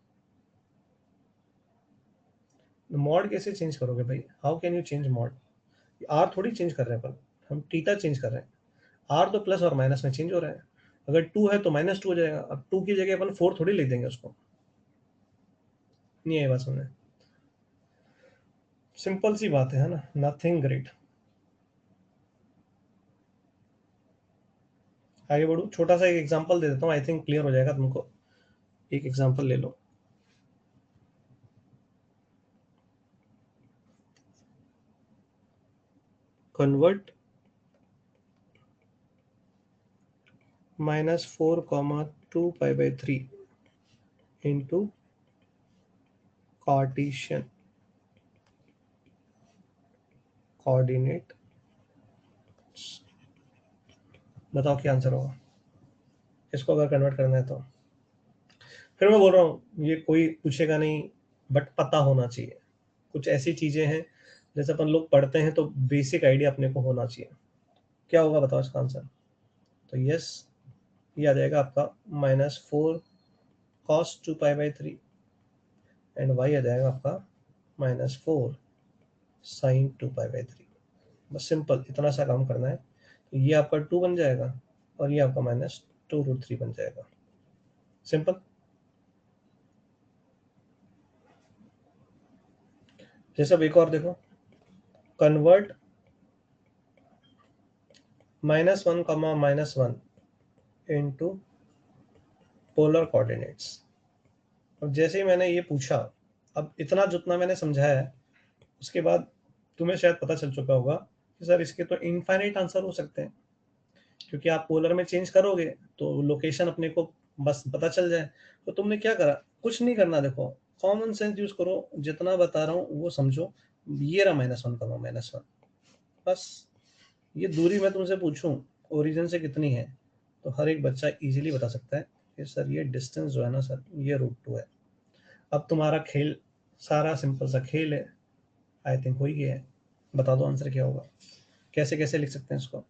मॉड कैसे चेंज करोगे भाई, how can you change mod, r थोड़ी चेंज कर रहे हैं अपन, हम थीटा चेंज कर रहे हैं। आर तो प्लस और माइनस में चेंज हो रहा है, अगर 2 है तो -2 हो जाएगा, अब 2 की जगह अपन 4 थोड़ी लिख देंगे उसको, नहीं आई बात समझ, सिंपल सी बात है ना, नथिंग ग्रेट। आगे बढ़ू, छोटा सा एक एग्जांपल दे देता हूँ, आई थिंक क्लियर हो जाएगा तुमको। एक एग्जांपल ले लो, कन्वर्ट -4, 2 पाई/3 इंटू कार्टेशियन कोऑर्डिनेट, बताओ क्या आंसर होगा इसको अगर कन्वर्ट करना है तो। फिर मैं बोल रहा हूँ ये कोई पूछेगा नहीं, बट पता होना चाहिए, कुछ ऐसी चीजें हैं जैसे अपन लोग पढ़ते हैं तो बेसिक आइडिया अपने को होना चाहिए। क्या होगा बताओ इसका आंसर, तो यस, ये आ जाएगा आपका -4 cos 2 पाई/3, एंड वाई आ जाएगा आपका -4 sin 2 पाई/3। बस सिंपल इतना सा काम करना है, तो ये आपका 2 बन जाएगा और ये आपका -2√3 बन जाएगा, सिंपल। जैसे अब एक और देखो, कन्वर्ट -1, इंटू पोलर कोऑर्डिनेट्स। अब जैसे ही मैंने ये पूछा, अब इतना जितना मैंने समझाया है उसके बाद तुम्हें शायद पता चल चुका होगा कि सर इसके तो इनफाइनाइट आंसर हो सकते हैं, क्योंकि आप पोलर में चेंज करोगे तो लोकेशन अपने को बस पता चल जाए। तो तुमने क्या करा, कुछ नहीं करना, देखो कॉमन सेंस यूज करो, जितना बता रहा हूँ वो समझो। ये रहा -1, बस। ये दूरी मैं तुमसे पूछूं ओरिजिन से कितनी है, तो हर एक बच्चा इजीली बता सकता है कि सर ये डिस्टेंस जो है ना सर, ये √2 है। अब तुम्हारा खेल सारा सिंपल सा खेल है, आई थिंक हो ही गया है। बता दो आंसर क्या होगा, कैसे कैसे लिख सकते हैं इसको।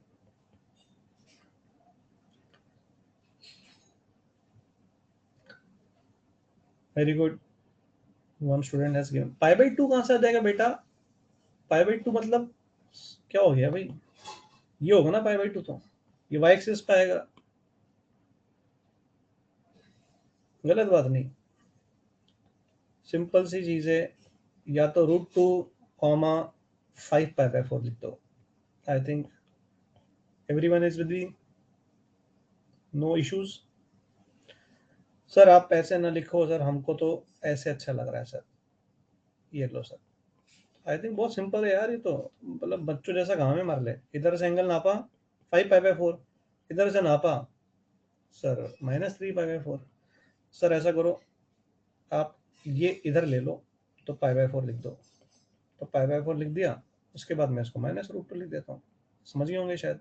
Very good, one student has given. पाई/2 कहाँ से आ जाएगा बेटा, पाई/2 मतलब क्या हो गया भाई, ये होगा ना पाई/2, तो ये वाई एक्सिस पे आएगा, गलत बात नहीं, सिंपल सी चीज है। या तो √2, 5 पाई/4 लिख दो, I think everyone is with me, no issues. Sir आप ऐसे ना लिखो सर, हमको तो ऐसे अच्छा लग रहा है सर, ये लो सर। आई थिंक बहुत सिंपल है यार, ये तो मतलब बच्चों जैसा काम है, मार ले, इधर से एंगल नापा 5 पाई/4, इधर से नापा सर -3 पाई/4। सर ऐसा करो, आप ये इधर ले लो, तो पाई/4 लिख दो, तो पाई/4 लिख दिया, उसके बाद मैं इसको -√2 लिख देता हूँ, समझ गए होंगे शायद।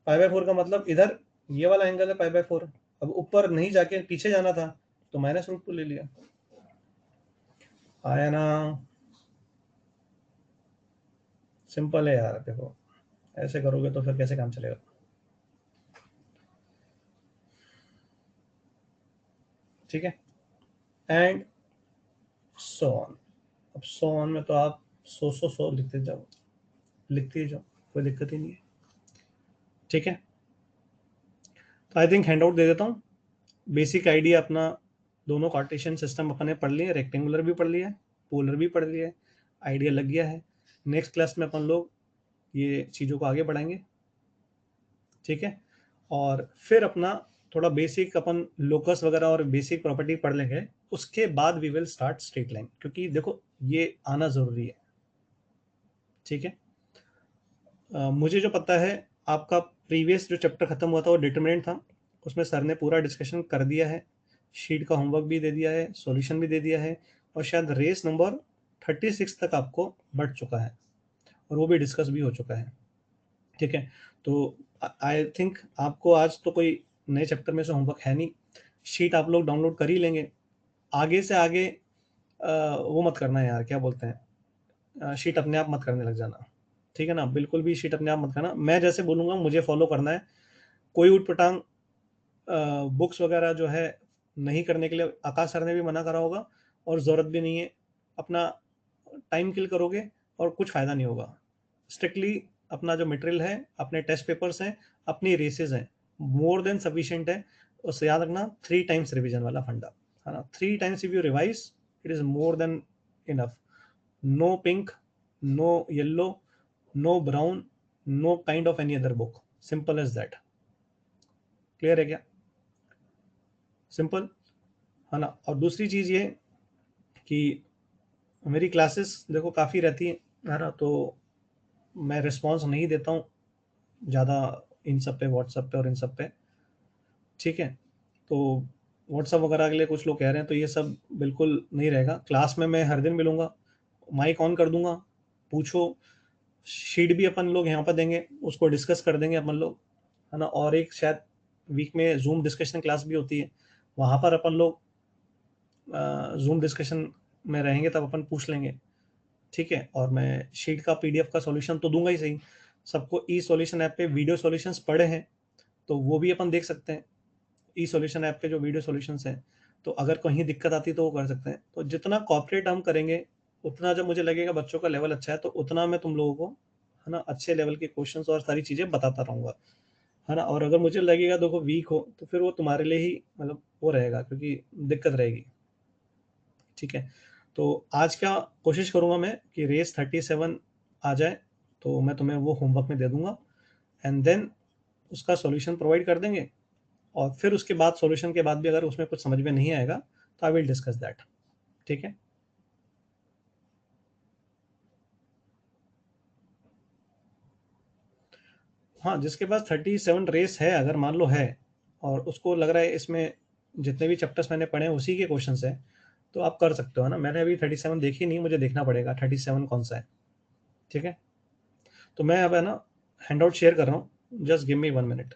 पाई/4 का मतलब इधर ये वाला एंगल है पाई/4, अब ऊपर नहीं जाके पीछे जाना था तो -√2 ले लिया, आया ना, सिंपल है यार। देखो ऐसे करोगे तो फिर कैसे काम चलेगा। ठीक है, एंड सो ऑन। अब सो ऑन में तो आप 100 लिखते जाओ, लिखते ही जाओ, कोई दिक्कत ही नहीं है। ठीक है, तो आई थिंक हैंड आउट दे देता हूँ। बेसिक आइडिया अपना, दोनों कार्टेशियन सिस्टम अपने पढ़ लिए, रेक्टेंगुलर भी पढ़ लिया है, पोलर भी पढ़ लिया है, आइडिया लग गया है। नेक्स्ट क्लास में अपन लोग ये चीज़ों को आगे बढ़ाएंगे, ठीक है। और फिर अपना थोड़ा बेसिक अपन लोकस वगैरह और बेसिक प्रॉपर्टी पढ़ लेंगे, उसके बाद we will start straight line, क्योंकि देखो ये आना ज़रूरी है। ठीक है, मुझे जो पता है आपका प्रीवियस जो चैप्टर खत्म हुआ था वो डिटरमिनेंट था, उसमें सर ने पूरा डिस्कशन कर दिया है, शीट का होमवर्क भी दे दिया है, सॉल्यूशन भी दे दिया है, और शायद रेस नंबर 36 तक आपको बढ़ चुका है और वो भी डिस्कस भी हो चुका है। ठीक है, तो आई थिंक आपको आज तो कोई नए चैप्टर में से होमवर्क है नहीं, शीट आप लोग डाउनलोड कर ही लेंगे। आगे से आगे वो मत करना यार, क्या बोलते हैं, शीट अपने आप मत करने लग जाना, ठीक है ना? बिल्कुल भी शीट अपने आप मत करना, मैं जैसे बोलूँगा मुझे फॉलो करना है। कोई ऊट-पटांग बुक्स वगैरह जो है नहीं करने के लिए आकाश सर ने भी मना करा होगा, और ज़रूरत भी नहीं है। अपना टाइम किल करोगे और कुछ फ़ायदा नहीं होगा। स्ट्रिक्टली अपना जो मटेरियल है, अपने टेस्ट पेपर्स हैं, अपनी रेसेस हैं, मोर देन सफिशिएंट है। उससे याद रखना 3 टाइम्स रिवीजन वाला फंडा, है ना? 3 times if you revise, it is more than enough. No pink, no yellow, no brown, no kind of any other book, simple as that. Clear है क्या? सिंपल, है ना? और दूसरी चीज़ ये कि मेरी क्लासेस देखो काफ़ी रहती हैं, है ना? तो मैं रिस्पॉन्स नहीं देता हूँ ज़्यादा इन सब पे, व्हाट्सएप पे और इन सब पे, ठीक है? तो व्हाट्सएप वगैरह के लिए कुछ लोग कह रहे हैं, तो ये सब बिल्कुल नहीं रहेगा। क्लास में मैं हर दिन मिलूँगा, माइक ऑन कर दूँगा, पूछो, शीट भी अपन लोग यहाँ पर देंगे, उसको डिस्कस कर देंगे अपन लोग, है ना? और एक शायद वीक में ज़ूम डिस्कशन क्लास भी होती है, वहाँ पर अपन लोग ज़ूम डिस्कशन में रहेंगे, तब अपन पूछ लेंगे, ठीक है? और मैं शीट का पीडीएफ का सॉल्यूशन तो दूँगा ही सही। सबको ई सॉल्यूशन ऐप पे वीडियो सॉल्यूशंस पड़े हैं, तो वो भी अपन देख सकते हैं। ई सॉल्यूशन ऐप पे जो वीडियो सॉल्यूशंस हैं, तो अगर कहीं दिक्कत आती है तो वो कर सकते हैं। तो जितना कोऑपरेट हम करेंगे, उतना जब मुझे लगेगा बच्चों का लेवल अच्छा है, तो उतना मैं तुम लोगों को, है ना, अच्छे लेवल के क्वेश्चंस और सारी चीज़ें बताता रहूँगा, है ना? और अगर मुझे लगेगा देखो वीक हो, तो फिर वो तुम्हारे लिए ही मतलब वो रहेगा, क्योंकि दिक्कत रहेगी, ठीक है? तो आज क्या कोशिश करूँगा मैं कि रेस 37 आ जाए, तो मैं तुम्हें वो होमवर्क में दे दूँगा, एंड देन उसका सॉल्यूशन प्रोवाइड कर देंगे, और फिर उसके बाद सॉल्यूशन के बाद भी अगर उसमें कुछ समझ में नहीं आएगा, तो आई विल डिस्कस दैट, ठीक है? हाँ, जिसके पास 37 रेस है, अगर मान लो है, और उसको लग रहा है इसमें जितने भी चैप्टर्स मैंने पढ़े हैं उसी के क्वेश्चंस हैं, तो आप कर सकते हो, है ना? मैंने अभी 37 देखी नहीं, मुझे देखना पड़ेगा 37 कौन-सा है, ठीक है? तो मैं अब, है ना, हैंडआउट शेयर कर रहा हूँ, जस्ट गिव मी 1 मिनट।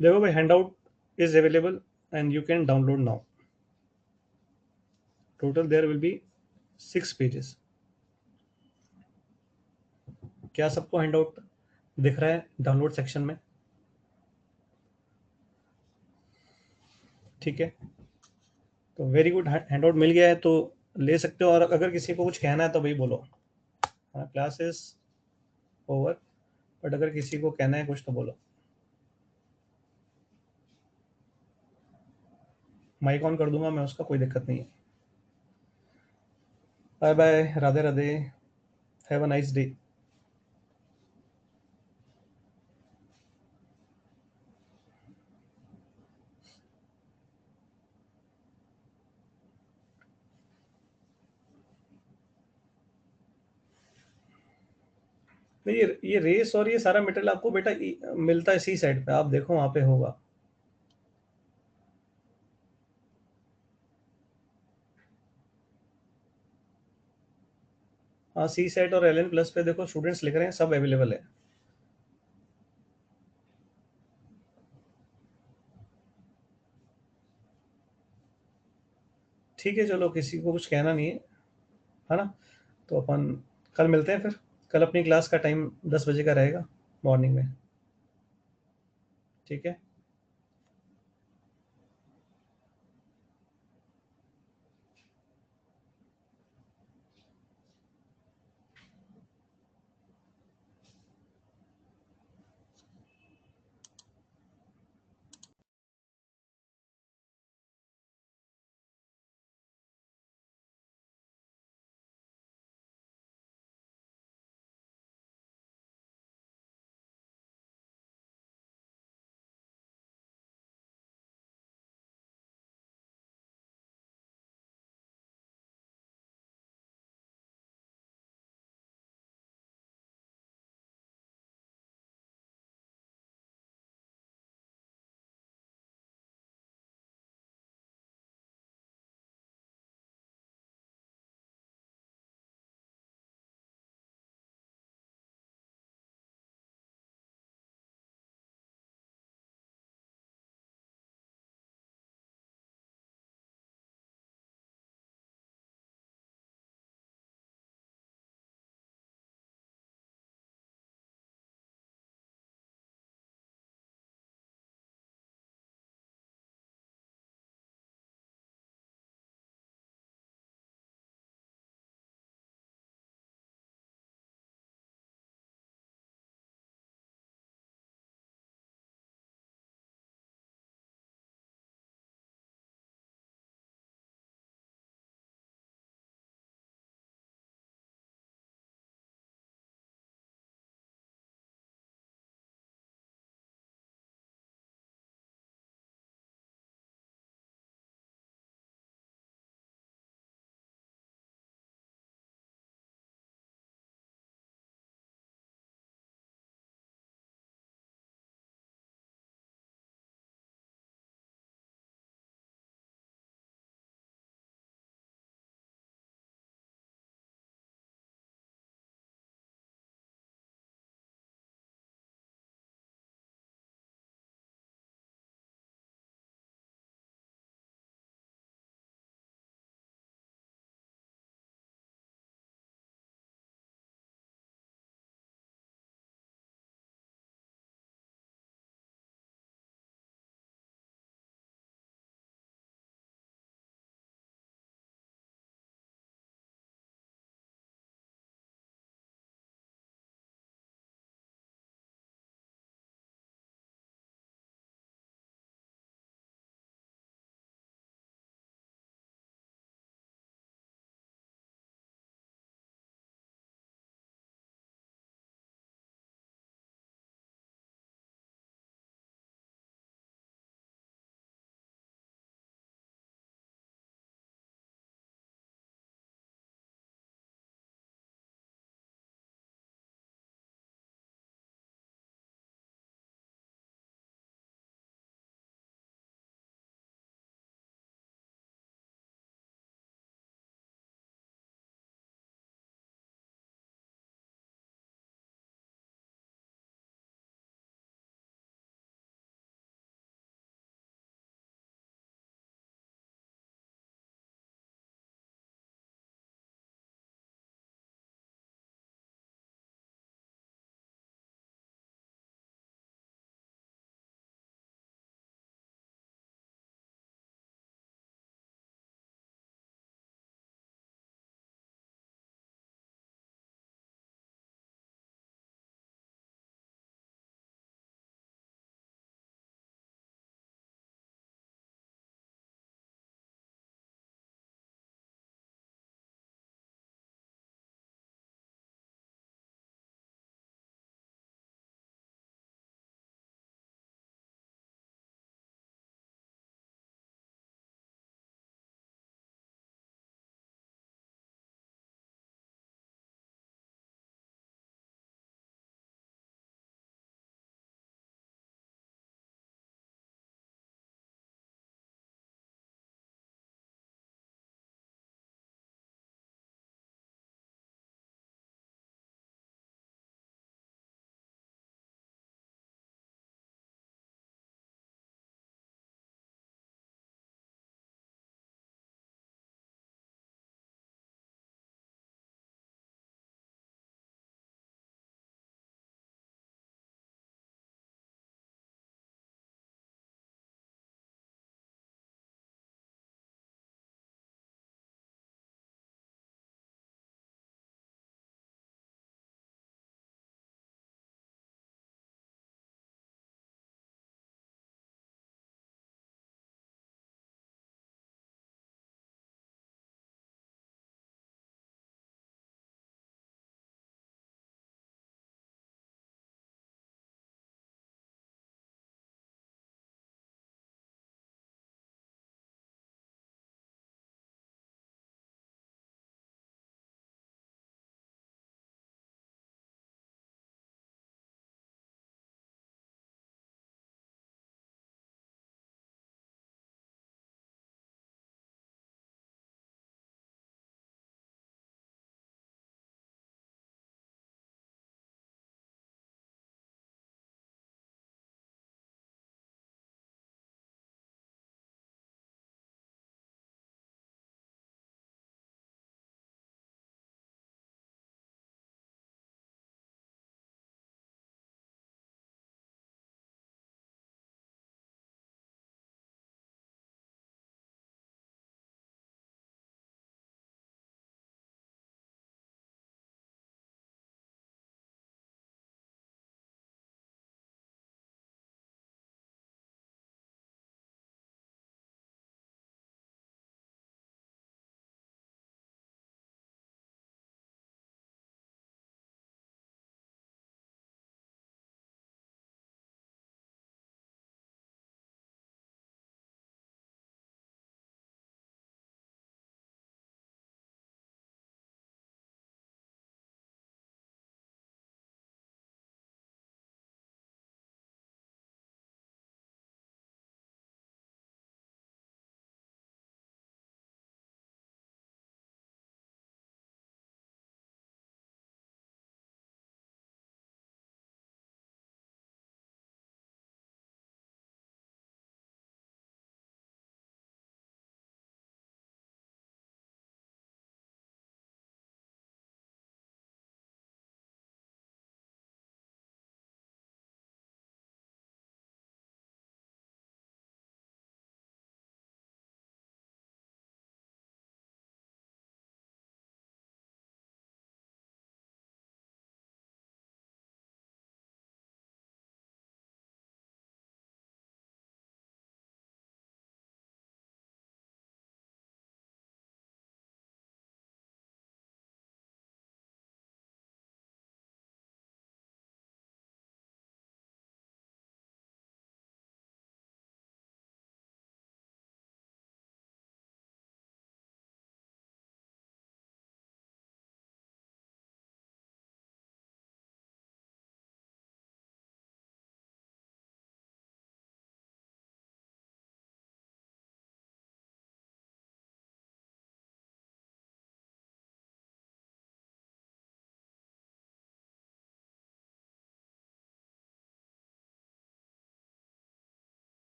देखो भाई, handout is available and you can download now. Total there will be 6 pages. क्या सबको हैंडआउट दिख रहा है डाउनलोड सेक्शन में? ठीक है, तो वेरी गुड, हैंडआउट मिल गया है तो ले सकते हो, और अगर किसी को कुछ कहना है तो भाई बोलो। हाँ, क्लास इज ओवर, बट अगर किसी को कहना है कुछ तो बोलो। माइक ऑन कर दूंगा मैं उसका, कोई दिक्कत नहीं है। Bye bye, Radhe Radhe, have a nice day. नहीं, ये रेस और ये सारा मटेरियल आपको बेटा मिलता है सी साइड पे, आप देखो वहां पे होगा। हाँ, सी साइट और एल प्लस पे देखो स्टूडेंट्स लिख रहे हैं, सब अवेलेबल है। ठीक है, चलो, किसी को कुछ कहना नहीं है ना? तो अपन कल मिलते हैं फिर। कल अपनी क्लास का टाइम 10 बजे का रहेगा, मॉर्निंग में, ठीक है?